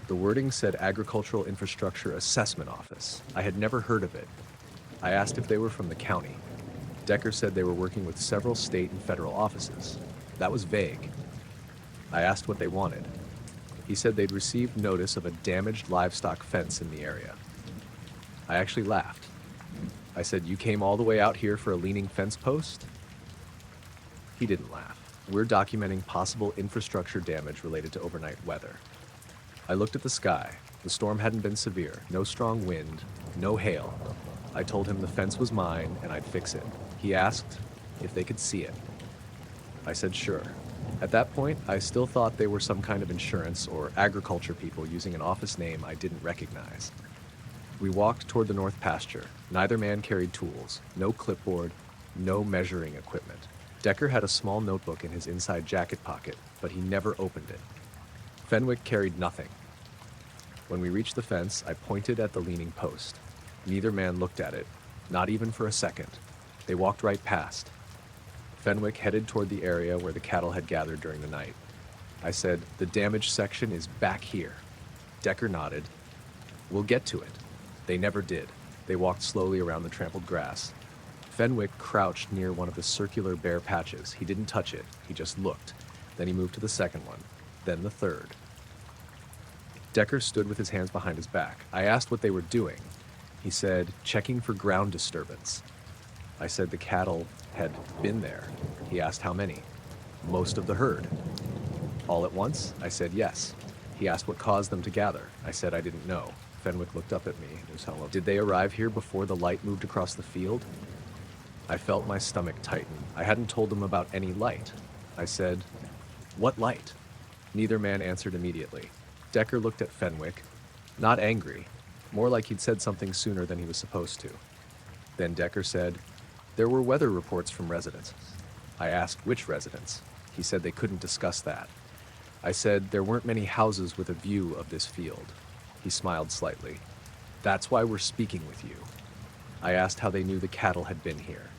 The wording said Agricultural Infrastructure Assessment Office. I had never heard of it. I asked if they were from the county. Decker said they were working with several state and federal offices. That was vague. I asked what they wanted. He said they'd received notice of a damaged livestock fence in the area. I actually laughed. I said, "You came all the way out here for a leaning fence post?" He didn't laugh. "We're documenting possible infrastructure damage related to overnight weather." I looked at the sky. The storm hadn't been severe. No strong wind, no hail. I told him the fence was mine and I'd fix it. He asked if they could see it. I said sure. At that point, I still thought they were some kind of insurance or agriculture people using an office name I didn't recognize. We walked toward the north pasture. Neither man carried tools, no clipboard, no measuring equipment. Decker had a small notebook in his inside jacket pocket, but he never opened it. Fenwick carried nothing. When we reached the fence, I pointed at the leaning post. Neither man looked at it, not even for a second. They walked right past. Fenwick headed toward the area where the cattle had gathered during the night. I said, "The damaged section is back here." Decker nodded. "We'll get to it." They never did. They walked slowly around the trampled grass. Fenwick crouched near one of the circular bare patches. He didn't touch it. He just looked. Then he moved to the second one, then the third. Decker stood with his hands behind his back. I asked what they were doing. He said, "Checking for ground disturbance." I said the cattle had been there. He asked how many. "Most of the herd." "All at once?" I said yes. He asked what caused them to gather. I said I didn't know. Fenwick looked up at me. "Did they arrive here before the light moved across the field?" I felt my stomach tighten. I hadn't told them about any light. I said, "What light?" Neither man answered immediately. Decker looked at Fenwick, not angry, more like he'd said something sooner than he was supposed to. Then Decker said, "There were weather reports from residents." I asked which residents. He said they couldn't discuss that. I said there weren't many houses with a view of this field. He smiled slightly. "That's why we're speaking with you." I asked how they knew the cattle had been here.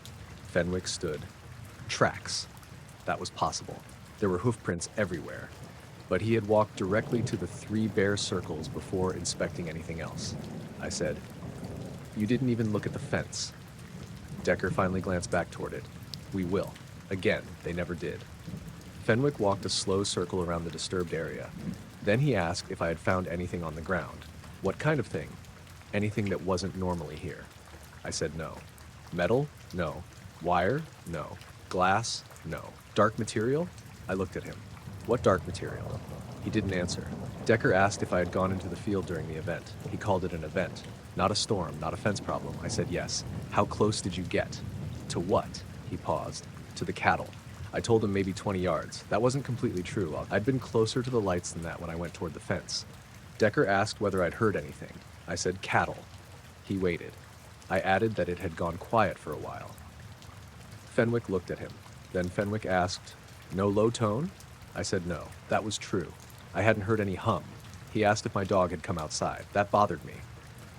Fenwick stood. Tracks. That was possible. There were hoof prints everywhere. But he had walked directly to the 3 bare circles before inspecting anything else. I said, "You didn't even look at the fence." Decker finally glanced back toward it. "We will." Again, they never did. Fenwick walked a slow circle around the disturbed area. Then he asked if I had found anything on the ground. "What kind of thing?" "Anything that wasn't normally here." I said no. "Metal?" "No." "Wire?" "No." "Glass?" "No." "Dark material?" I looked at him. "What dark material?" He didn't answer. Decker asked if I had gone into the field during the event. He called it an event. Not a storm, not a fence problem. I said yes. "How close did you get?" "To what?" He paused. "To the cattle." I told him maybe 20 yards. That wasn't completely true. I'd been closer to the lights than that when I went toward the fence. Decker asked whether I'd heard anything. I said cattle. He waited. I added that it had gone quiet for a while. Fenwick looked at him. Then Fenwick asked, "No low tone?" I said no. That was true. I hadn't heard any hum. He asked if my dog had come outside. That bothered me.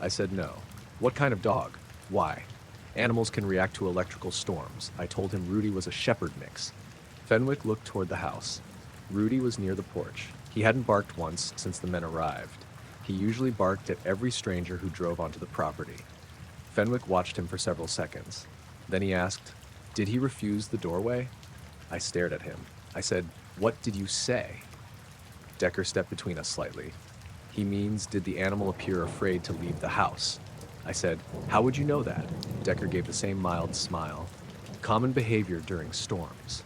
I said no. "What kind of dog?" "Why?" "Animals can react to electrical storms." I told him Rudy was a shepherd mix. Fenwick looked toward the house. Rudy was near the porch. He hadn't barked once since the men arrived. He usually barked at every stranger who drove onto the property. Fenwick watched him for several seconds. Then he asked, "Did he refuse the doorway?" I stared at him. I said, "What did you say?" Decker stepped between us slightly. "He means, did the animal appear afraid to leave the house?" I said, "How would you know that?" Decker gave the same mild smile. "Common behavior during storms."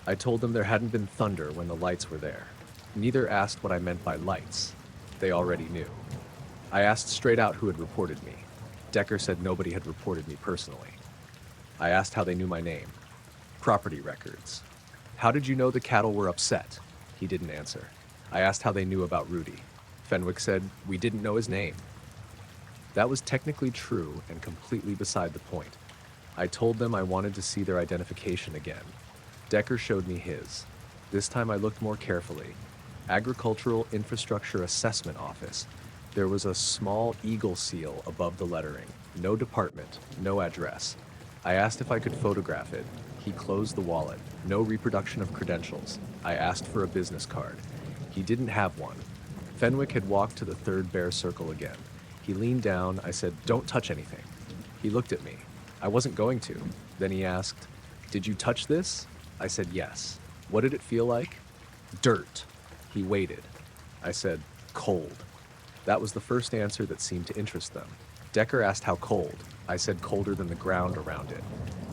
I told them there hadn't been thunder when the lights were there. Neither asked what I meant by lights. They already knew. I asked straight out who had reported me. Decker said nobody had reported me personally. I asked how they knew my name. "Property records." "How did you know the cattle were upset?" He didn't answer. I asked how they knew about Rudy. Fenwick said, "We didn't know his name." That was technically true and completely beside the point. I told them I wanted to see their identification again. Decker showed me his. This time I looked more carefully. Agricultural Infrastructure Assessment Office. There was a small eagle seal above the lettering. No department, no address. I asked if I could photograph it. He closed the wallet. No reproduction of credentials. I asked for a business card. He didn't have one. Fenwick had walked to the third bare circle again. He leaned down. I said, "Don't touch anything." He looked at me. I wasn't going to. Then he asked, "Did you touch this?" I said, "Yes." "What did it feel like?" "Dirt." He waited. I said, "Cold." That was the first answer that seemed to interest them. Decker asked how cold. I said colder than the ground around it.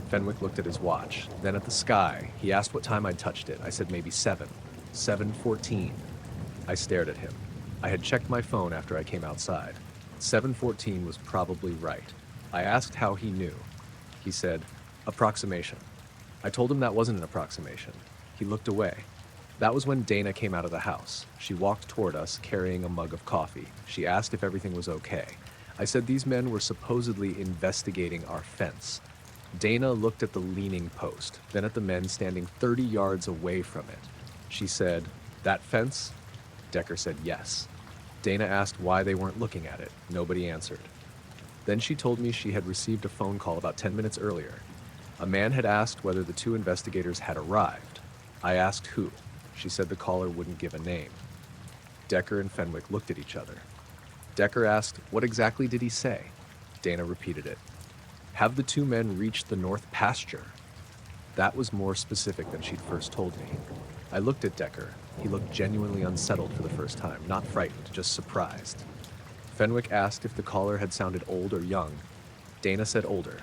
Fenwick looked at his watch, then at the sky. He asked what time I'd touched it. I said maybe 7. 7:14. I stared at him. I had checked my phone after I came outside. 7:14 was probably right. I asked how he knew. He said, "Approximation." I told him that wasn't an approximation. He looked away. That was when Dana came out of the house. She walked toward us, carrying a mug of coffee. She asked if everything was okay. I said these men were supposedly investigating our fence. Dana looked at the leaning post, then at the men standing 30 yards away from it. She said, "That fence?" Decker said yes. Dana asked why they weren't looking at it. Nobody answered. Then she told me she had received a phone call about 10 minutes earlier. A man had asked whether the 2 investigators had arrived. I asked who. She said the caller wouldn't give a name. Decker and Fenwick looked at each other. Decker asked, "What exactly did he say?" Dana repeated it. "Have the 2 men reached the north pasture?" That was more specific than she'd first told me. I looked at Decker. He looked genuinely unsettled for the first time, not frightened, just surprised. Fenwick asked if the caller had sounded old or young. Dana said older.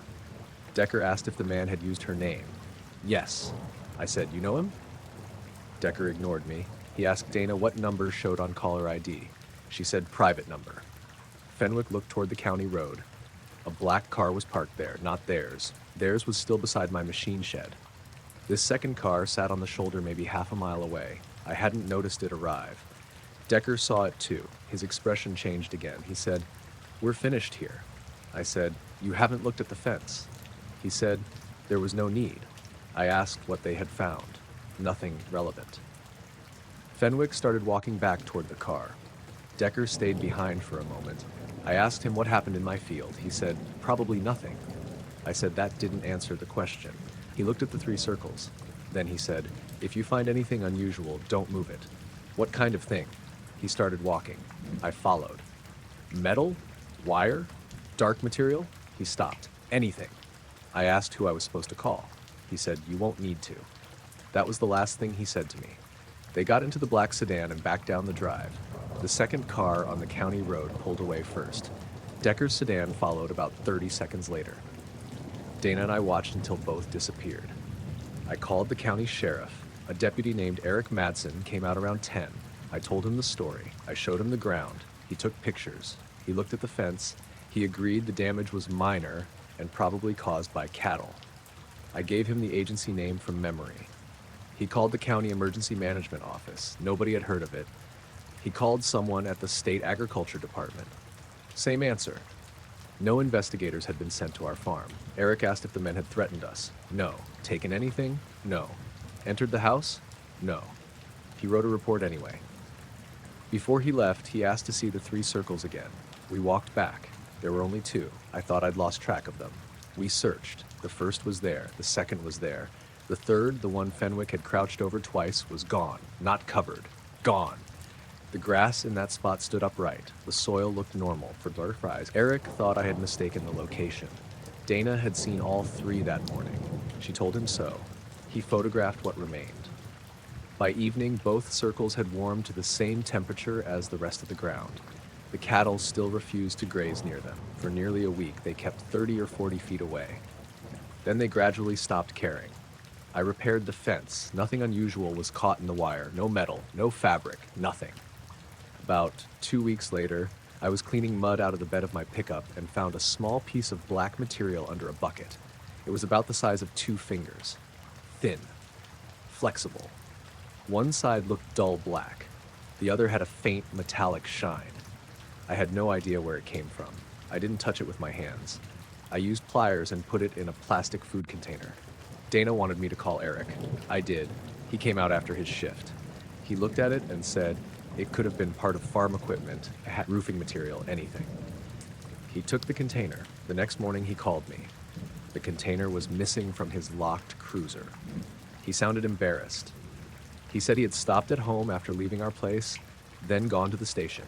Decker asked if the man had used her name. Yes. I said, "You know him?" Decker ignored me. He asked Dana what number showed on caller ID. She said private number. Fenwick looked toward the county road. A black car was parked there, not theirs. Theirs was still beside my machine shed. This second car sat on the shoulder maybe half a mile away. I hadn't noticed it arrive. Decker saw it too. His expression changed again. He said, "We're finished here." I said, "You haven't looked at the fence." He said, "There was no need." I asked what they had found. Nothing relevant. Fenwick started walking back toward the car. Decker stayed behind for a moment. I asked him what happened in my field. He said, "Probably nothing." I said that didn't answer the question. He looked at the 3 circles. Then he said, "If you find anything unusual, don't move it." "What kind of thing?" He started walking. I followed. "Metal? Wire? Dark material?" He stopped. "Anything." I asked who I was supposed to call. He said, "You won't need to." That was the last thing he said to me. They got into the black sedan and backed down the drive. The second car on the county road pulled away first. Decker's sedan followed about 30 seconds later. Dana and I watched until both disappeared. I called the county sheriff. A deputy named Eric Madsen came out around 10. I told him the story. I showed him the ground. He took pictures. He looked at the fence. He agreed the damage was minor and probably caused by cattle. I gave him the agency name from memory. He called the county emergency management office. Nobody had heard of it. He called someone at the state agriculture department. Same answer. No investigators had been sent to our farm. Eric asked if the men had threatened us. No. Taken anything? No. Entered the house? No. He wrote a report anyway. Before he left, he asked to see the 3 circles again. We walked back. There were only 2. I thought I'd lost track of them. We searched. The first was there. The second was there. The third, the one Fenwick had crouched over twice, was gone. Not covered. Gone. The grass in that spot stood upright. The soil looked normal for flies. Eric thought I had mistaken the location. Dana had seen all 3 that morning. She told him so. He photographed what remained. By evening, both circles had warmed to the same temperature as the rest of the ground. The cattle still refused to graze near them. For nearly a week, they kept 30 or 40 feet away. Then they gradually stopped caring. I repaired the fence. Nothing unusual was caught in the wire. No metal, no fabric, nothing. About 2 weeks later, I was cleaning mud out of the bed of my pickup and found a small piece of black material under a bucket. It was about the size of 2 fingers. Thin. Flexible. One side looked dull black. The other had a faint metallic shine. I had no idea where it came from. I didn't touch it with my hands. I used pliers and put it in a plastic food container. Dana wanted me to call Eric. I did. He came out after his shift. He looked at it and said it could have been part of farm equipment, roofing material, anything. He took the container. The next morning he called me. The container was missing from his locked cruiser. He sounded embarrassed. He said he had stopped at home after leaving our place then gone to the station.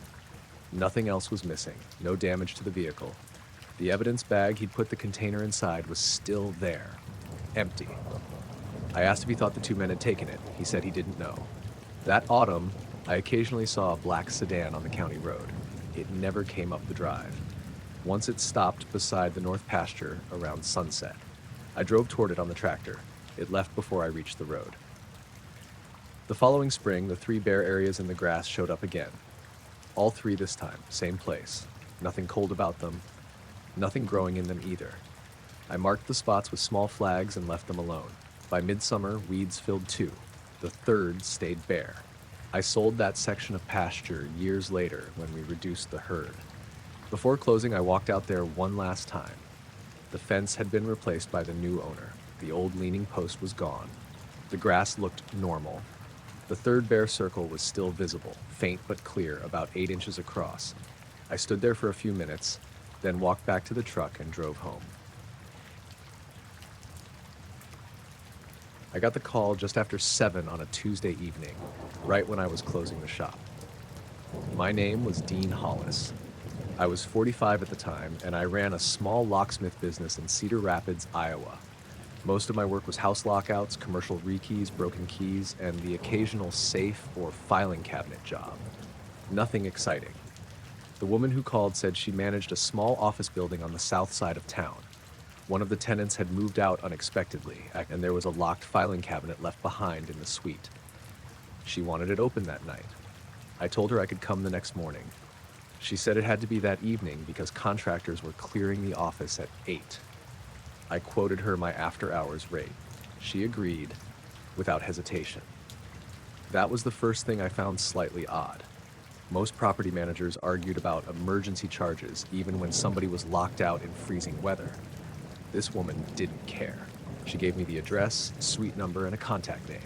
Nothing else was missing, no damage to the vehicle. The evidence bag he'd put the container inside was still there, empty. I asked if he thought the two men had taken it. He said he didn't know. That autumn, I occasionally saw a black sedan on the county road. It never came up the drive. Once it stopped beside the north pasture around sunset. I drove toward it on the tractor. It left before I reached the road. The following spring, the three bare areas in the grass showed up again. All three this time, same place. Nothing cold about them, nothing growing in them either. I marked the spots with small flags and left them alone. By midsummer, weeds filled two. The third stayed bare. I sold that section of pasture years later when we reduced the herd. Before closing, I walked out there one last time. The fence had been replaced by the new owner. The old leaning post was gone. The grass looked normal. The third bare circle was still visible, faint but clear, about 8 inches across. I stood there for a few minutes, then walked back to the truck and drove home. I got the call just after 7 on a Tuesday evening, right when I was closing the shop. My name was Dean Hollis. I was 45 at the time, and I ran a small locksmith business in Cedar Rapids, Iowa. Most of my work was house lockouts, commercial rekeys, broken keys, and the occasional safe or filing cabinet job. Nothing exciting. The woman who called said she managed a small office building on the south side of town. One of the tenants had moved out unexpectedly, and there was a locked filing cabinet left behind in the suite. She wanted it open that night. I told her I could come the next morning. She said it had to be that evening because contractors were clearing the office at 8. I quoted her my after-hours rate. She agreed without hesitation. That was the first thing I found slightly odd. Most property managers argued about emergency charges even when somebody was locked out in freezing weather. This woman didn't care. She gave me the address, suite number, and a contact name.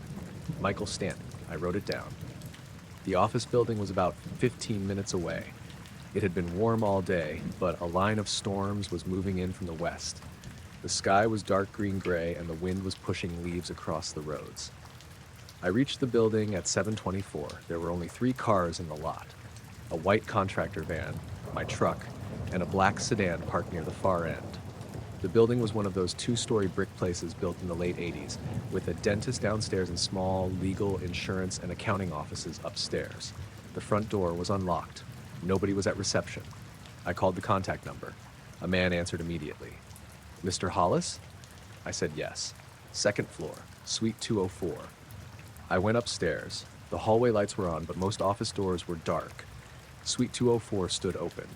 Michael Stanton. I wrote it down. The office building was about 15 minutes away. It had been warm all day, but a line of storms was moving in from the west. The sky was dark green-gray, and the wind was pushing leaves across the roads. I reached the building at 7:24. There were only 3 cars in the lot. A white contractor van, my truck, and a black sedan parked near the far end. The building was one of those 2-story brick places built in the late 80s, with a dentist downstairs and small legal, insurance, and accounting offices upstairs. The front door was unlocked. Nobody was at reception. I called the contact number. A man answered immediately. "Mr. Hollis?" I said yes. Second floor, suite 204. I went upstairs. The hallway lights were on, but most office doors were dark. Suite 204 stood open.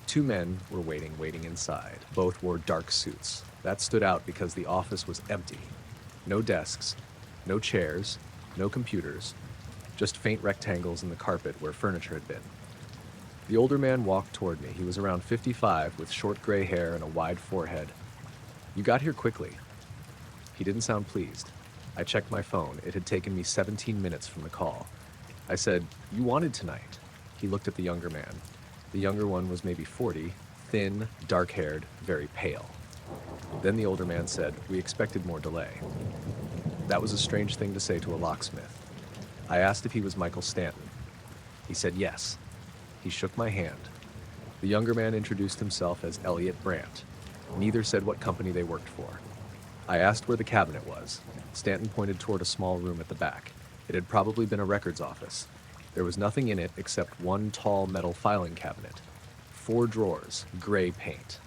2 men were waiting inside. Both wore dark suits. That stood out because the office was empty. No desks, no chairs, no computers, just faint rectangles in the carpet where furniture had been. The older man walked toward me. He was around 55 with short gray hair and a wide forehead. "You got here quickly." He didn't sound pleased. I checked my phone. It had taken me 17 minutes from the call. I said, "You wanted tonight." He looked at the younger man. The younger one was maybe 40, thin, dark-haired, very pale. Then the older man said, "We expected more delay." That was a strange thing to say to a locksmith. I asked if he was Michael Stanton. He said yes. He shook my hand. The younger man introduced himself as Elliot Brandt. Neither said what company they worked for. I asked where the cabinet was. Stanton pointed toward a small room at the back. It had probably been a records office. There was nothing in it except one tall metal filing cabinet. 4 drawers, gray paint.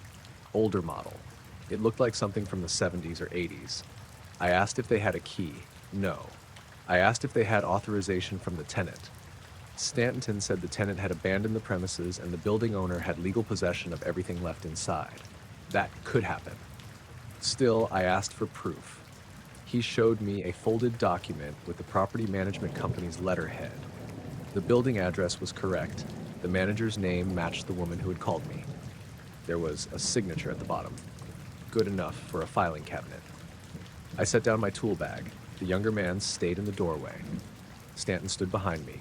Older model. It looked like something from the 70s or 80s. I asked if they had a key. No. I asked if they had authorization from the tenant. Stanton said the tenant had abandoned the premises and the building owner had legal possession of everything left inside. That could happen. Still, I asked for proof. He showed me a folded document with the property management company's letterhead. The building address was correct. The manager's name matched the woman who had called me. There was a signature at the bottom. Good enough for a filing cabinet. I set down my tool bag. The younger man stayed in the doorway. Stanton stood behind me.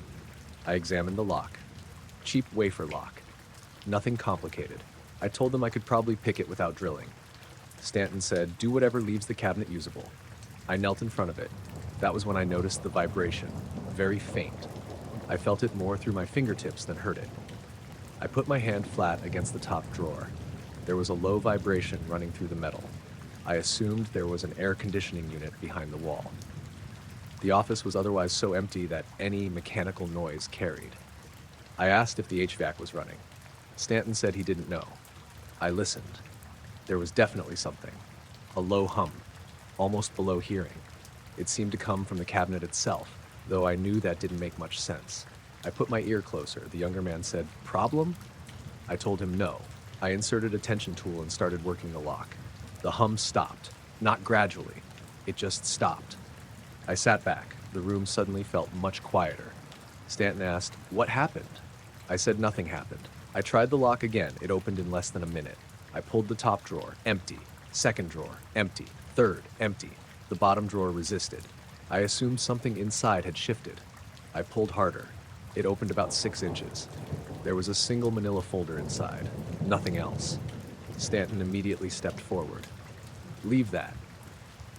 I examined the lock. Cheap wafer lock. Nothing complicated. I told them I could probably pick it without drilling. Stanton said, "Do whatever leaves the cabinet usable." I knelt in front of it. That was when I noticed the vibration, very faint. I felt it more through my fingertips than hurt it. I put my hand flat against the top drawer. There was a low vibration running through the metal. I assumed there was an air conditioning unit behind the wall. The office was otherwise so empty that any mechanical noise carried. I asked if the HVAC was running. Stanton said he didn't know. I listened. There was definitely something. A low hum, almost below hearing. It seemed to come from the cabinet itself, though I knew that didn't make much sense. I put my ear closer. The younger man said, "Problem?" I told him no. I inserted a tension tool and started working the lock. The hum stopped, not gradually. It just stopped. I sat back. The room suddenly felt much quieter. Stanton asked, "What happened?" I said nothing happened. I tried the lock again. It opened in less than a minute. I pulled the top drawer, empty. Second drawer, empty. Third, empty. The bottom drawer resisted. I assumed something inside had shifted. I pulled harder. It opened about 6 inches. There was a single manila folder inside. Nothing else. Stanton immediately stepped forward. "Leave that."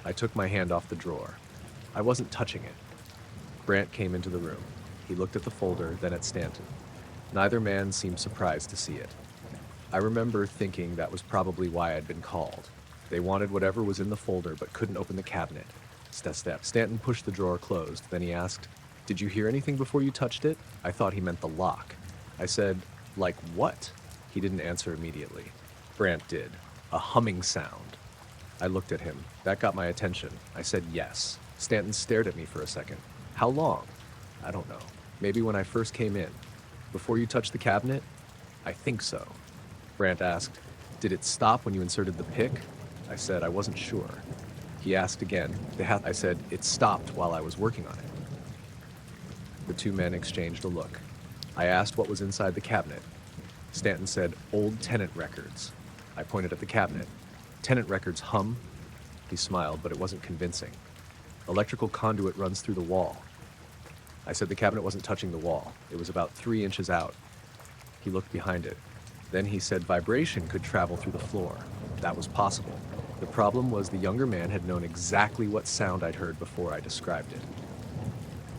I took my hand off the drawer. I wasn't touching it. Brant came into the room. He looked at the folder, then at Stanton. Neither man seemed surprised to see it. I remember thinking that was probably why I'd been called. They wanted whatever was in the folder but couldn't open the cabinet. Step. Stanton pushed the drawer closed. Then he asked, "Did you hear anything before you touched it?" I thought he meant the lock. I said, "Like what?" He didn't answer immediately. Brant did. A humming sound. I looked at him. That got my attention. I said yes. Stanton stared at me for a second. "How long?" "I don't know. Maybe when I first came in. Before you touched the cabinet?" "I think so." Brant asked, "Did it stop when you inserted the pick?" I said I wasn't sure. He asked again. I said, "It stopped while I was working on it." The two men exchanged a look. I asked what was inside the cabinet. Stanton said, "Old tenant records." I pointed at the cabinet. "Tenant records hum?" He smiled, but it wasn't convincing. "Electrical conduit runs through the wall." I said the cabinet wasn't touching the wall. It was about 3 inches out. He looked behind it. Then he said vibration could travel through the floor. That was possible. The problem was the younger man had known exactly what sound I'd heard before I described it.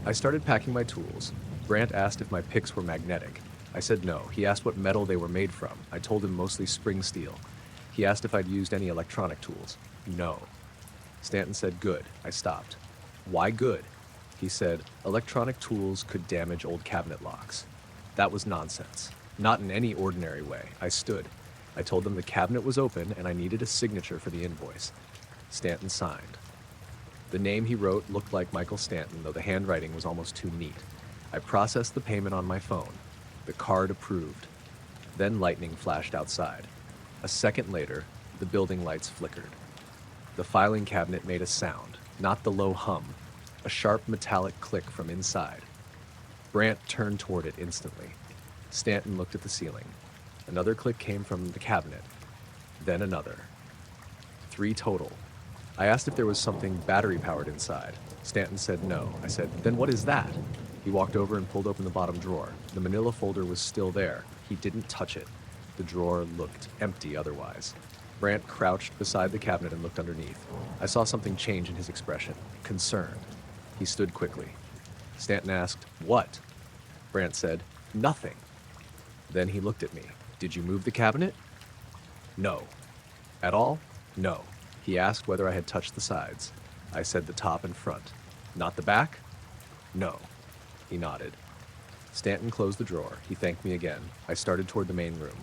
I started packing my tools. Brant asked if my picks were magnetic. I said no. He asked what metal they were made from. I told him mostly spring steel. He asked if I'd used any electronic tools. No. Stanton said good. I stopped. "Why good?" He said electronic tools could damage old cabinet locks. That was nonsense. Not in any ordinary way. I stood. I told them the cabinet was open and I needed a signature for the invoice. Stanton signed. The name he wrote looked like Michael Stanton, though the handwriting was almost too neat. I processed the payment on my phone. The card approved. Then lightning flashed outside. A second later, the building lights flickered. The filing cabinet made a sound, not the low hum, a sharp metallic click from inside. Brant turned toward it instantly. Stanton looked at the ceiling. Another click came from the cabinet. Then another. 3 total. I asked if there was something battery-powered inside. Stanton said no. I said, "Then what is that?" He walked over and pulled open the bottom drawer. The manila folder was still there. He didn't touch it. The drawer looked empty otherwise. Brant crouched beside the cabinet and looked underneath. I saw something change in his expression. Concerned. He stood quickly. Stanton asked, "What?" Brant said, "Nothing." Then he looked at me. "Did you move the cabinet?" "No." "At all?" "No." He asked whether I had touched the sides. I said the top and front. "Not the back?" "No." He nodded. Stanton closed the drawer. He thanked me again. I started toward the main room.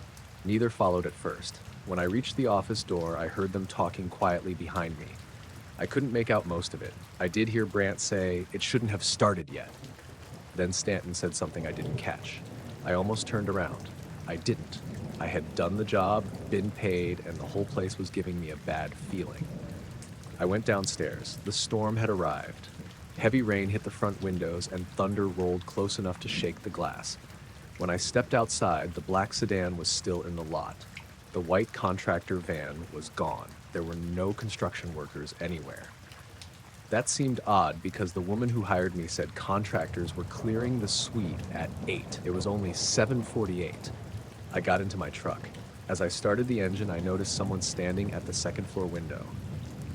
Neither followed at first. When I reached the office door, I heard them talking quietly behind me. I couldn't make out most of it. I did hear Brant say, "It shouldn't have started yet." Then Stanton said something I didn't catch. I almost turned around. I didn't. I had done the job, been paid, and the whole place was giving me a bad feeling. I went downstairs. The storm had arrived. Heavy rain hit the front windows and thunder rolled close enough to shake the glass. When I stepped outside, the black sedan was still in the lot. The white contractor van was gone. There were no construction workers anywhere. That seemed odd because the woman who hired me said contractors were clearing the suite at 8. It was only 7:48. I got into my truck. As I started the engine, I noticed someone standing at the second floor window.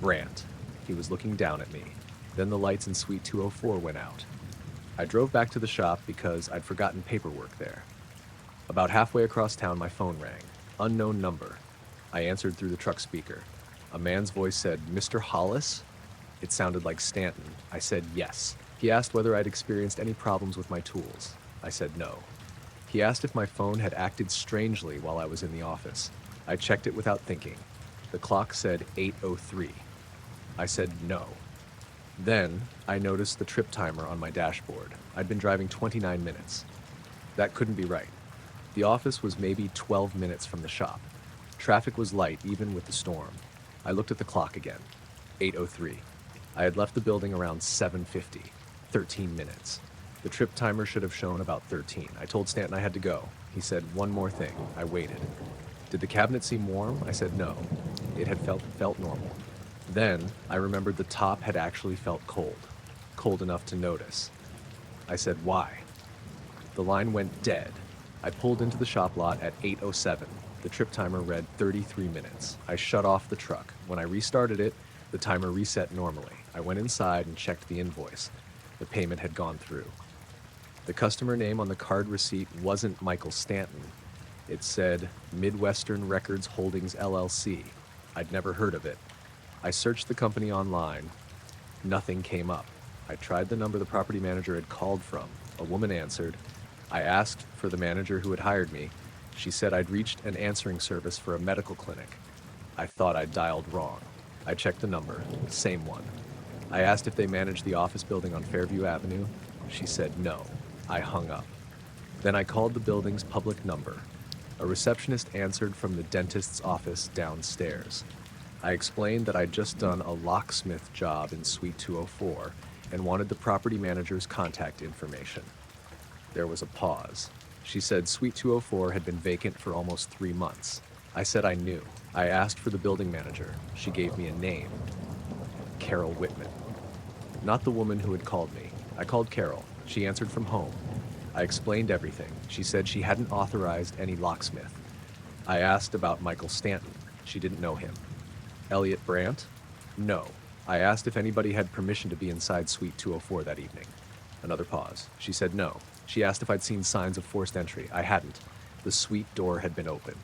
Brant. He was looking down at me. Then the lights in suite 204 went out. I drove back to the shop because I'd forgotten paperwork there. About halfway across town, my phone rang. Unknown number. I answered through the truck speaker. A man's voice said, "Mr. Hollis?" It sounded like Stanton. I said yes. He asked whether I'd experienced any problems with my tools. I said no. He asked if my phone had acted strangely while I was in the office. I checked it without thinking. The clock said 8:03. I said no. Then, I noticed the trip timer on my dashboard. I'd been driving 29 minutes. That couldn't be right. The office was maybe 12 minutes from the shop. Traffic was light even with the storm. I looked at the clock again. 8:03. I had left the building around 7:50. 13 minutes. The trip timer should have shown about 13. I told Stanton I had to go. He said, "One more thing." I waited. Did the cabinet seem warm? I said no. It had felt normal. Then, I remembered the top had actually felt cold. Cold enough to notice. I said, "Why?" The line went dead. I pulled into the shop lot at 8:07. The trip timer read 33 minutes. I shut off the truck. When I restarted it, the timer reset normally. I went inside and checked the invoice. The payment had gone through. The customer name on the card receipt wasn't Michael Stanton. It said Midwestern Records Holdings LLC. I'd never heard of it. I searched the company online. Nothing came up. I tried the number the property manager had called from. A woman answered. I asked for the manager who had hired me. She said I'd reached an answering service for a medical clinic. I thought I'd dialed wrong. I checked the number. Same one. I asked if they managed the office building on Fairview Avenue. She said no. I hung up. Then I called the building's public number. A receptionist answered from the dentist's office downstairs. I explained that I'd just done a locksmith job in Suite 204 and wanted the property manager's contact information. There was a pause. She said Suite 204 had been vacant for almost 3 months. I said I knew. I asked for the building manager. She gave me a name. Carol Whitman. Not the woman who had called me. I called Carol. She answered from home. I explained everything. She said she hadn't authorized any locksmith. I asked about Michael Stanton. She didn't know him. Elliot Brandt? No. I asked if anybody had permission to be inside Suite 204 that evening. Another pause. She said no. She asked if I'd seen signs of forced entry. I hadn't. The suite door had been open.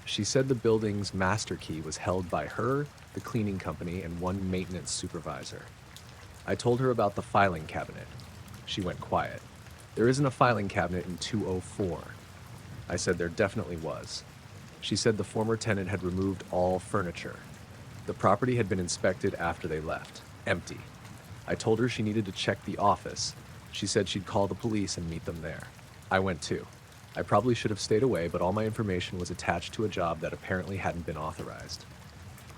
She said the building's master key was held by her, the cleaning company, and one maintenance supervisor. I told her about the filing cabinet. She went quiet. There isn't a filing cabinet in 204. I said there definitely was. She said the former tenant had removed all furniture. The property had been inspected after they left. Empty. I told her she needed to check the office. She said she'd call the police and meet them there. I went too. I probably should have stayed away, but all my information was attached to a job that apparently hadn't been authorized.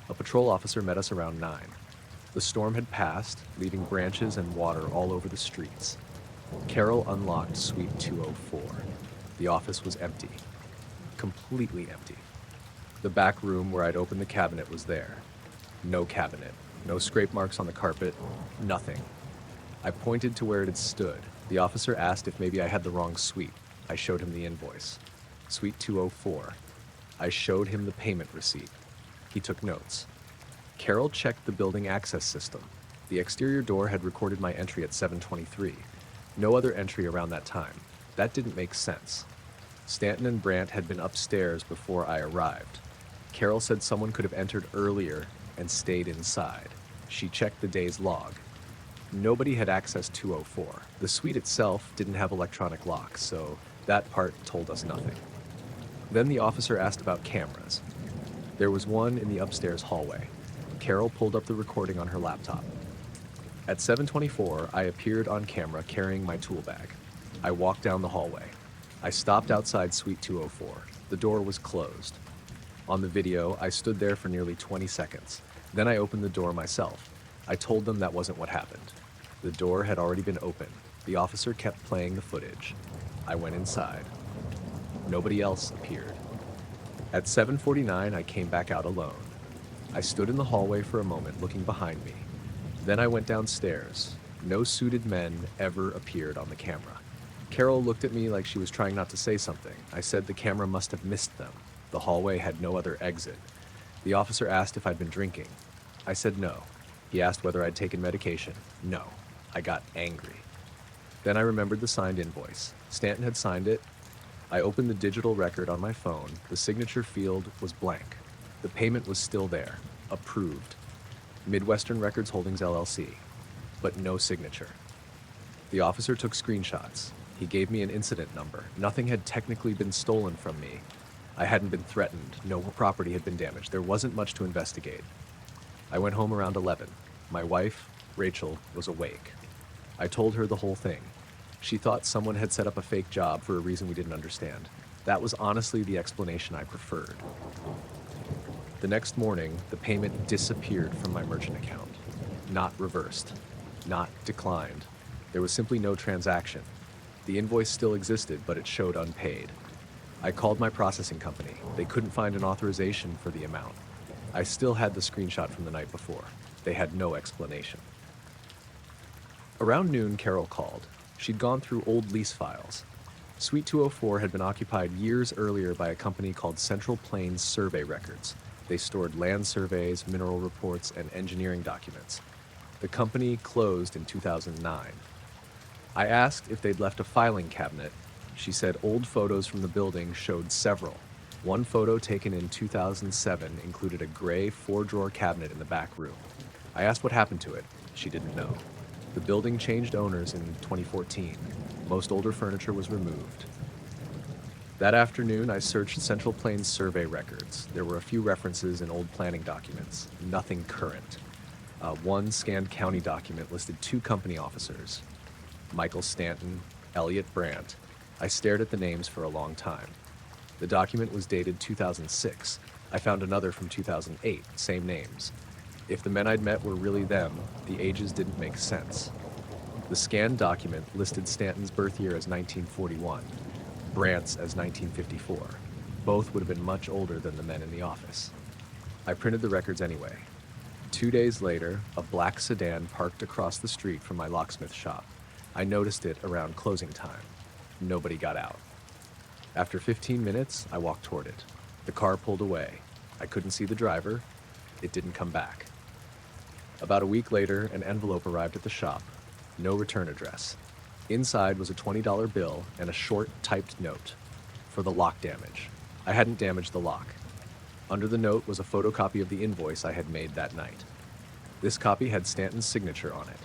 A patrol officer met us around 9. The storm had passed, leaving branches and water all over the streets. Carol unlocked Suite 204. The office was empty. Completely empty. The back room where I'd opened the cabinet was there. No cabinet. No scrape marks on the carpet. Nothing. I pointed to where it had stood. The officer asked if maybe I had the wrong suite. I showed him the invoice. Suite 204. I showed him the payment receipt. He took notes. Carol checked the building access system. The exterior door had recorded my entry at 7:23. No other entry around that time. That didn't make sense. Stanton and Brandt had been upstairs before I arrived. Carol said someone could have entered earlier and stayed inside. She checked the day's log. Nobody had access 204. The suite itself didn't have electronic locks, so that part told us nothing. Then the officer asked about cameras. There was one in the upstairs hallway. Carol pulled up the recording on her laptop. At 7:24, I appeared on camera carrying my tool bag. I walked down the hallway. I stopped outside Suite 204. The door was closed. On the video, I stood there for nearly 20 seconds. Then I opened the door myself. I told them that wasn't what happened. The door had already been opened. The officer kept playing the footage. I went inside. Nobody else appeared. At 7:49, I came back out alone. I stood in the hallway for a moment, looking behind me. Then I went downstairs. No suited men ever appeared on the camera. Carol looked at me like she was trying not to say something. I said the camera must have missed them. The hallway had no other exit. The officer asked if I'd been drinking. I said no. He asked whether I'd taken medication. No. I got angry. Then I remembered the signed invoice. Stanton had signed it. I opened the digital record on my phone. The signature field was blank. The payment was still there. Approved. Midwestern Records Holdings LLC. But no signature. The officer took screenshots. He gave me an incident number. Nothing had technically been stolen from me. I hadn't been threatened. No property had been damaged. There wasn't much to investigate. I went home around 11. My wife, Rachel, was awake. I told her the whole thing. She thought someone had set up a fake job for a reason we didn't understand. That was honestly the explanation I preferred. The next morning, the payment disappeared from my merchant account. Not reversed. Not declined. There was simply no transaction. The invoice still existed, but it showed unpaid. I called my processing company. They couldn't find an authorization for the amount. I still had the screenshot from the night before. They had no explanation. Around noon, Carol called. She'd gone through old lease files. Suite 204 had been occupied years earlier by a company called Central Plains Survey Records. They stored land surveys, mineral reports, and engineering documents. The company closed in 2009. I asked if they'd left a filing cabinet. She said old photos from the building showed several. One photo taken in 2007 included a gray 4-drawer cabinet in the back room. I asked what happened to it. She didn't know. The building changed owners in 2014. Most older furniture was removed. That afternoon, I searched Central Plains survey records. There were a few references in old planning documents, nothing current. One scanned county document listed 2 company officers, Michael Stanton, Elliot Brandt. I stared at the names for a long time. The document was dated 2006. I found another from 2008, same names. If the men I'd met were really them, the ages didn't make sense. The scanned document listed Stanton's birth year as 1941, Brandt's as 1954. Both would have been much older than the men in the office. I printed the records anyway. 2 days later, a black sedan parked across the street from my locksmith shop. I noticed it around closing time. Nobody got out. After 15 minutes, I walked toward it. The car pulled away. I couldn't see the driver. It didn't come back. About a week later, an envelope arrived at the shop. No return address. Inside was a $20 bill and a short typed note for the lock damage. I hadn't damaged the lock. Under the note was a photocopy of the invoice I had made that night. This copy had Stanton's signature on it.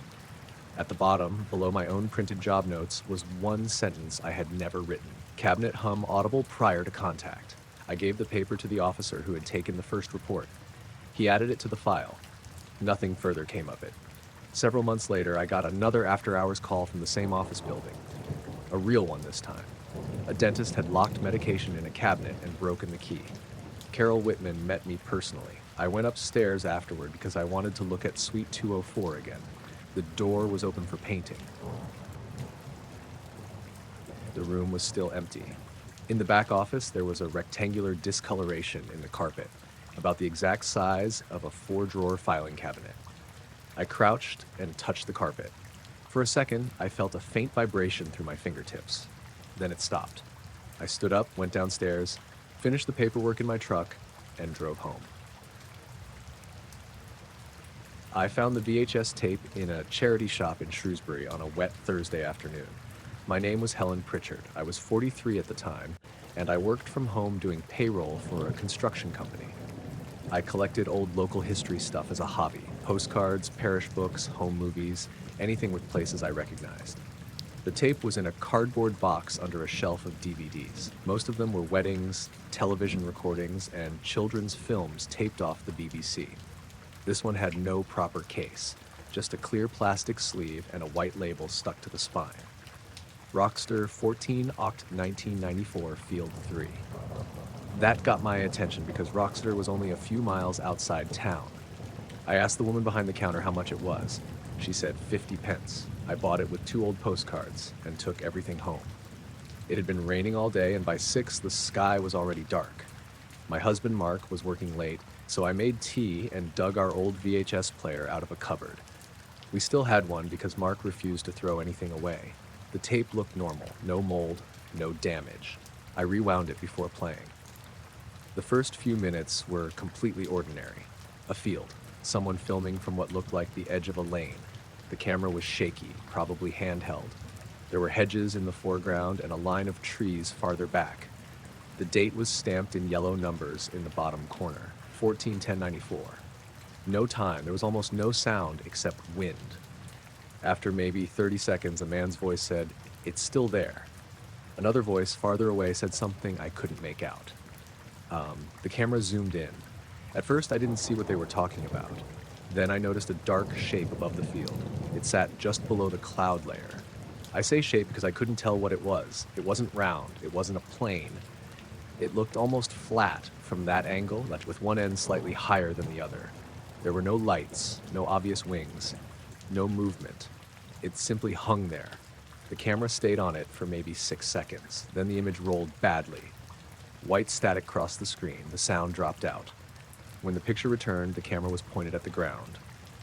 At the bottom, below my own printed job notes, was one sentence I had never written. Cabinet hum audible prior to contact. I gave the paper to the officer who had taken the first report. He added it to the file. Nothing further came of it. Several months later, I got another after-hours call from the same office building. A real one this time. A dentist had locked medication in a cabinet and broken the key. Carol Whitman met me personally. I went upstairs afterward because I wanted to look at Suite 204 again. The door was open for painting. The room was still empty. In the back office, there was a rectangular discoloration in the carpet, about the exact size of a 4-drawer filing cabinet. I crouched and touched the carpet. For a second, I felt a faint vibration through my fingertips. Then it stopped. I stood up, went downstairs, finished the paperwork in my truck, and drove home. I found the VHS tape in a charity shop in Shrewsbury on a wet Thursday afternoon. My name was Helen Pritchard. I was 43 at the time, and I worked from home doing payroll for a construction company. I collected old local history stuff as a hobby: postcards, parish books, home movies, anything with places I recognized. The tape was in a cardboard box under a shelf of DVDs. Most of them were weddings, television recordings, and children's films taped off the BBC. This one had no proper case, just a clear plastic sleeve and a white label stuck to the spine. Rockster 14 Oct 1994 Field 3. That got my attention because Rockster was only a few miles outside town. I asked the woman behind the counter how much it was. She said 50 pence. I bought it with 2 old postcards and took everything home. It had been raining all day, and by 6 the sky was already dark. My husband Mark was working late, so I made tea and dug our old VHS player out of a cupboard. We still had one because Mark refused to throw anything away. The tape looked normal, no mold, no damage. I rewound it before playing. The first few minutes were completely ordinary. A field, someone filming from what looked like the edge of a lane. The camera was shaky, probably handheld. There were hedges in the foreground and a line of trees farther back. The date was stamped in yellow numbers in the bottom corner, 14/10/94. No time, there was almost no sound except wind. After maybe 30 seconds, a man's voice said, "It's still there." Another voice farther away said something I couldn't make out. The camera zoomed in. At first, I didn't see what they were talking about. Then I noticed a dark shape above the field. It sat just below the cloud layer. I say shape because I couldn't tell what it was. It wasn't round. It wasn't a plane. It looked almost flat from that angle, with one end slightly higher than the other. There were no lights, no obvious wings, no movement. It simply hung there. The camera stayed on it for maybe 6 seconds. Then the image rolled badly. White static crossed the screen. The sound dropped out. When the picture returned, the camera was pointed at the ground.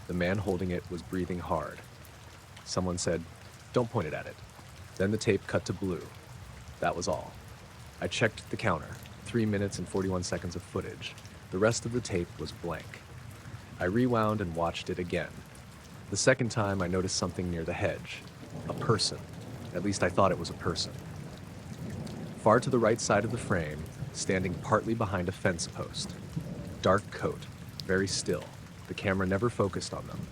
The man holding it was breathing hard. Someone said, "Don't point it at it." Then the tape cut to blue. That was all. I checked the counter. 3 minutes and 41 seconds of footage. The rest of the tape was blank. I rewound and watched it again. The second time, I noticed something near the hedge. A person. At least I thought it was a person. Far to the right side of the frame, standing partly behind a fence post. Dark coat, very still. The camera never focused on them.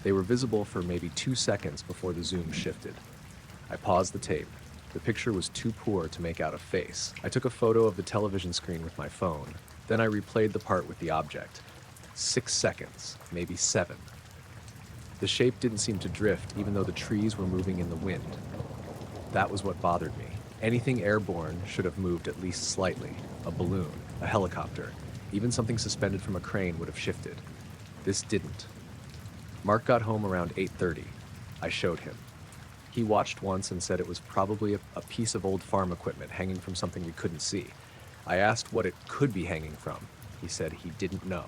They were visible for maybe 2 seconds before the zoom shifted. I paused the tape. The picture was too poor to make out a face. I took a photo of the television screen with my phone. Then I replayed the part with the object. 6 seconds, maybe 7. The shape didn't seem to drift, even though the trees were moving in the wind. That was what bothered me. Anything airborne should have moved at least slightly. A balloon, a helicopter, even something suspended from a crane would have shifted. This didn't. Mark got home around 8:30. I showed him. He watched once and said it was probably a piece of old farm equipment hanging from something we couldn't see. I asked what it could be hanging from. He said he didn't know.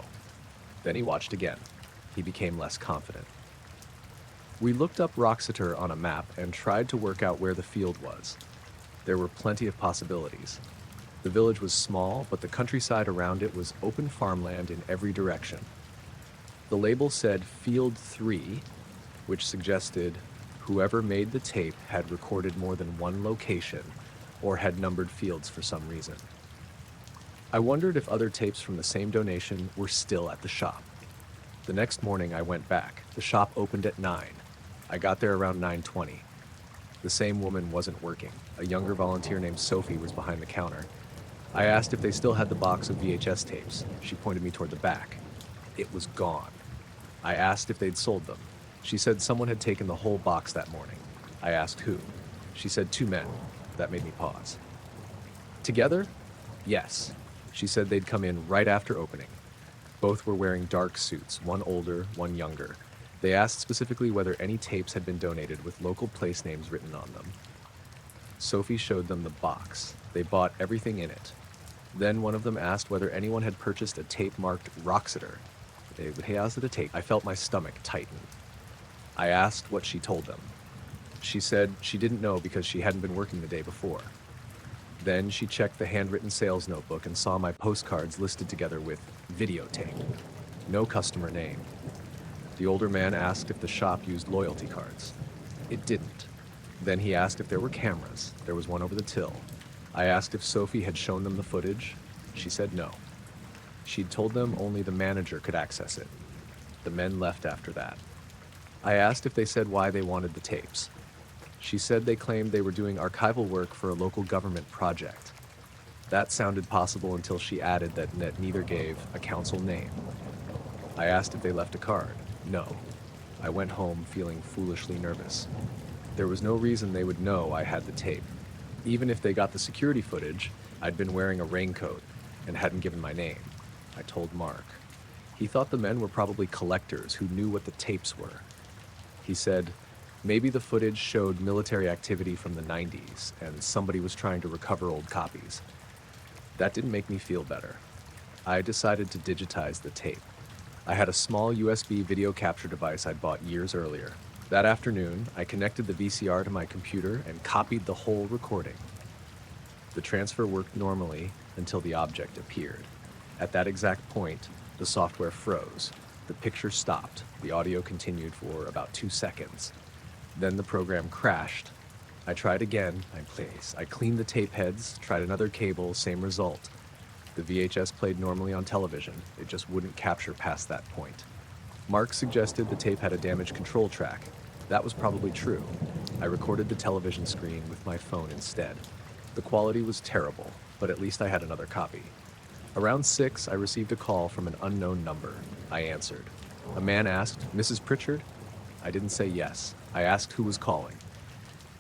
Then he watched again. He became less confident. We looked up Roxeter on a map and tried to work out where the field was. There were plenty of possibilities. The village was small, but the countryside around it was open farmland in every direction. The label said Field 3, which suggested whoever made the tape had recorded more than one location or had numbered fields for some reason. I wondered if other tapes from the same donation were still at the shop. The next morning I went back. The shop opened at 9. I got there around 9:20. The same woman wasn't working. A younger volunteer named Sophie was behind the counter. I asked if they still had the box of VHS tapes. She pointed me toward the back. It was gone. I asked if they'd sold them. She said someone had taken the whole box that morning. I asked who. She said 2 men. That made me pause. Together? Yes. She said they'd come in right after opening. Both were wearing dark suits, one older, one younger. They asked specifically whether any tapes had been donated with local place names written on them. Sophie showed them the box. They bought everything in it. Then one of them asked whether anyone had purchased a tape marked Roxeter. I felt my stomach tighten. I asked what she told them. She said she didn't know because she hadn't been working the day before. Then she checked the handwritten sales notebook and saw my postcards listed together with videotape. No customer name. The older man asked if the shop used loyalty cards. It didn't. Then he asked if there were cameras. There was one over the till. I asked if Sophie had shown them the footage. She said no. She'd told them only the manager could access it. The men left after that. I asked if they said why they wanted the tapes. She said they claimed they were doing archival work for a local government project. That sounded possible until she added that neither gave a council name. I asked if they left a card. No. I went home feeling foolishly nervous. There was no reason they would know I had the tape. Even if they got the security footage, I'd been wearing a raincoat and hadn't given my name. I told Mark. He thought the men were probably collectors who knew what the tapes were. He said, maybe the footage showed military activity from the 90s and somebody was trying to recover old copies. That didn't make me feel better. I decided to digitize the tape. I had a small USB video capture device I'd bought years earlier. That afternoon, I connected the VCR to my computer and copied the whole recording. The transfer worked normally until the object appeared. At that exact point, the software froze. The picture stopped. The audio continued for about 2 seconds. Then the program crashed. I tried again. I cleaned the tape heads, tried another cable, same result. The VHS played normally on television. It just wouldn't capture past that point. Mark suggested the tape had a damaged control track. That was probably true. I recorded the television screen with my phone instead. The quality was terrible, but at least I had another copy. Around 6, I received a call from an unknown number. I answered. A man asked, "Mrs. Pritchard?" I didn't say yes. I asked who was calling.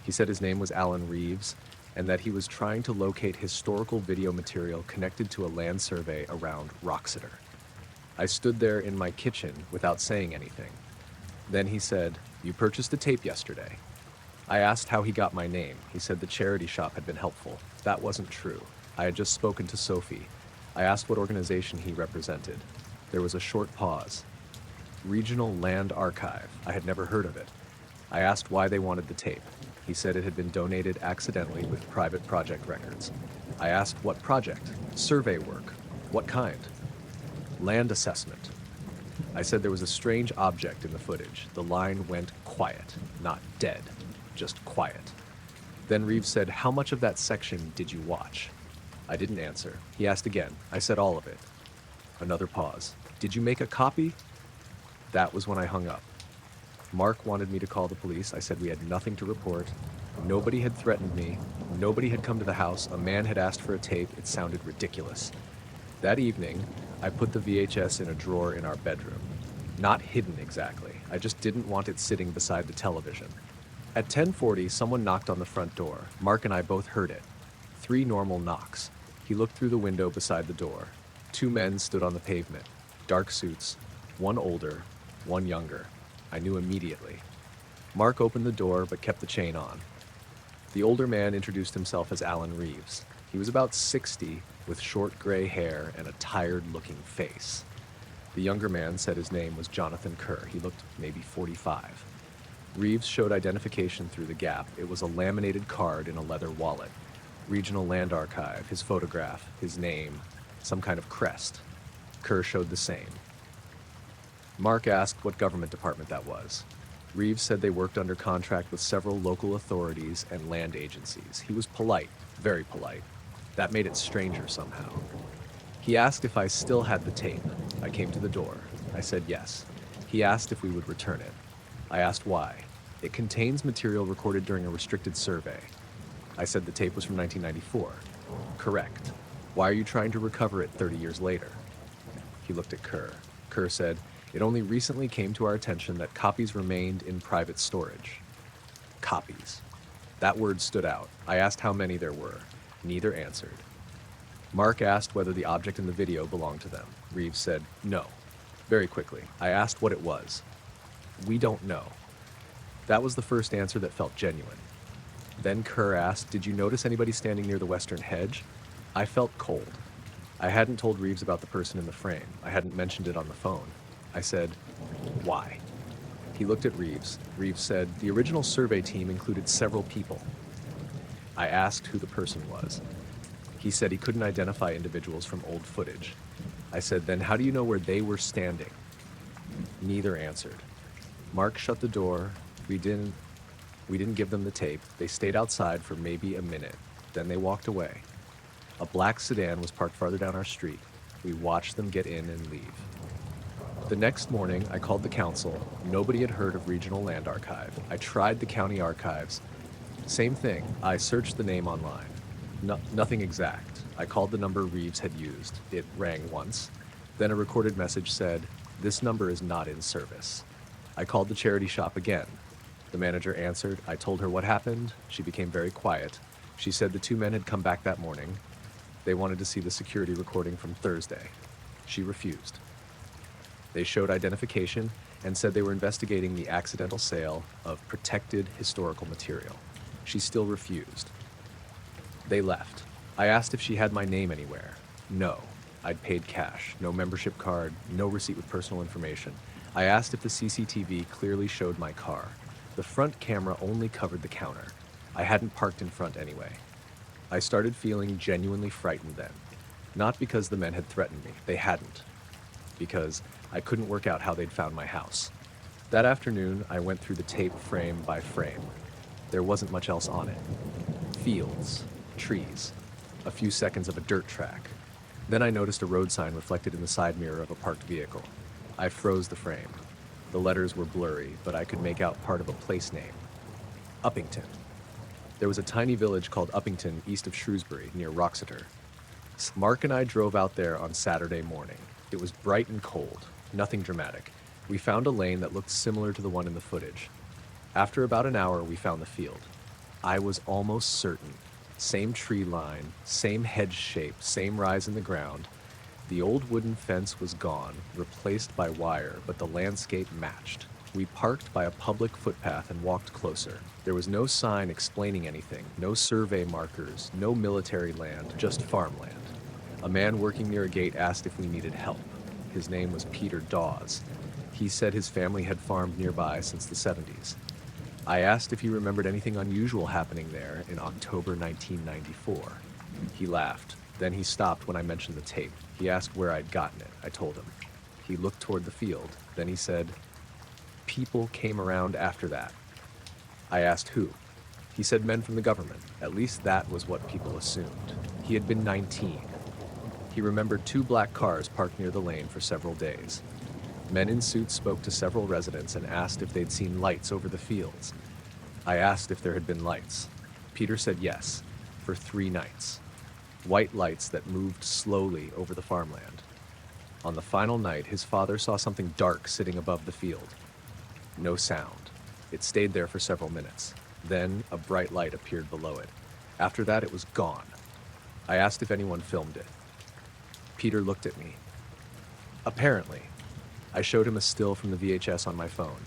He said his name was Alan Reeves, and that he was trying to locate historical video material connected to a land survey around Roxeter. I stood there in my kitchen without saying anything. Then he said, "You purchased a tape yesterday." I asked how he got my name. He said the charity shop had been helpful. That wasn't true. I had just spoken to Sophie. I asked what organization he represented. There was a short pause. Regional Land Archive. I had never heard of it. I asked why they wanted the tape. He said it had been donated accidentally with private project records. I asked what project? Survey work. What kind? Land assessment. I said there was a strange object in the footage. The line went quiet, not dead, just quiet. Then Reeves said, "How much of that section did you watch?" I didn't answer. He asked again. I said all of it. Another pause. "Did you make a copy?" That was when I hung up. Mark wanted me to call the police. I said we had nothing to report. Nobody had threatened me. Nobody had come to the house. A man had asked for a tape. It sounded ridiculous. That evening, I put the VHS in a drawer in our bedroom. Not hidden exactly. I just didn't want it sitting beside the television. At 10:40, someone knocked on the front door. Mark and I both heard it. 3 normal knocks. He looked through the window beside the door. 2 men stood on the pavement. Dark suits. One older, one younger. I knew immediately. Mark opened the door but kept the chain on. The older man introduced himself as Alan Reeves. He was about 60, with short gray hair and a tired-looking face. The younger man said his name was Jonathan Kerr. He looked maybe 45. Reeves showed identification through the gap. It was a laminated card in a leather wallet. Regional Land Archive, his photograph, his name, some kind of crest. Kerr showed the same. Mark asked what government department that was. Reeves said they worked under contract with several local authorities and land agencies. He was polite, very polite. That made it stranger somehow. He asked if I still had the tape. I came to the door. I said yes. He asked if we would return it. I asked why. It contains material recorded during a restricted survey. I said the tape was from 1994. Correct. Why are you trying to recover it 30 years later? He looked at Kerr. Kerr said, "It only recently came to our attention that copies remained in private storage." Copies. That word stood out. I asked how many there were. Neither answered. Mark asked whether the object in the video belonged to them. Reeves said, "No." Very quickly, I asked what it was. "We don't know." That was the first answer that felt genuine. Then Kerr asked, "Did you notice anybody standing near the western hedge?" I felt cold. I hadn't told Reeves about the person in the frame. I hadn't mentioned it on the phone. I said, "Why?" He looked at Reeves. Reeves said, "The original survey team included several people." I asked who the person was. He said he couldn't identify individuals from old footage. I said, "Then how do you know where they were standing?" Neither answered. Mark shut the door. We didn't give them the tape. They stayed outside for maybe a minute. Then they walked away. A black sedan was parked farther down our street. We watched them get in and leave. The next morning, I called the council. Nobody had heard of Regional Land Archive. I tried the county archives. Same thing. I searched the name online. Nothing exact. I called the number Reeves had used. It rang once. Then a recorded message said, "This number is not in service." I called the charity shop again. The manager answered. I told her what happened. She became very quiet. She said the 2 men had come back that morning. They wanted to see the security recording from Thursday. She refused. They showed identification and said they were investigating the accidental sale of protected historical material. She still refused. They left. I asked if she had my name anywhere. No. I'd paid cash. No membership card. No receipt with personal information. I asked if the CCTV clearly showed my car. The front camera only covered the counter. I hadn't parked in front anyway. I started feeling genuinely frightened then. Not because the men had threatened me. They hadn't. Because I couldn't work out how they'd found my house. That afternoon, I went through the tape frame by frame. There wasn't much else on it. Fields, trees, a few seconds of a dirt track. Then I noticed a road sign reflected in the side mirror of a parked vehicle. I froze the frame. The letters were blurry, but I could make out part of a place name. Uppington. There was a tiny village called Uppington east of Shrewsbury, near Roxeter. Mark and I drove out there on Saturday morning. It was bright and cold, nothing dramatic. We found a lane that looked similar to the one in the footage. After about an hour, we found the field. I was almost certain. Same tree line, same hedge shape, same rise in the ground. The old wooden fence was gone, replaced by wire, but the landscape matched. We parked by a public footpath and walked closer. There was no sign explaining anything, no survey markers, no military land, just farmland. A man working near a gate asked if we needed help. His name was Peter Dawes. He said his family had farmed nearby since the 70s. I asked if he remembered anything unusual happening there in October 1994. He laughed. Then he stopped when I mentioned the tape. He asked where I'd gotten it. I told him. He looked toward the field. Then he said, "People came around after that." I asked who. He said men from the government. At least that was what people assumed. He had been 19. He remembered 2 black cars parked near the lane for several days. Men in suits spoke to several residents and asked if they'd seen lights over the fields. I asked if there had been lights. Peter said yes, for 3 nights. White lights that moved slowly over the farmland. On the final night, his father saw something dark sitting above the field. No sound. It stayed there for several minutes. Then a bright light appeared below it. After that, it was gone. I asked if anyone filmed it. Peter looked at me. Apparently. I showed him a still from the VHS on my phone.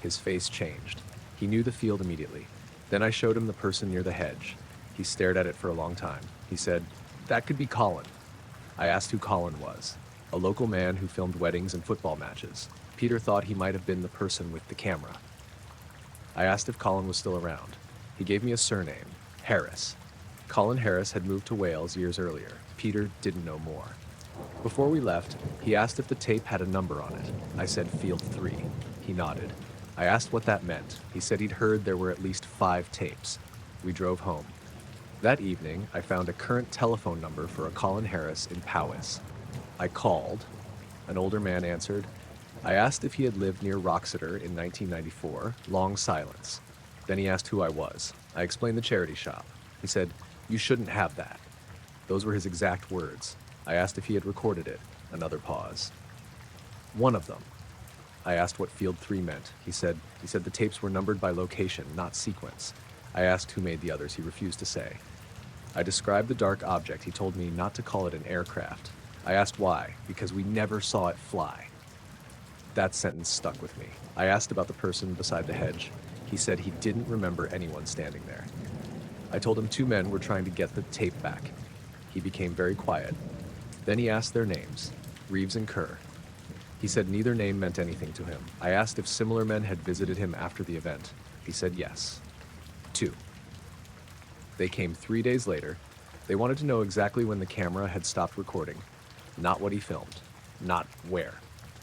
His face changed. He knew the field immediately. Then I showed him the person near the hedge. He stared at it for a long time. He said, "That could be Colin." I asked who Colin was. A local man who filmed weddings and football matches. Peter thought he might have been the person with the camera. I asked if Colin was still around. He gave me a surname, Harris. Colin Harris had moved to Wales years earlier. Peter didn't know more. Before we left, he asked if the tape had a number on it. I said Field 3. He nodded. I asked what that meant. He said he'd heard there were at least 5 tapes. We drove home. That evening, I found a current telephone number for a Colin Harris in Powys. I called. An older man answered. I asked if he had lived near Roxeter in 1994. Long silence. Then he asked who I was. I explained the charity shop. He said, "You shouldn't have that." Those were his exact words. I asked if he had recorded it. Another pause. "One of them." I asked what Field 3 meant. He said the tapes were numbered by location, not sequence. I asked who made the others. He refused to say. I described the dark object. He told me not to call it an aircraft. I asked why. Because we never saw it fly. That sentence stuck with me. I asked about the person beside the hedge. He said he didn't remember anyone standing there. I told him 2 men were trying to get the tape back. He became very quiet. Then he asked their names, Reeves and Kerr. He said neither name meant anything to him. I asked if similar men had visited him after the event. He said yes. 2. They came 3 days later. They wanted to know exactly when the camera had stopped recording. Not what he filmed. Not where.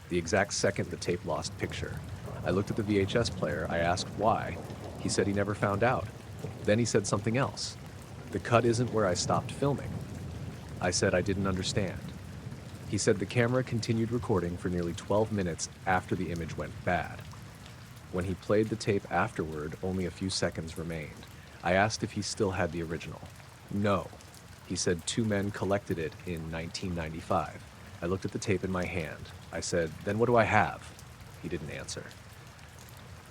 The exact second the tape lost picture. I looked at the VHS player. I asked why. He said he never found out. Then he said something else. The cut isn't where I stopped filming. I said I didn't understand. He said the camera continued recording for nearly 12 minutes after the image went bad. When he played the tape afterward, only a few seconds remained. I asked if he still had the original. No. He said 2 men collected it in 1995. I looked at the tape in my hand. I said, "Then what do I have?" He didn't answer.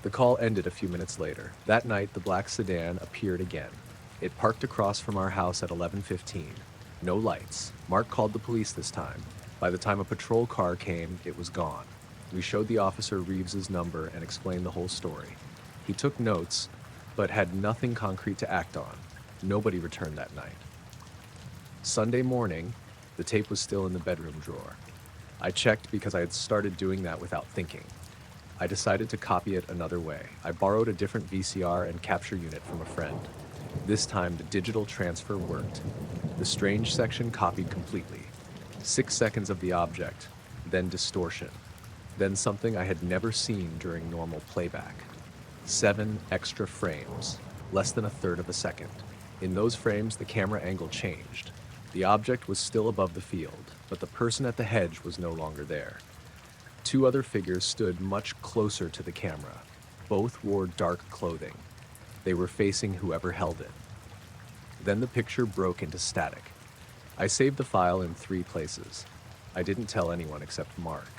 The call ended a few minutes later. That night, the black sedan appeared again. It parked across from our house at 11:15. No lights. Mark called the police this time. By the time a patrol car came, it was gone. We showed the officer Reeves's number and explained the whole story. He took notes, but had nothing concrete to act on. Nobody returned that night. Sunday morning, the tape was still in the bedroom drawer. I checked because I had started doing that without thinking. I decided to copy it another way. I borrowed a different VCR and capture unit from a friend. This time, the digital transfer worked. The strange section copied completely. 6 seconds of the object, then distortion, then something I had never seen during normal playback. 7 extra frames. less than a third of a second. In those frames, the camera angle changed. The object was still above the field, but the person at the hedge was no longer there. Two other figures stood much closer to the camera. Both wore dark clothing. They were facing whoever held it. Then the picture broke into static. I saved the file in 3 places. I didn't tell anyone except Mark.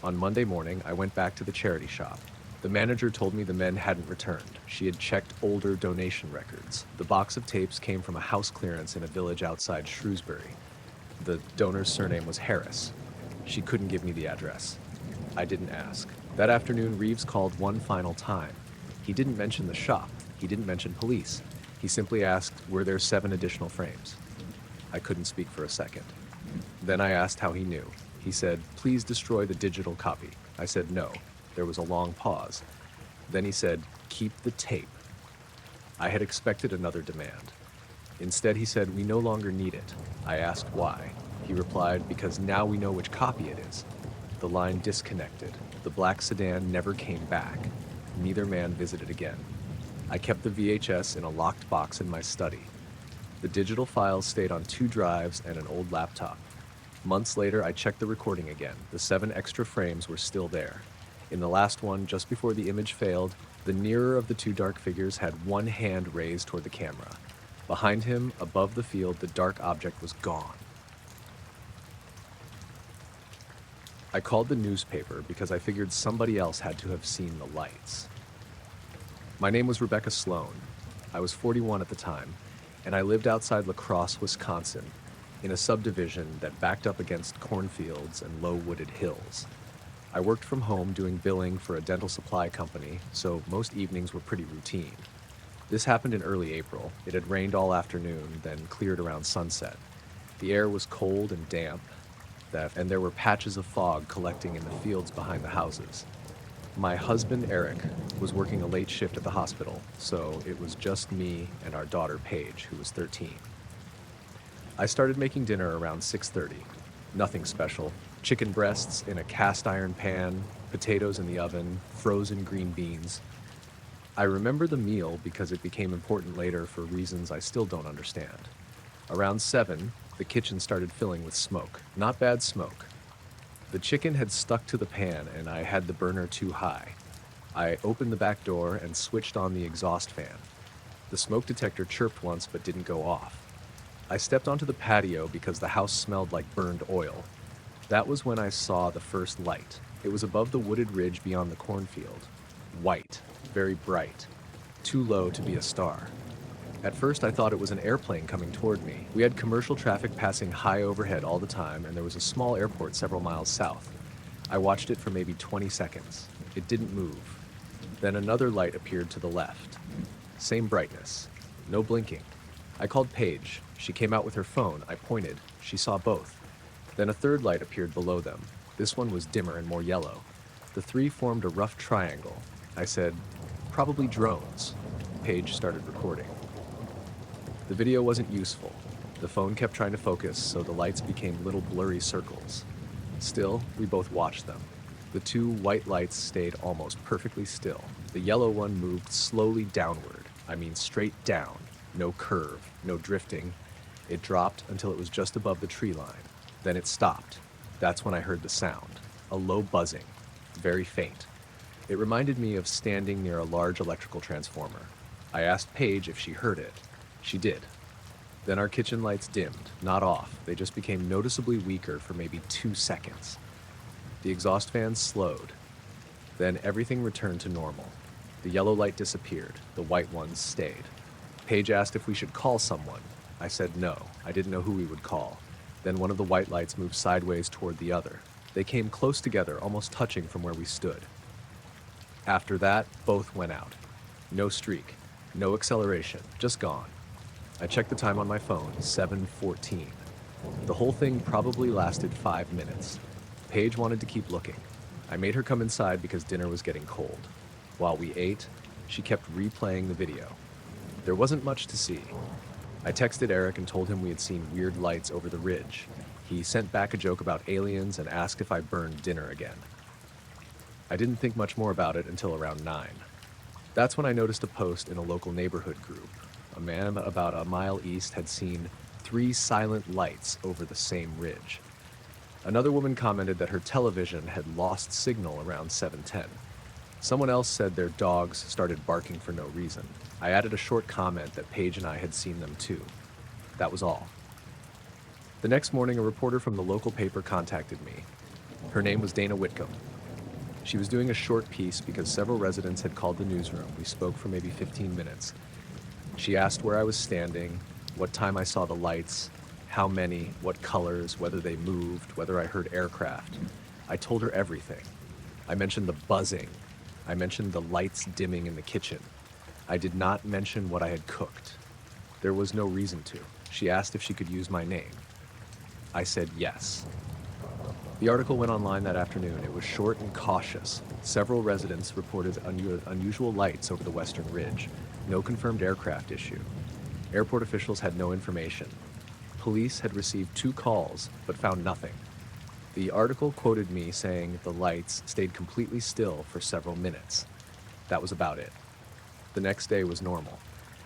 On Monday morning, I went back to the charity shop. The manager told me the men hadn't returned. She had checked older donation records. The box of tapes came from a house clearance in a village outside Shrewsbury. The donor's surname was Harris. She couldn't give me the address. I didn't ask. That afternoon, Reeves called one final time. He didn't mention the shop. He didn't mention police. He simply asked, were there 7 additional frames? I couldn't speak for a second. Then I asked how he knew. He said, please destroy the digital copy. I said no. There was a long pause. Then he said, keep the tape. I had expected another demand. Instead, he said, we no longer need it. I asked why. He replied, because now we know which copy it is. The line disconnected. The black sedan never came back. Neither man visited again. I kept the VHS in a locked box in my study. The digital files stayed on 2 drives and an old laptop. Months later, I checked the recording again. The 7 extra frames were still there. In the last one, just before the image failed, the nearer of the 2 dark figures had one hand raised toward the camera. Behind him, above the field, the dark object was gone. I called the newspaper because I figured somebody else had to have seen the lights. My name was Rebecca Sloan. I was 41 at the time, and I lived outside La Crosse, Wisconsin, in a subdivision that backed up against cornfields and low-wooded hills. I worked from home doing billing for a dental supply company, so most evenings were pretty routine. This happened in early April. It had rained all afternoon, then cleared around sunset. The air was cold and damp, and there were patches of fog collecting in the fields behind the houses. My husband, Eric, was working a late shift at the hospital, so it was just me and our daughter, Paige, who was 13. I started making dinner around 6:30. Nothing special. Chicken breasts in a cast iron pan, potatoes in the oven, frozen green beans. I remember the meal because it became important later for reasons I still don't understand. Around 7, the kitchen started filling with smoke. Not bad smoke. The chicken had stuck to the pan and I had the burner too high. I opened the back door and switched on the exhaust fan. The smoke detector chirped once but didn't go off. I stepped onto the patio because the house smelled like burned oil. That was when I saw the first light. It was above the wooded ridge beyond the cornfield. White, very bright, too low to be a star. At first I thought it was an airplane coming toward me. We had commercial traffic passing high overhead all the time, and there was a small airport several miles south. I watched it for maybe 20 seconds. It didn't move. Then another light appeared to the left. Same brightness. No blinking. I called Paige. She came out with her phone. I pointed. She saw both. Then a third light appeared below them. This one was dimmer and more yellow. The 3 formed a rough triangle. I said, probably drones. Paige started recording. The video wasn't useful. The phone kept trying to focus, so the lights became little blurry circles. Still, we both watched them. The 2 white lights stayed almost perfectly still. The yellow one moved slowly downward. I mean straight down. No curve, no drifting. It dropped until it was just above the tree line. Then it stopped. That's when I heard the sound. A low buzzing. Very faint. It reminded me of standing near a large electrical transformer. I asked Paige if she heard it. She did. Then our kitchen lights dimmed, not off. They just became noticeably weaker for maybe 2 seconds. The exhaust fans slowed. Then everything returned to normal. The yellow light disappeared. The white ones stayed. Paige asked if we should call someone. I said no. I didn't know who we would call. Then one of the white lights moved sideways toward the other. They came close together, almost touching from where we stood. After that, both went out. No streak. No acceleration. Just gone. I checked the time on my phone, 7:14. The whole thing probably lasted 5 minutes. Paige wanted to keep looking. I made her come inside because dinner was getting cold. While we ate, she kept replaying the video. There wasn't much to see. I texted Eric and told him we had seen weird lights over the ridge. He sent back a joke about aliens and asked if I burned dinner again. I didn't think much more about it until around 9. That's when I noticed a post in a local neighborhood group. A man about a mile east had seen 3 silent lights over the same ridge. Another woman commented that her television had lost signal around 7:10. Someone else said their dogs started barking for no reason. I added a short comment that Paige and I had seen them too. That was all. The next morning, a reporter from the local paper contacted me. Her name was Dana Whitcomb. She was doing a short piece because several residents had called the newsroom. We spoke for maybe 15 minutes. She asked where I was standing, what time I saw the lights, how many, what colors, whether they moved, whether I heard aircraft. I told her everything. I mentioned the buzzing. I mentioned the lights dimming in the kitchen. I did not mention what I had cooked. There was no reason to. She asked if she could use my name. I said yes. The article went online that afternoon. It was short and cautious. Several residents reported unusual lights over the western ridge. No confirmed aircraft issue. Airport officials had no information. Police had received 2 calls, but found nothing. The article quoted me saying the lights stayed completely still for several minutes. That was about it. The next day was normal.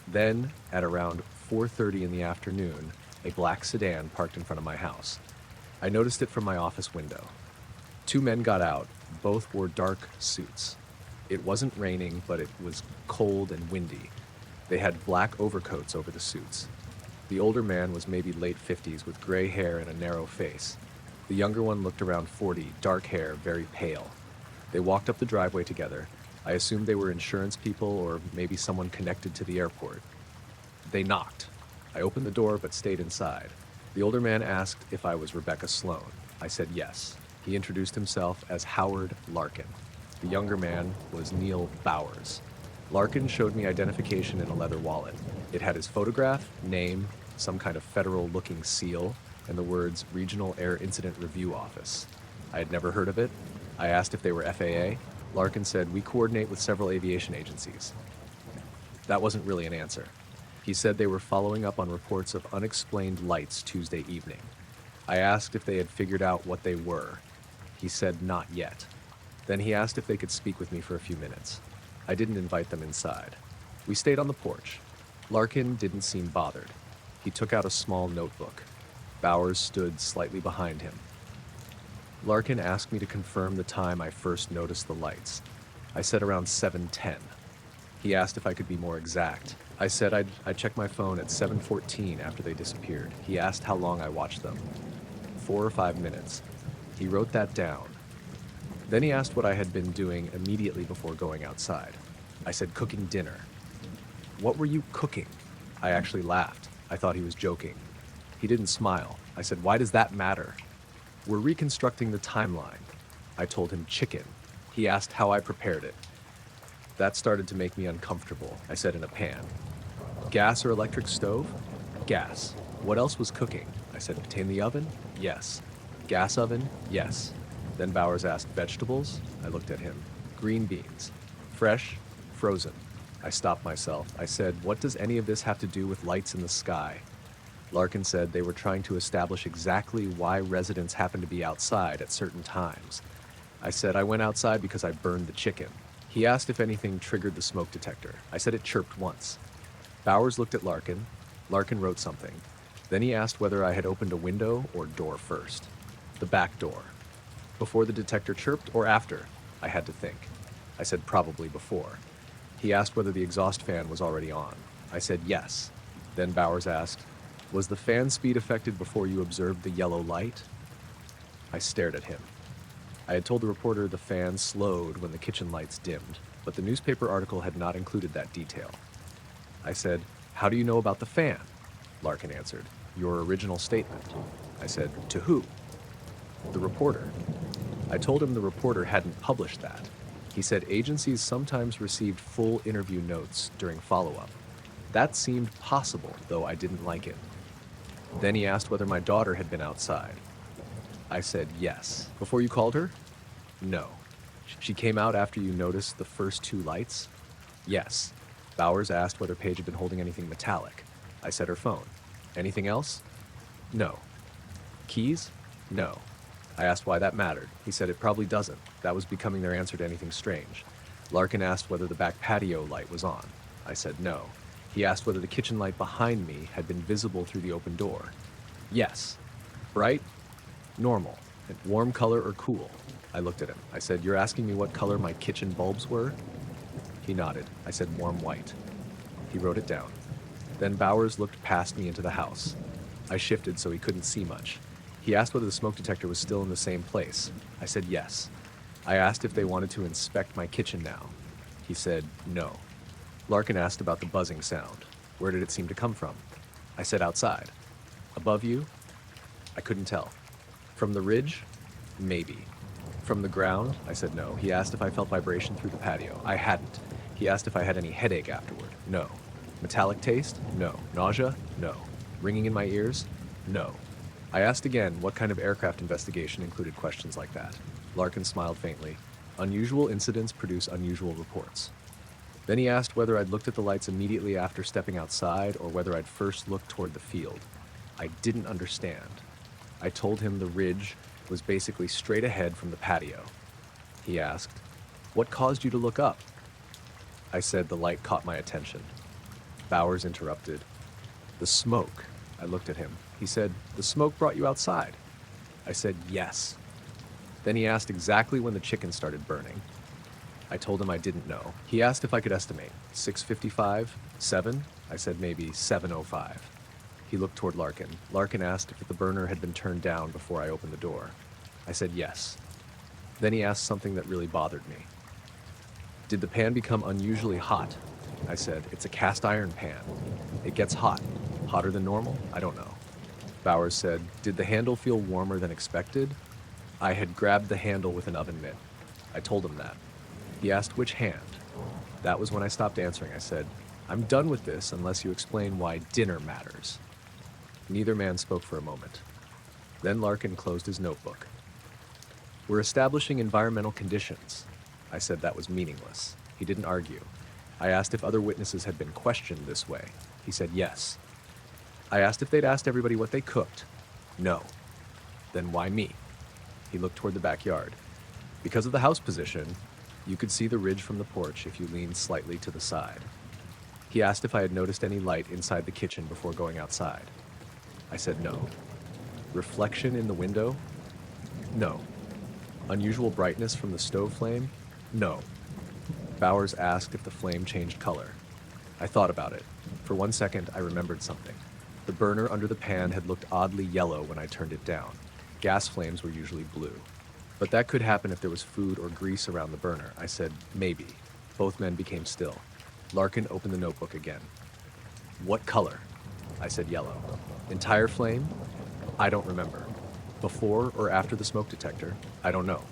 Then, at around 4:30 in the afternoon, a black sedan parked in front of my house. I noticed it from my office window. 2 men got out. Both wore dark suits. It wasn't raining, but it was cold and windy. They had black overcoats over the suits. The older man was maybe late 50s with gray hair and a narrow face. The younger one looked around 40, dark hair, very pale. They walked up the driveway together. I assumed they were insurance people or maybe someone connected to the airport. They knocked. I opened the door but stayed inside. The older man asked if I was Rebecca Sloan. I said yes. He introduced himself as Howard Larkin. The younger man was Neil Bowers. Larkin showed me identification in a leather wallet. It had his photograph, name, some kind of federal-looking seal, and the words Regional Air Incident Review Office. I had never heard of it. I asked if they were FAA. Larkin said, "We coordinate with several aviation agencies." That wasn't really an answer. He said they were following up on reports of unexplained lights Tuesday evening. I asked if they had figured out what they were. He said not yet. Then he asked if they could speak with me for a few minutes. I didn't invite them inside. We stayed on the porch. Larkin didn't seem bothered. He took out a small notebook. Bowers stood slightly behind him. Larkin asked me to confirm the time I first noticed the lights. I said around 7:10. He asked if I could be more exact. I said I'd check my phone at 7:14 after they disappeared. He asked how long I watched them. 4 or 5 minutes. He wrote that down. Then he asked what I had been doing immediately before going outside. I said cooking dinner. "What were you cooking?" I actually laughed. I thought he was joking. He didn't smile. I said, "Why does that matter?" "We're reconstructing the timeline." I told him chicken. He asked how I prepared it. That started to make me uncomfortable. I said in a pan. "Gas or electric stove?" "Gas." "What else was cooking?" I said, "In the oven?" "Yes." "Gas oven?" "Yes." Then Bowers asked, "Vegetables?" I looked at him. "Green beans." "Fresh?" "Frozen." I stopped myself. I said, "What does any of this have to do with lights in the sky?" Larkin said they were trying to establish exactly why residents happen to be outside at certain times. I said I went outside because I burned the chicken. He asked if anything triggered the smoke detector. I said it chirped once. Bowers looked at Larkin. Larkin wrote something. Then he asked whether I had opened a window or door first. The back door. Before the detector chirped or after? I had to think. I said probably before. He asked whether the exhaust fan was already on. I said yes. Then Bowers asked, "Was the fan speed affected before you observed the yellow light?" I stared at him. I had told the reporter the fan slowed when the kitchen lights dimmed, but the newspaper article had not included that detail. I said, "How do you know about the fan?" Larkin answered, "Your original statement." I said, "To who?" "The reporter." I told him the reporter hadn't published that. He said agencies sometimes received full interview notes during follow-up. That seemed possible, though I didn't like it. Then he asked whether my daughter had been outside. I said yes. "Before you called her?" "No." "She came out after you noticed the first 2 lights?" "Yes." Bowers asked whether Paige had been holding anything metallic. I said her phone. "Anything else?" "No." "Keys?" "No." I asked why that mattered. He said it probably doesn't. That was becoming their answer to anything strange. Larkin asked whether the back patio light was on. I said no. He asked whether the kitchen light behind me had been visible through the open door. Yes. Bright? Normal. Warm color or cool? I looked at him. I said, "You're asking me what color my kitchen bulbs were?" He nodded. I said, "Warm white." He wrote it down. Then Bowers looked past me into the house. I shifted so he couldn't see much. He asked whether the smoke detector was still in the same place. I said yes. I asked if they wanted to inspect my kitchen now. He said no. Larkin asked about the buzzing sound. Where did it seem to come from? I said outside. Above you? I couldn't tell. From the ridge? Maybe. From the ground? I said no. He asked if I felt vibration through the patio. I hadn't. He asked if I had any headache afterward. No. Metallic taste? No. Nausea? No. Ringing in my ears? No. I asked again what kind of aircraft investigation included questions like that. Larkin smiled faintly. Unusual incidents produce unusual reports. Then he asked whether I'd looked at the lights immediately after stepping outside or whether I'd first looked toward the field. I didn't understand. I told him the ridge was basically straight ahead from the patio. He asked, "What caused you to look up?" I said the light caught my attention. Bowers interrupted. "The smoke." I looked at him. He said, "The smoke brought you outside." I said, "Yes." Then he asked exactly when the chicken started burning. I told him I didn't know. He asked if I could estimate. 6:55? 7? I said maybe 7:05. He looked toward Larkin. Larkin asked if the burner had been turned down before I opened the door. I said yes. Then he asked something that really bothered me. "Did the pan become unusually hot?" I said, "It's a cast iron pan. It gets hot. Hotter than normal? I don't know." Bowers said, "Did the handle feel warmer than expected?" I had grabbed the handle with an oven mitt. I told him that. He asked which hand. That was when I stopped answering. I said, "I'm done with this unless you explain why dinner matters." Neither man spoke for a moment. Then Larkin closed his notebook. "We're establishing environmental conditions." I said that was meaningless. He didn't argue. I asked if other witnesses had been questioned this way. He said yes. I asked if they'd asked everybody what they cooked. No. Then why me? He looked toward the backyard. Because of the house position, you could see the ridge from the porch if you leaned slightly to the side. He asked if I had noticed any light inside the kitchen before going outside. I said no. Reflection in the window? No. Unusual brightness from the stove flame? No. Bowers asked if the flame changed color. I thought about it. For 1 second, I remembered something. The burner under the pan had looked oddly yellow when I turned it down. Gas flames were usually blue. But that could happen if there was food or grease around the burner. I said, maybe. Both men became still. Larkin opened the notebook again. "What color?" I said yellow. "Entire flame?" "I don't remember." "Before or after the smoke detector?" "I don't know."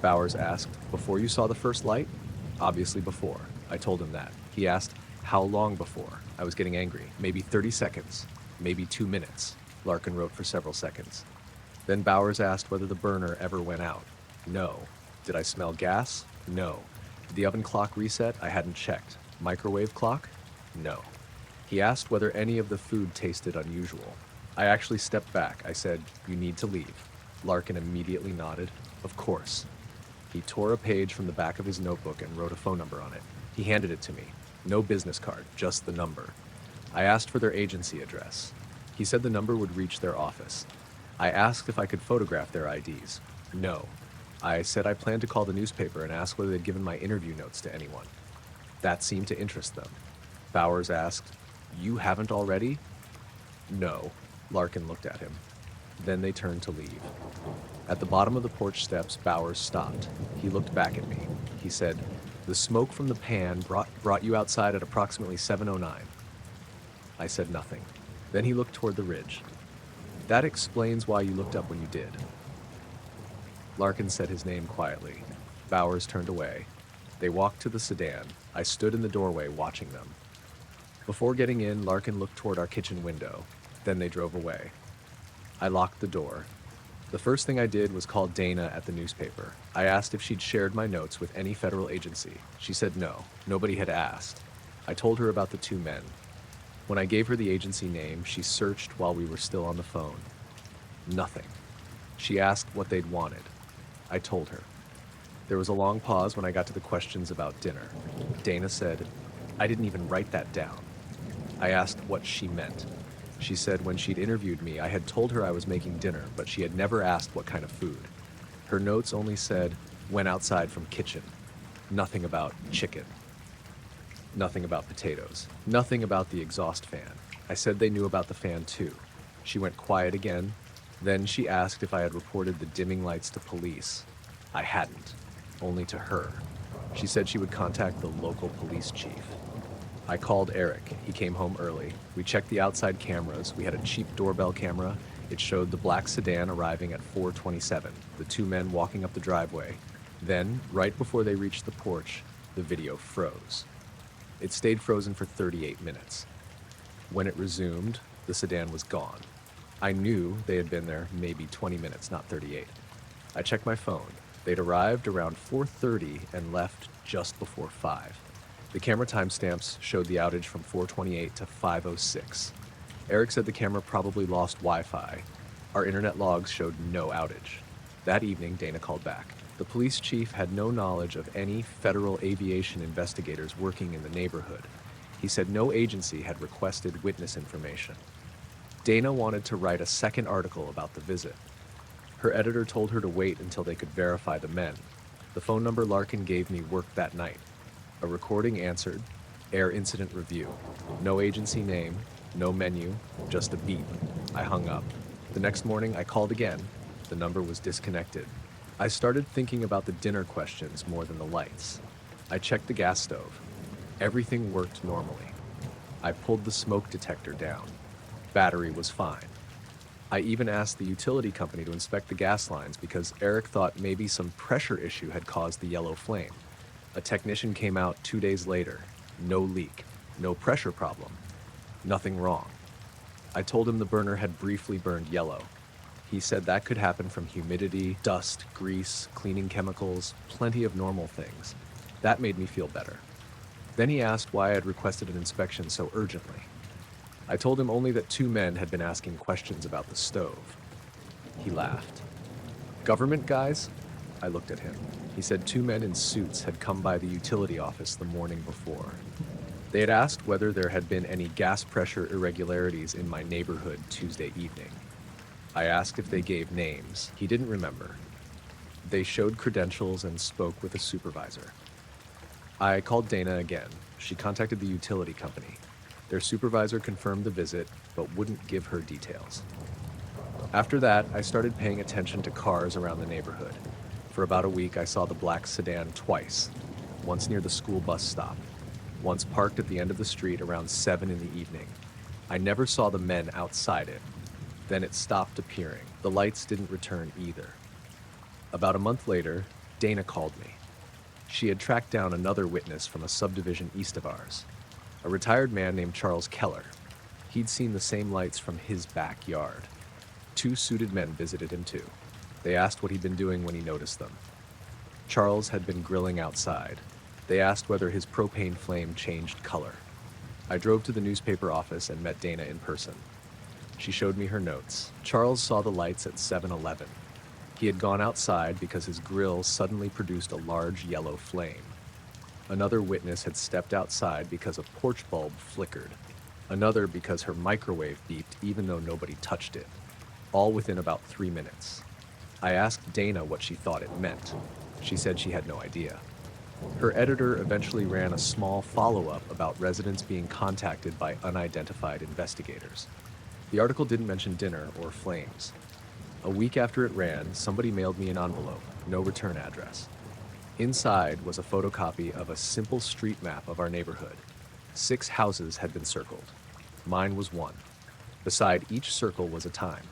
Bowers asked, "Before you saw the first light?" "Obviously before." I told him that. He asked, "How long before?" I was getting angry. "Maybe 30 seconds. Maybe 2 minutes." Larkin wrote for several seconds. Then Bowers asked whether the burner ever went out. No. Did I smell gas? No. Did the oven clock reset? I hadn't checked. Microwave clock? No. He asked whether any of the food tasted unusual. I actually stepped back. I said, "You need to leave." Larkin immediately nodded. "Of course." He tore a page from the back of his notebook and wrote a phone number on it. He handed it to me. No business card, just the number. I asked for their agency address. He said the number would reach their office. I asked if I could photograph their IDs. No. I said I planned to call the newspaper and ask whether they'd given my interview notes to anyone. That seemed to interest them. Bowers asked, "You haven't already?" No. Larkin looked at him. Then they turned to leave. At the bottom of the porch steps, Bowers stopped. He looked back at me. He said, "The smoke from the pan brought you outside at approximately 7:09. I said nothing. Then he looked toward the ridge. "That explains why you looked up when you did." Larkin said his name quietly. Bowers turned away. They walked to the sedan. I stood in the doorway watching them. Before getting in, Larkin looked toward our kitchen window. Then they drove away. I locked the door. The first thing I did was call Dana at the newspaper. I asked if she'd shared my notes with any federal agency. She said no. Nobody had asked. I told her about the 2 men. When I gave her the agency name, she searched while we were still on the phone. Nothing. She asked what they'd wanted. I told her. There was a long pause when I got to the questions about dinner. Dana said, "I didn't even write that down." I asked what she meant. She said when she'd interviewed me, I had told her I was making dinner, but she had never asked what kind of food. Her notes only said, "Went outside from kitchen." Nothing about chicken. Nothing about potatoes. Nothing about the exhaust fan. I said they knew about the fan too. She went quiet again. Then she asked if I had reported the dimming lights to police. I hadn't. Only to her. She said she would contact the local police chief. I called Eric. He came home early. We checked the outside cameras. We had a cheap doorbell camera. It showed the black sedan arriving at 4:27, the two men walking up the driveway. Then, right before they reached the porch, the video froze. It stayed frozen for 38 minutes. When it resumed, the sedan was gone. I knew they had been there maybe 20 minutes, not 38. I checked my phone. They'd arrived around 4:30 and left just before 5. The camera timestamps showed the outage from 4:28 to 5:06. Eric said the camera probably lost Wi-Fi. Our internet logs showed no outage. That evening, Dana called back. The police chief had no knowledge of any federal aviation investigators working in the neighborhood. He said no agency had requested witness information. Dana wanted to write a second article about the visit. Her editor told her to wait until they could verify the men. The phone number Larkin gave me worked that night. A recording answered, "Air incident review." No agency name, no menu, just a beep. I hung up. The next morning I called again. The number was disconnected. I started thinking about the dinner questions more than the lights. I checked the gas stove. Everything worked normally. I pulled the smoke detector down. Battery was fine. I even asked the utility company to inspect the gas lines because Eric thought maybe some pressure issue had caused the yellow flame. A technician came out 2 days later. No leak, no pressure problem, nothing wrong. I told him the burner had briefly burned yellow. He said that could happen from humidity, dust, grease, cleaning chemicals, plenty of normal things. That made me feel better. Then he asked why I had requested an inspection so urgently. I told him only that 2 men had been asking questions about the stove. He laughed. "Government guys?" I looked at him. He said 2 men in suits had come by the utility office the morning before. They had asked whether there had been any gas pressure irregularities in my neighborhood Tuesday evening. I asked if they gave names. He didn't remember. They showed credentials and spoke with a supervisor. I called Dana again. She contacted the utility company. Their supervisor confirmed the visit, but wouldn't give her details. After that, I started paying attention to cars around the neighborhood. For about a week, I saw the black sedan twice. Once near the school bus stop. Once parked at the end of the street around 7 in the evening. I never saw the men outside it. Then it stopped appearing. The lights didn't return either. About a month later, Dana called me. She had tracked down another witness from a subdivision east of ours. A retired man named Charles Keller. He'd seen the same lights from his backyard. 2 suited men visited him too. They asked what he'd been doing when he noticed them. Charles had been grilling outside. They asked whether his propane flame changed color. I drove to the newspaper office and met Dana in person. She showed me her notes. Charles saw the lights at 7-Eleven. He had gone outside because his grill suddenly produced a large yellow flame. Another witness had stepped outside because a porch bulb flickered. Another because her microwave beeped even though nobody touched it. All within about 3 minutes. I asked Dana what she thought it meant. She said she had no idea. Her editor eventually ran a small follow-up about residents being contacted by unidentified investigators. The article didn't mention dinner or flames. A week after it ran, somebody mailed me an envelope, no return address. Inside was a photocopy of a simple street map of our neighborhood. 6 houses had been circled. Mine was 1. Beside each circle was a time.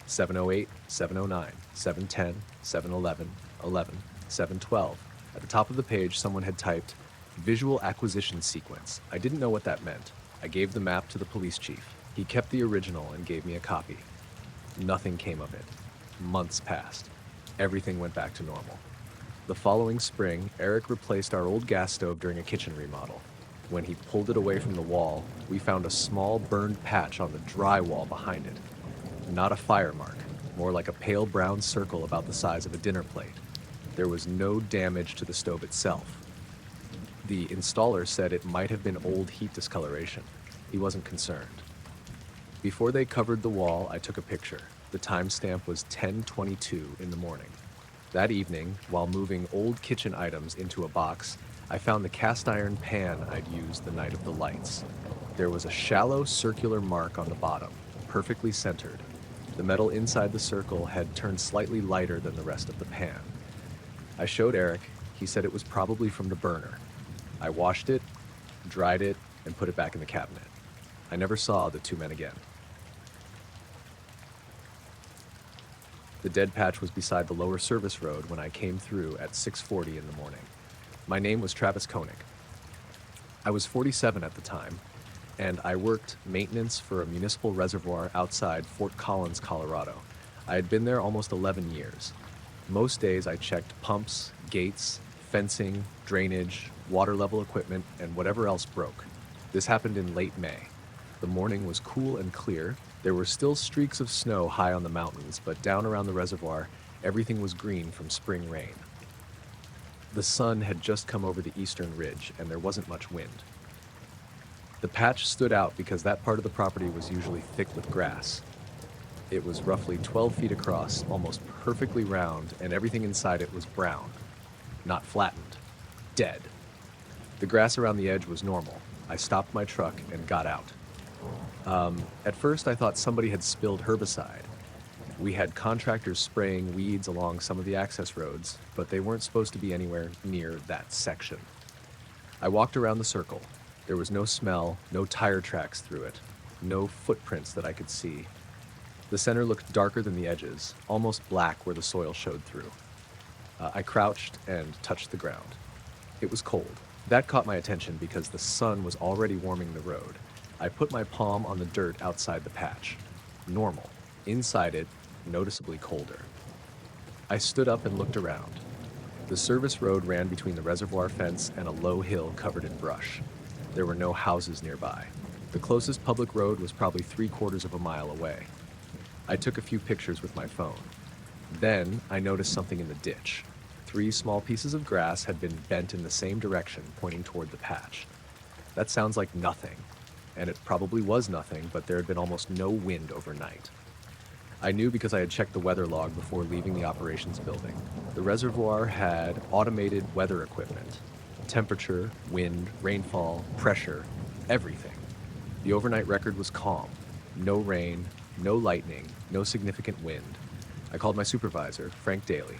7:08, 7:09, 7:10, 7:11, 11, 7:12. At the top of the page, someone had typed, "Visual acquisition sequence." I didn't know what that meant. I gave the map to the police chief. He kept the original and gave me a copy. Nothing came of it. Months passed. Everything went back to normal. The following spring, Eric replaced our old gas stove during a kitchen remodel. When he pulled it away from the wall, we found a small burned patch on the drywall behind it. Not a fire mark, more like a pale brown circle about the size of a dinner plate. There was no damage to the stove itself. The installer said it might have been old heat discoloration. He wasn't concerned. Before they covered the wall, I took a picture. The timestamp was 10:22 in the morning. That evening, while moving old kitchen items into a box, I found the cast iron pan I'd used the night of the lights. There was a shallow circular mark on the bottom, perfectly centered. The metal inside the circle had turned slightly lighter than the rest of the pan. I showed Eric. He said it was probably from the burner. I washed it, dried it, and put it back in the cabinet. I never saw the two men again. The dead patch was beside the lower service road when I came through at 6:40 in the morning. My name was Travis Koenig. I was 47 at the time, and I worked maintenance for a municipal reservoir outside Fort Collins, Colorado. I had been there almost 11 years. Most days I checked pumps, gates, fencing, drainage, water level equipment, and whatever else broke. This happened in late May. The morning was cool and clear. There were still streaks of snow high on the mountains, but down around the reservoir, everything was green from spring rain. The sun had just come over the eastern ridge, and there wasn't much wind. The patch stood out because that part of the property was usually thick with grass. It was roughly 12 feet across, almost perfectly round, and everything inside it was brown. Not flattened. Dead. The grass around the edge was normal. I stopped my truck and got out. At first I thought somebody had spilled herbicide. We had contractors spraying weeds along some of the access roads, but they weren't supposed to be anywhere near that section. I walked around the circle. There was no smell, no tire tracks through it, no footprints that I could see. The center looked darker than the edges, almost black where the soil showed through. I crouched and touched the ground. It was cold. That caught my attention because the sun was already warming the road. I put my palm on the dirt outside the patch. Normal. Inside it, noticeably colder. I stood up and looked around. The service road ran between the reservoir fence and a low hill covered in brush. There were no houses nearby. The closest public road was probably 3/4 of a mile away. I took a few pictures with my phone. Then I noticed something in the ditch. 3 small pieces of grass had been bent in the same direction, pointing toward the patch. That sounds like nothing, and it probably was nothing, but there had been almost no wind overnight. I knew because I had checked the weather log before leaving the operations building. The reservoir had automated weather equipment. Temperature, wind, rainfall, pressure, everything. The overnight record was calm. No rain, no lightning, no significant wind. I called my supervisor, Frank Daly.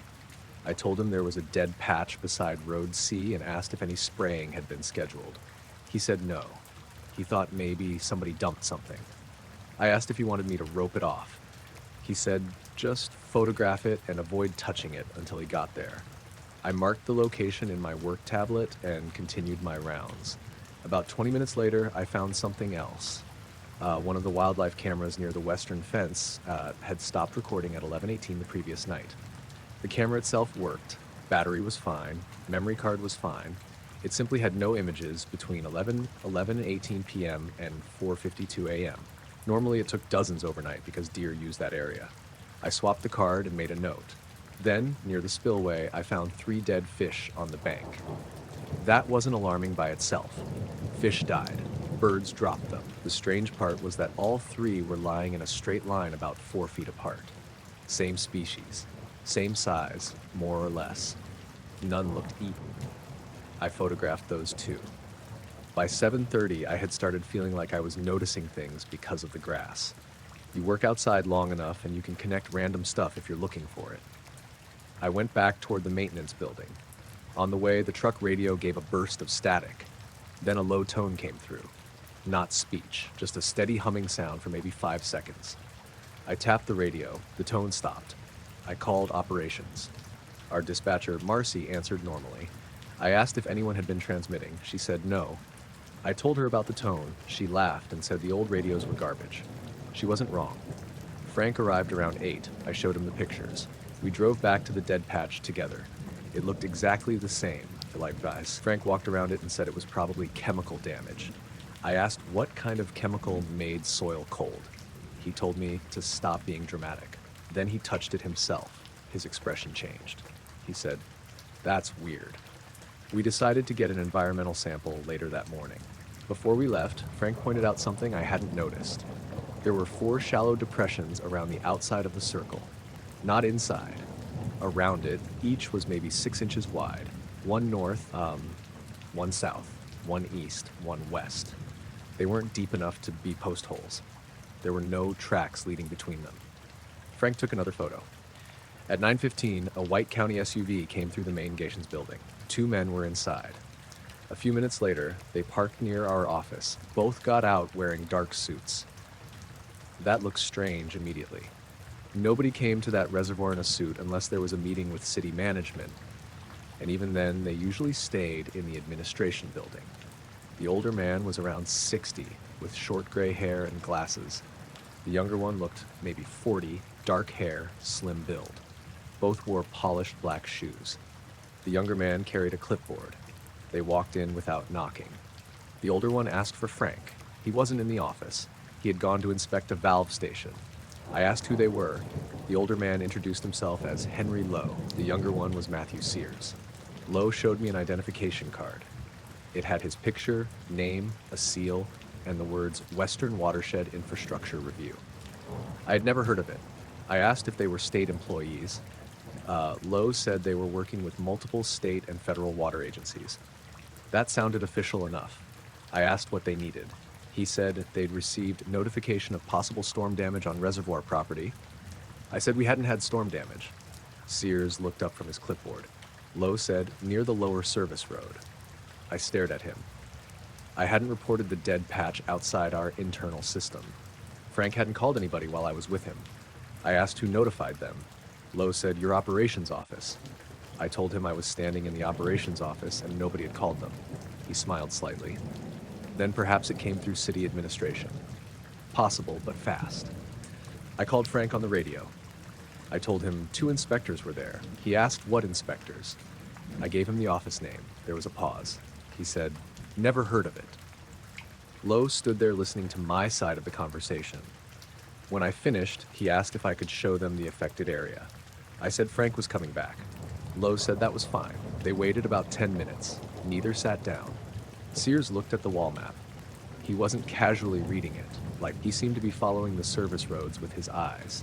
I told him there was a dead patch beside Road C and asked if any spraying had been scheduled. He said no. He thought maybe somebody dumped something. I asked if he wanted me to rope it off. He said just photograph it and avoid touching it until he got there. I marked the location in my work tablet and continued my rounds. About 20 minutes later, I found something else. One of the wildlife cameras near the western fence had stopped recording at 11:18 the previous night. The camera itself worked, battery was fine, memory card was fine. It simply had no images between 11:18 p.m. and 4:52 a.m. Normally it took dozens overnight because deer use that area. I swapped the card and made a note. Then, near the spillway, I found 3 dead fish on the bank. That wasn't alarming by itself. Fish died. Birds dropped them. The strange part was that all 3 were lying in a straight line about 4 feet apart. Same species. Same size, more or less. None looked eaten. I photographed those too. By 7:30, I had started feeling like I was noticing things because of the grass. You work outside long enough and you can connect random stuff if you're looking for it. I went back toward the maintenance building. On the way, the truck radio gave a burst of static. Then a low tone came through. Not speech, just a steady humming sound for maybe 5 seconds. I tapped the radio. The tone stopped. I called operations. Our dispatcher, Marcy, answered normally. I asked if anyone had been transmitting. She said no. I told her about the tone. She laughed and said the old radios were garbage. She wasn't wrong. Frank arrived around 8. I showed him the pictures. We drove back to the dead patch together. It looked exactly the same, the light guys. Frank walked around it and said it was probably chemical damage. I asked what kind of chemical made soil cold. He told me to stop being dramatic. Then he touched it himself. His expression changed. He said, That's weird. We decided to get an environmental sample later that morning. Before we left, Frank pointed out something I hadn't noticed. There were 4 shallow depressions around the outside of the circle, not inside. Around it, each was maybe 6 inches wide. One north, one south, one east, one west. They weren't deep enough to be post holes. There were no tracks leading between them. Frank took another photo. At 9:15, a white county SUV came through the main Gations building. 2 men were inside. A few minutes later, they parked near our office. Both got out wearing dark suits. That looked strange immediately. Nobody came to that reservoir in a suit unless there was a meeting with city management, and even then, they usually stayed in the administration building. The older man was around 60, with short gray hair and glasses. The younger one looked maybe 40, dark hair, slim build. Both wore polished black shoes. The younger man carried a clipboard. They walked in without knocking. The older one asked for Frank. He wasn't in the office. He had gone to inspect a valve station. I asked who they were. The older man introduced himself as Henry Lowe. The younger one was Matthew Sears. Lowe showed me an identification card. It had his picture, name, a seal, and the words Western Watershed Infrastructure Review. I had never heard of it. I asked if they were state employees. Lowe said they were working with multiple state and federal water agencies. That sounded official enough. I asked what they needed. He said they'd received notification of possible storm damage on reservoir property. I said we hadn't had storm damage. Sears looked up from his clipboard. Lowe said, near the lower service road. I stared at him. I hadn't reported the dead patch outside our internal system. Frank hadn't called anybody while I was with him. I asked who notified them. Lowe said, your operations office. I told him I was standing in the operations office and nobody had called them. He smiled slightly. Then perhaps it came through city administration. Possible, but fast. I called Frank on the radio. I told him 2 inspectors were there. He asked what inspectors. I gave him the office name. There was a pause. He said, never heard of it. Lowe stood there listening to my side of the conversation. When I finished, he asked if I could show them the affected area. I said Frank was coming back. Lowe said that was fine. They waited about 10 minutes. Neither sat down. Sears looked at the wall map. He wasn't casually reading it, like he seemed to be following the service roads with his eyes.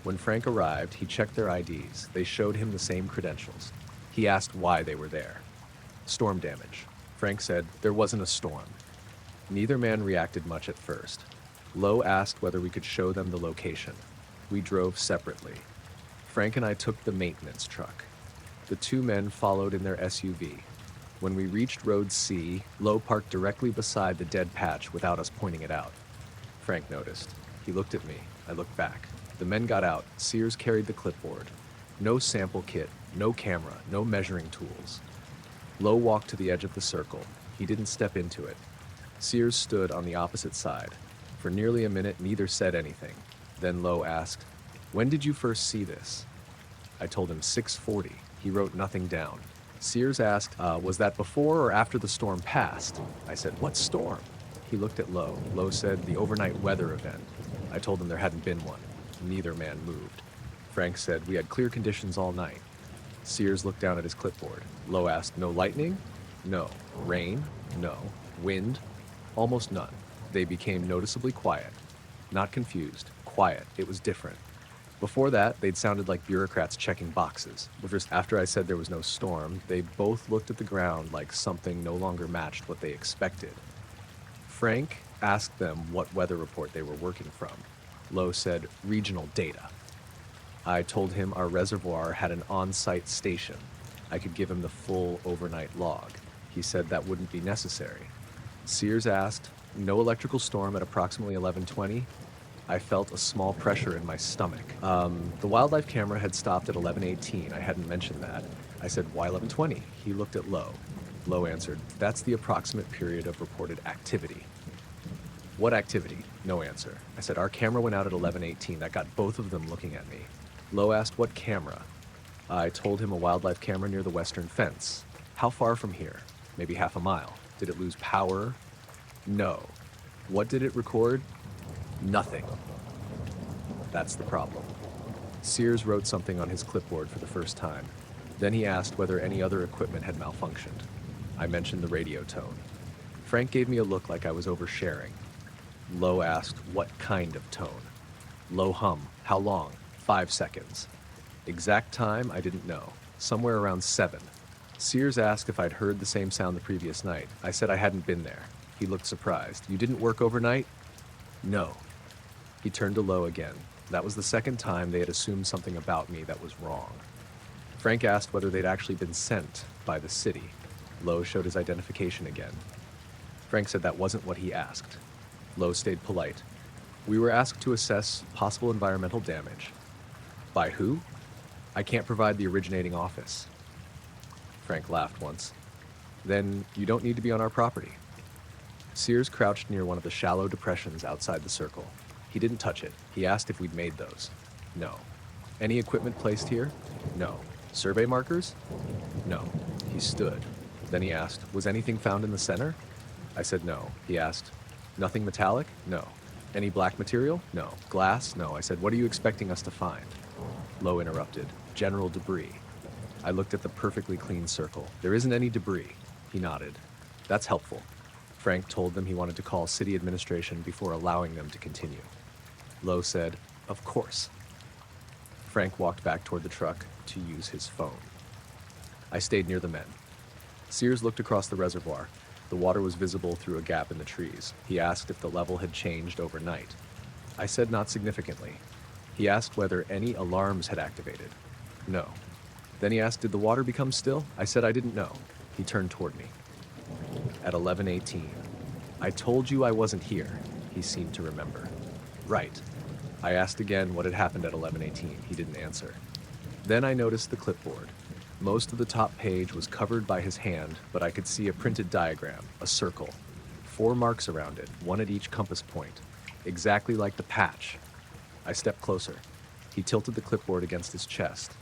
When Frank arrived, he checked their IDs. They showed him the same credentials. He asked why they were there. Storm damage. Frank said there wasn't a storm. Neither man reacted much at first. Lowe asked whether we could show them the location. We drove separately. Frank and I took the maintenance truck. The 2 men followed in their SUV. When we reached Road C, Lowe parked directly beside the dead patch without us pointing it out. Frank noticed. He looked at me. I looked back. The men got out. Sears carried the clipboard. No sample kit, no camera, no measuring tools. Lowe walked to the edge of the circle. He didn't step into it. Sears stood on the opposite side. For nearly a minute, neither said anything. Then Lowe asked, when did you first see this? I told him 6:40. He wrote nothing down. Sears asked, was that before or after the storm passed? I said, what storm? He looked at Lowe. Lowe said, the overnight weather event. I told him there hadn't been one. Neither man moved. Frank said, we had clear conditions all night. Sears looked down at his clipboard. Lowe asked, no lightning? No. Rain? No. Wind? Almost none. They became noticeably quiet. Not confused. Quiet. It was different. Before that, they'd sounded like bureaucrats checking boxes. After I said there was no storm, they both looked at the ground like something no longer matched what they expected. Frank asked them what weather report they were working from. Lowe said, regional data. I told him our reservoir had an on-site station. I could give him the full overnight log. He said that wouldn't be necessary. Sears asked, no electrical storm at approximately 11:20? I felt a small pressure in my stomach. The wildlife camera had stopped at 11:18. I hadn't mentioned that. I said, why 11:20? He looked at Lowe. Lowe answered, that's the approximate period of reported activity. What activity? No answer. I said, our camera went out at 11:18. That got both of them looking at me. Lowe asked, what camera? I told him a wildlife camera near the western fence. How far from here? Maybe half a mile. Did it lose power? No. What did it record? Nothing. That's the problem. Sears wrote something on his clipboard for the first time. Then he asked whether any other equipment had malfunctioned. I mentioned the radio tone. Frank gave me a look like I was oversharing. Lowe asked what kind of tone. Low hum. How long? 5 seconds. Exact time, I didn't know. Somewhere around 7. Sears asked if I'd heard the same sound the previous night. I said I hadn't been there. He looked surprised. You didn't work overnight? No. He turned to Lowe again. That was the second time they had assumed something about me that was wrong. Frank asked whether they'd actually been sent by the city. Lowe showed his identification again. Frank said that wasn't what he asked. Lowe stayed polite. We were asked to assess possible environmental damage. By who? I can't provide the originating office. Frank laughed once. Then you don't need to be on our property. Sears crouched near one of the shallow depressions outside the circle. He didn't touch it. He asked if we'd made those. No. Any equipment placed here? No. Survey markers? No. He stood. Then he asked, was anything found in the center? I said no. He asked, nothing metallic? No. Any black material? No. Glass? No. I said, what are you expecting us to find? Lowe interrupted. General debris. I looked at the perfectly clean circle. There isn't any debris. He nodded. That's helpful. Frank told them he wanted to call city administration before allowing them to continue. Lowe said, of course. Frank walked back toward the truck to use his phone. I stayed near the men. Sears looked across the reservoir. The water was visible through a gap in the trees. He asked if the level had changed overnight. I said not significantly. He asked whether any alarms had activated. No. Then he asked, did the water become still? I said I didn't know. He turned toward me. At 11:18. I told you I wasn't here. He seemed to remember. Right. I asked again what had happened at 11:18. He didn't answer. Then I noticed the clipboard. Most of the top page was covered by his hand, but I could see a printed diagram, a circle. 4 marks around it, one at each compass point. Exactly like the patch. I stepped closer. He tilted the clipboard against his chest.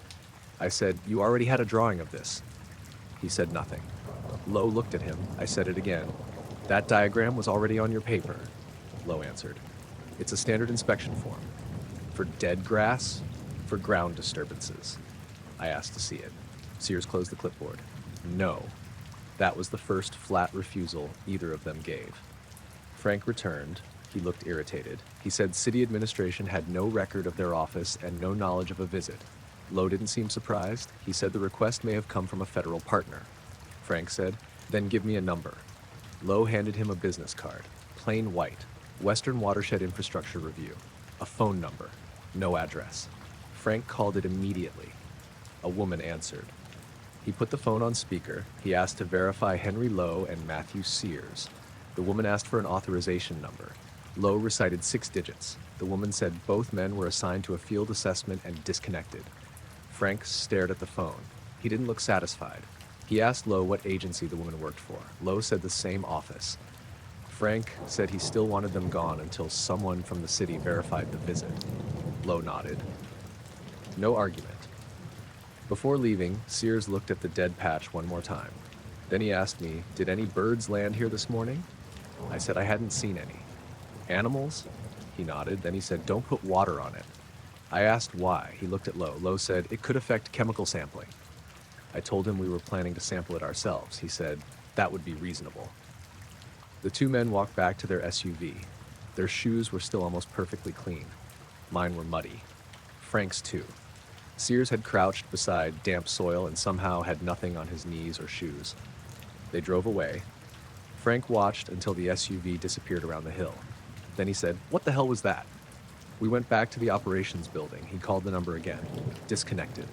I said, you already had a drawing of this. He said nothing. Lowe looked at him. I said it again. That diagram was already on your paper. Lowe answered. It's a standard inspection form. For dead grass, for ground disturbances. I asked to see it. Sears closed the clipboard. No. That was the first flat refusal either of them gave. Frank returned. He looked irritated. He said city administration had no record of their office and no knowledge of a visit. Lowe didn't seem surprised. He said the request may have come from a federal partner. Frank said, then give me a number. Lowe handed him a business card. Plain white. Western Watershed Infrastructure Review. A phone number. No address. Frank called it immediately. A woman answered. He put the phone on speaker. He asked to verify Henry Lowe and Matthew Sears. The woman asked for an authorization number. Lowe recited 6 digits. The woman said both men were assigned to a field assessment and disconnected. Frank stared at the phone. He didn't look satisfied. He asked Lowe what agency the woman worked for. Lowe said the same office. Frank said he still wanted them gone until someone from the city verified the visit. Lowe nodded. No argument. Before leaving, Sears looked at the dead patch one more time. Then he asked me, did any birds land here this morning? I said I hadn't seen any. Animals? He nodded. Then he said, don't put water on it. I asked why. He looked at Lowe. Lowe said, it could affect chemical sampling. I told him we were planning to sample it ourselves. He said, that would be reasonable. The 2 men walked back to their SUV. Their shoes were still almost perfectly clean. Mine were muddy. Frank's too. Sears had crouched beside damp soil and somehow had nothing on his knees or shoes. They drove away. Frank watched until the SUV disappeared around the hill. Then he said, what the hell was that? We went back to the operations building. He called the number again. Disconnected.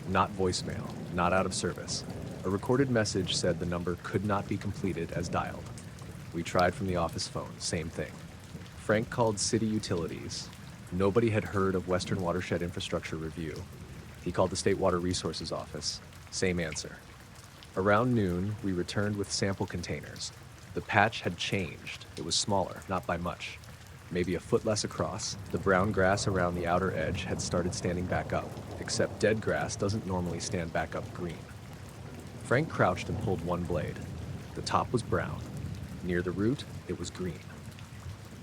Not voicemail. Not out of service. A recorded message said the number could not be completed as dialed. We tried from the office phone. Same thing. Frank called city utilities. Nobody had heard of Western Watershed Infrastructure Review. He called the State Water Resources Office. Same answer. Around noon, we returned with sample containers. The patch had changed. It was smaller, not by much. Maybe a foot less across. The brown grass around the outer edge had started standing back up, except dead grass doesn't normally stand back up green. Frank crouched and pulled one blade. The top was brown. Near the root, it was green.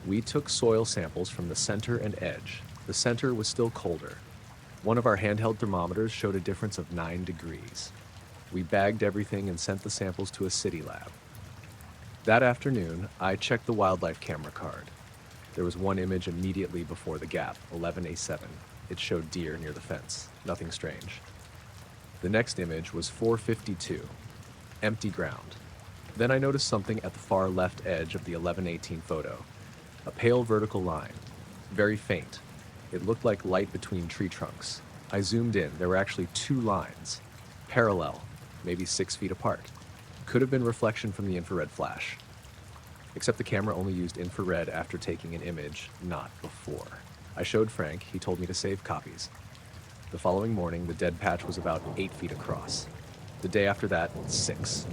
We took soil samples from the center and edge. The center was still colder. One of our handheld thermometers showed a difference of 9 degrees. We bagged everything and sent the samples to a city lab. That afternoon, I checked the wildlife camera card. There was one image immediately before the gap, 11A7. It showed deer near the fence. Nothing strange. The next image was 452. Empty ground. Then I noticed something at the far left edge of the 1118 photo. A pale vertical line. Very faint. It looked like light between tree trunks. I zoomed in. There were actually 2 lines. Parallel. Maybe 6 feet apart. Could have been reflection from the infrared flash. Except the camera only used infrared after taking an image, not before. I showed Frank. He told me to save copies. The following morning, the dead patch was about 8 feet across. The day after that, 6.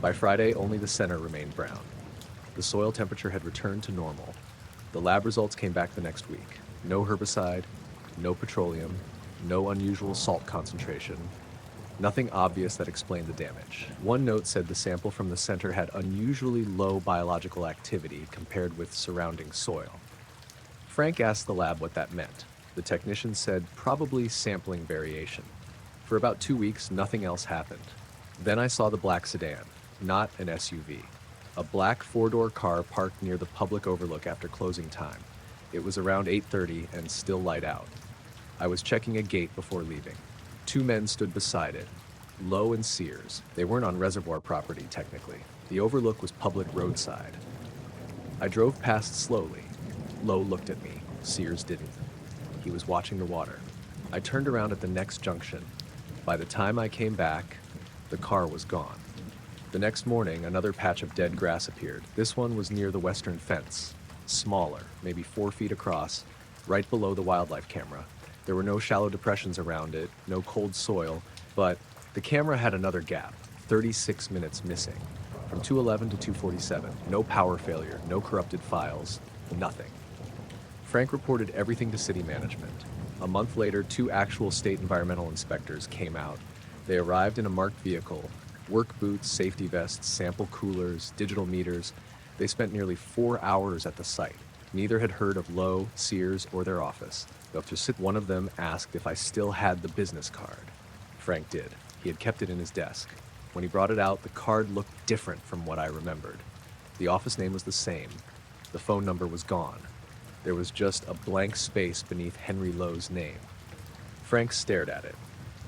By Friday, only the center remained brown. The soil temperature had returned to normal. The lab results came back the next week. No herbicide, no petroleum, no unusual salt concentration, nothing obvious that explained the damage. One note said the sample from the center had unusually low biological activity compared with surrounding soil. Frank asked the lab what that meant. The technician said probably sampling variation. For about 2 weeks, nothing else happened. Then I saw the black sedan, not an SUV. A black 4-door car parked near the public overlook after closing time. It was around 8:30 and still light out. I was checking a gate before leaving. 2 men stood beside it, Lowe and Sears. They weren't on reservoir property, technically. The overlook was public roadside. I drove past slowly. Lowe looked at me. Sears didn't. He was watching the water. I turned around at the next junction. By the time I came back, the car was gone. The next morning, another patch of dead grass appeared. This one was near the western fence. Smaller, maybe 4 feet across, right below the wildlife camera. There were no shallow depressions around it, no cold soil, but the camera had another gap, 36 minutes missing. From 211 to 247, no power failure, no corrupted files, nothing. Frank reported everything to city management. A month later, 2 actual state environmental inspectors came out. They arrived in a marked vehicle, work boots, safety vests, sample coolers, digital meters. They spent nearly 4 hours at the site. Neither had heard of Lowe, Sears, or their office. One of them asked if I still had the business card. Frank did. He had kept it in his desk. When he brought it out, the card looked different from what I remembered. The office name was the same. The phone number was gone. There was just a blank space beneath Henry Lowe's name. Frank stared at it.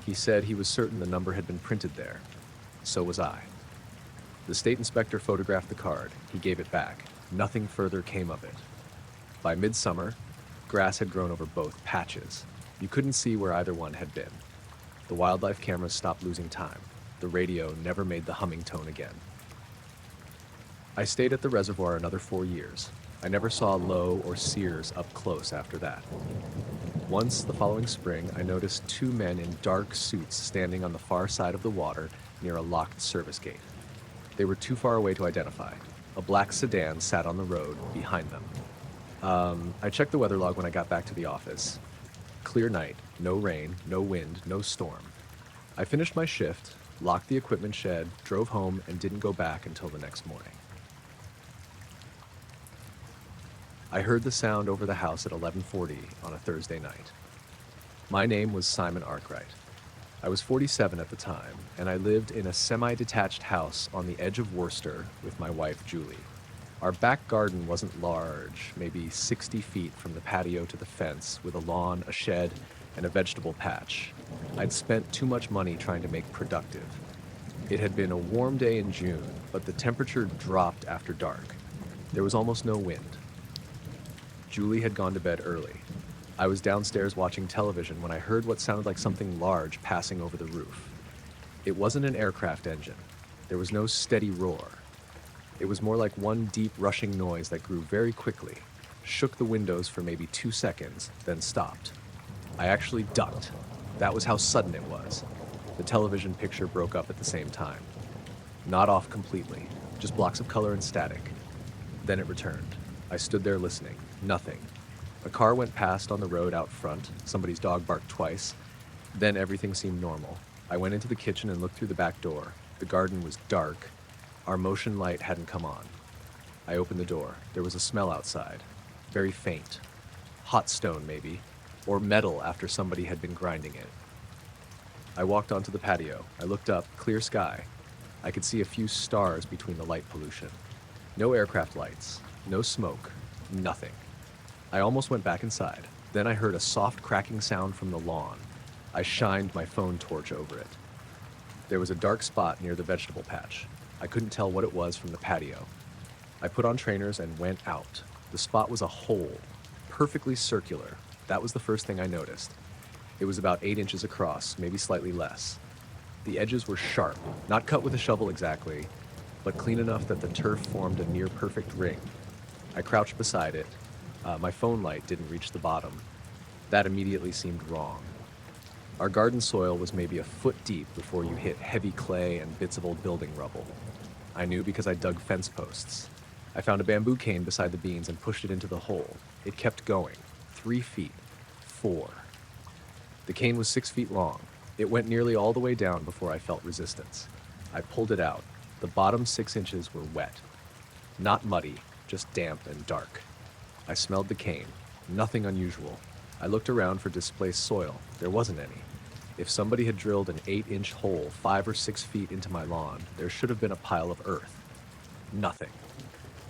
He said he was certain the number had been printed there. So was I. The state inspector photographed the card. He gave it back. Nothing further came of it. By midsummer, grass had grown over both patches. You couldn't see where either one had been. The wildlife cameras stopped losing time. The radio never made the humming tone again. I stayed at the reservoir another 4 years. I never saw Lowe or Sears up close after that. Once, the following spring, I noticed 2 men in dark suits standing on the far side of the water near a locked service gate. They were too far away to identify. A black sedan sat on the road behind them. I checked the weather log when I got back to the office. Clear night, no rain, no wind, no storm. I finished my shift, locked the equipment shed, drove home, and didn't go back until the next morning. I heard the sound over the house at 11:40 on a Thursday night. My name was Simon Arkwright. I was 47 at the time, and I lived in a semi-detached house on the edge of Worcester with my wife, Julie. Our back garden wasn't large, maybe 60 feet from the patio to the fence, with a lawn, a shed, and a vegetable patch. I'd spent too much money trying to make productive. It had been a warm day in June, but the temperature dropped after dark. There was almost no wind. Julie had gone to bed early. I was downstairs watching television when I heard what sounded like something large passing over the roof. It wasn't an aircraft engine. There was no steady roar. It was more like one deep rushing noise that grew very quickly, shook the windows for maybe 2 seconds, then stopped. I actually ducked. That was how sudden it was. The television picture broke up at the same time. Not off completely, just blocks of color and static. Then it returned. I stood there listening. Nothing. A car went past on the road out front. Somebody's dog barked twice. Then everything seemed normal. I went into the kitchen and looked through the back door. The garden was dark. Our motion light hadn't come on. I opened the door. There was a smell outside. Very faint. Hot stone, maybe. or metal after somebody had been grinding it. I walked onto the patio. I looked up, clear sky. I could see a few stars between the light pollution. No aircraft lights, no smoke, nothing. I almost went back inside. Then I heard a soft cracking sound from the lawn. I shined my phone torch over it. There was a dark spot near the vegetable patch. I couldn't tell what it was from the patio. I put on trainers and went out. The spot was a hole, perfectly circular. That was the first thing I noticed. It was about 8 inches across, maybe slightly less. The edges were sharp, not cut with a shovel exactly, but clean enough that the turf formed a near-perfect ring. I crouched beside it. My phone light didn't reach the bottom. That immediately seemed wrong. Our garden soil was maybe a foot deep before you hit heavy clay and bits of old building rubble. I knew because I dug fence posts. I found a bamboo cane beside the beans and pushed it into the hole. It kept going. 3 feet. 4. The cane was 6 feet long. It went nearly all the way down before I felt resistance. I pulled it out. The bottom 6 inches were wet. Not muddy, just damp and dark. I smelled the cane. Nothing unusual. I looked around for displaced soil. There wasn't any. If somebody had drilled an 8-inch hole 5 or 6 feet into my lawn, there should have been a pile of earth. Nothing.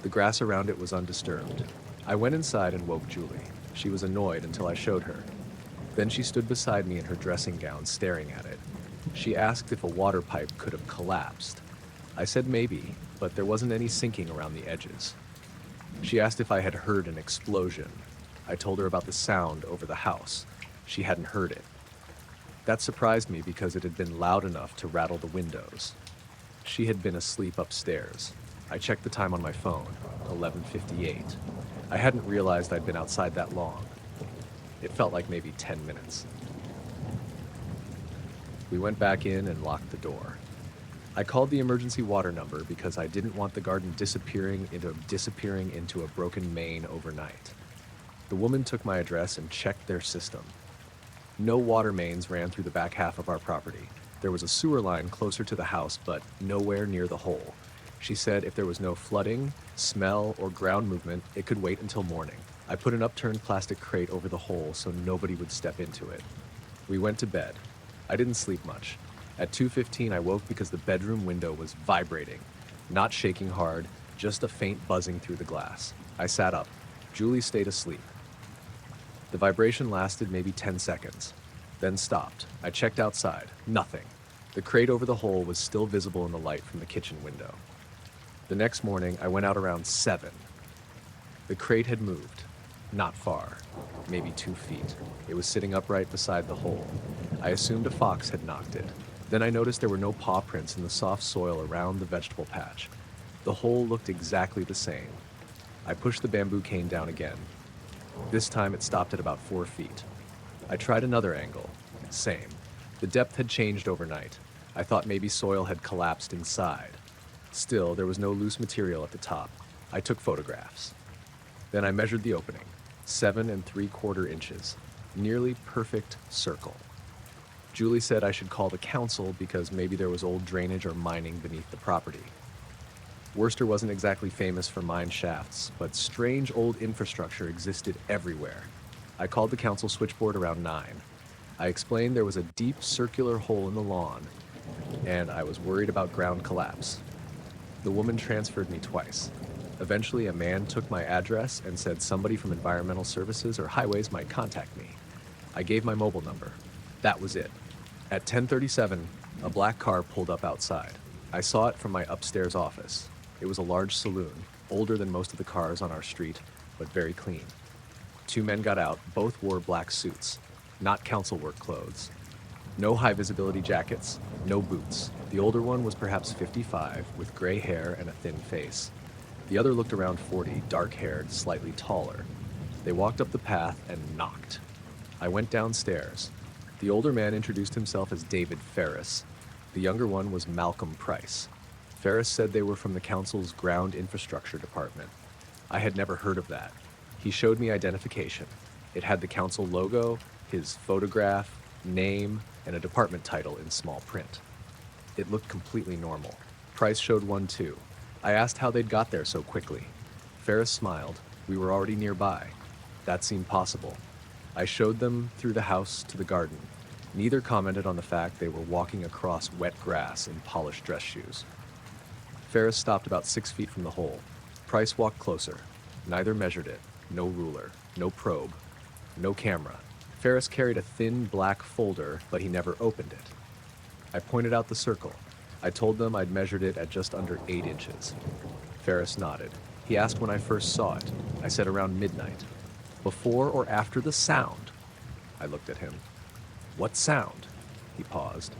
The grass around it was undisturbed. I went inside and woke Julie. She was annoyed until I showed her. Then she stood beside me in her dressing gown, staring at it. She asked if a water pipe could have collapsed. I said maybe, but there wasn't any sinking around the edges. She asked if I had heard an explosion. I told her about the sound over the house. She hadn't heard it. That surprised me because it had been loud enough to rattle the windows. She had been asleep upstairs. I checked the time on my phone, 11:58. I hadn't realized I'd been outside that long. It felt like maybe 10 minutes. We went back in and locked the door. I called the emergency water number because I didn't want the garden disappearing into a broken main overnight. The woman took my address and checked their system. No water mains ran through the back half of our property. There was a sewer line closer to the house, but nowhere near the hole. She said if there was no flooding, smell, or ground movement, it could wait until morning. I put an upturned plastic crate over the hole so nobody would step into it. We went to bed. I didn't sleep much. At 2:15, I woke because the bedroom window was vibrating. Not shaking hard, just a faint buzzing through the glass. I sat up. Julie stayed asleep. The vibration lasted maybe 10 seconds, then stopped. I checked outside. Nothing. The crate over the hole was still visible in the light from the kitchen window. The next morning, I went out around 7. The crate had moved. Not far. Maybe 2 feet. It was sitting upright beside the hole. I assumed a fox had knocked it. Then I noticed there were no paw prints in the soft soil around the vegetable patch. The hole looked exactly the same. I pushed the bamboo cane down again. This time it stopped at about 4 feet. I tried another angle. Same. The depth had changed overnight. I thought maybe soil had collapsed inside. Still, there was no loose material at the top. I took photographs. Then I measured the opening. 7 3/4 inches. Nearly perfect circle. Julie said I should call the council because maybe there was old drainage or mining beneath the property. Worcester wasn't exactly famous for mine shafts, but strange old infrastructure existed everywhere. I called the council switchboard around 9. I explained there was a deep circular hole in the lawn, and I was worried about ground collapse. The woman transferred me twice. Eventually, a man took my address and said somebody from Environmental Services or Highways might contact me. I gave my mobile number. That was it. At 10:37, a black car pulled up outside. I saw it from my upstairs office. It was a large saloon, older than most of the cars on our street, but very clean. 2 men got out. Both wore black suits, not council work clothes. No high-visibility jackets, no boots. The older one was perhaps 55, with gray hair and a thin face. The other looked around 40, dark-haired, slightly taller. They walked up the path and knocked. I went downstairs. The older man introduced himself as David Ferris. The younger one was Malcolm Price. Ferris said they were from the council's ground infrastructure department. I had never heard of that. He showed me identification. It had the council logo, his photograph, name, and a department title in small print. It looked completely normal. Price showed one too. I asked how they'd got there so quickly. Ferris smiled. We were already nearby. That seemed possible. I showed them through the house to the garden. Neither commented on the fact they were walking across wet grass in polished dress shoes. Ferris stopped about 6 feet from the hole. Price walked closer. Neither measured it. No ruler, no probe, no camera. Ferris carried a thin black folder, but he never opened it. I pointed out the circle. I told them I'd measured it at just under 8 inches. Ferris nodded. He asked when I first saw it. I said around midnight. Before or after the sound? I looked at him. What sound? He paused.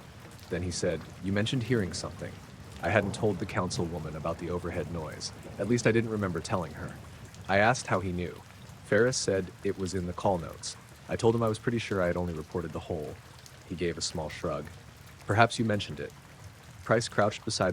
Then he said, you mentioned hearing something. I hadn't told the councilwoman about the overhead noise. At least I didn't remember telling her. I asked how he knew. Ferris said it was in the call notes. I told him I was pretty sure I had only reported the hole. He gave a small shrug. Perhaps you mentioned it. Price crouched beside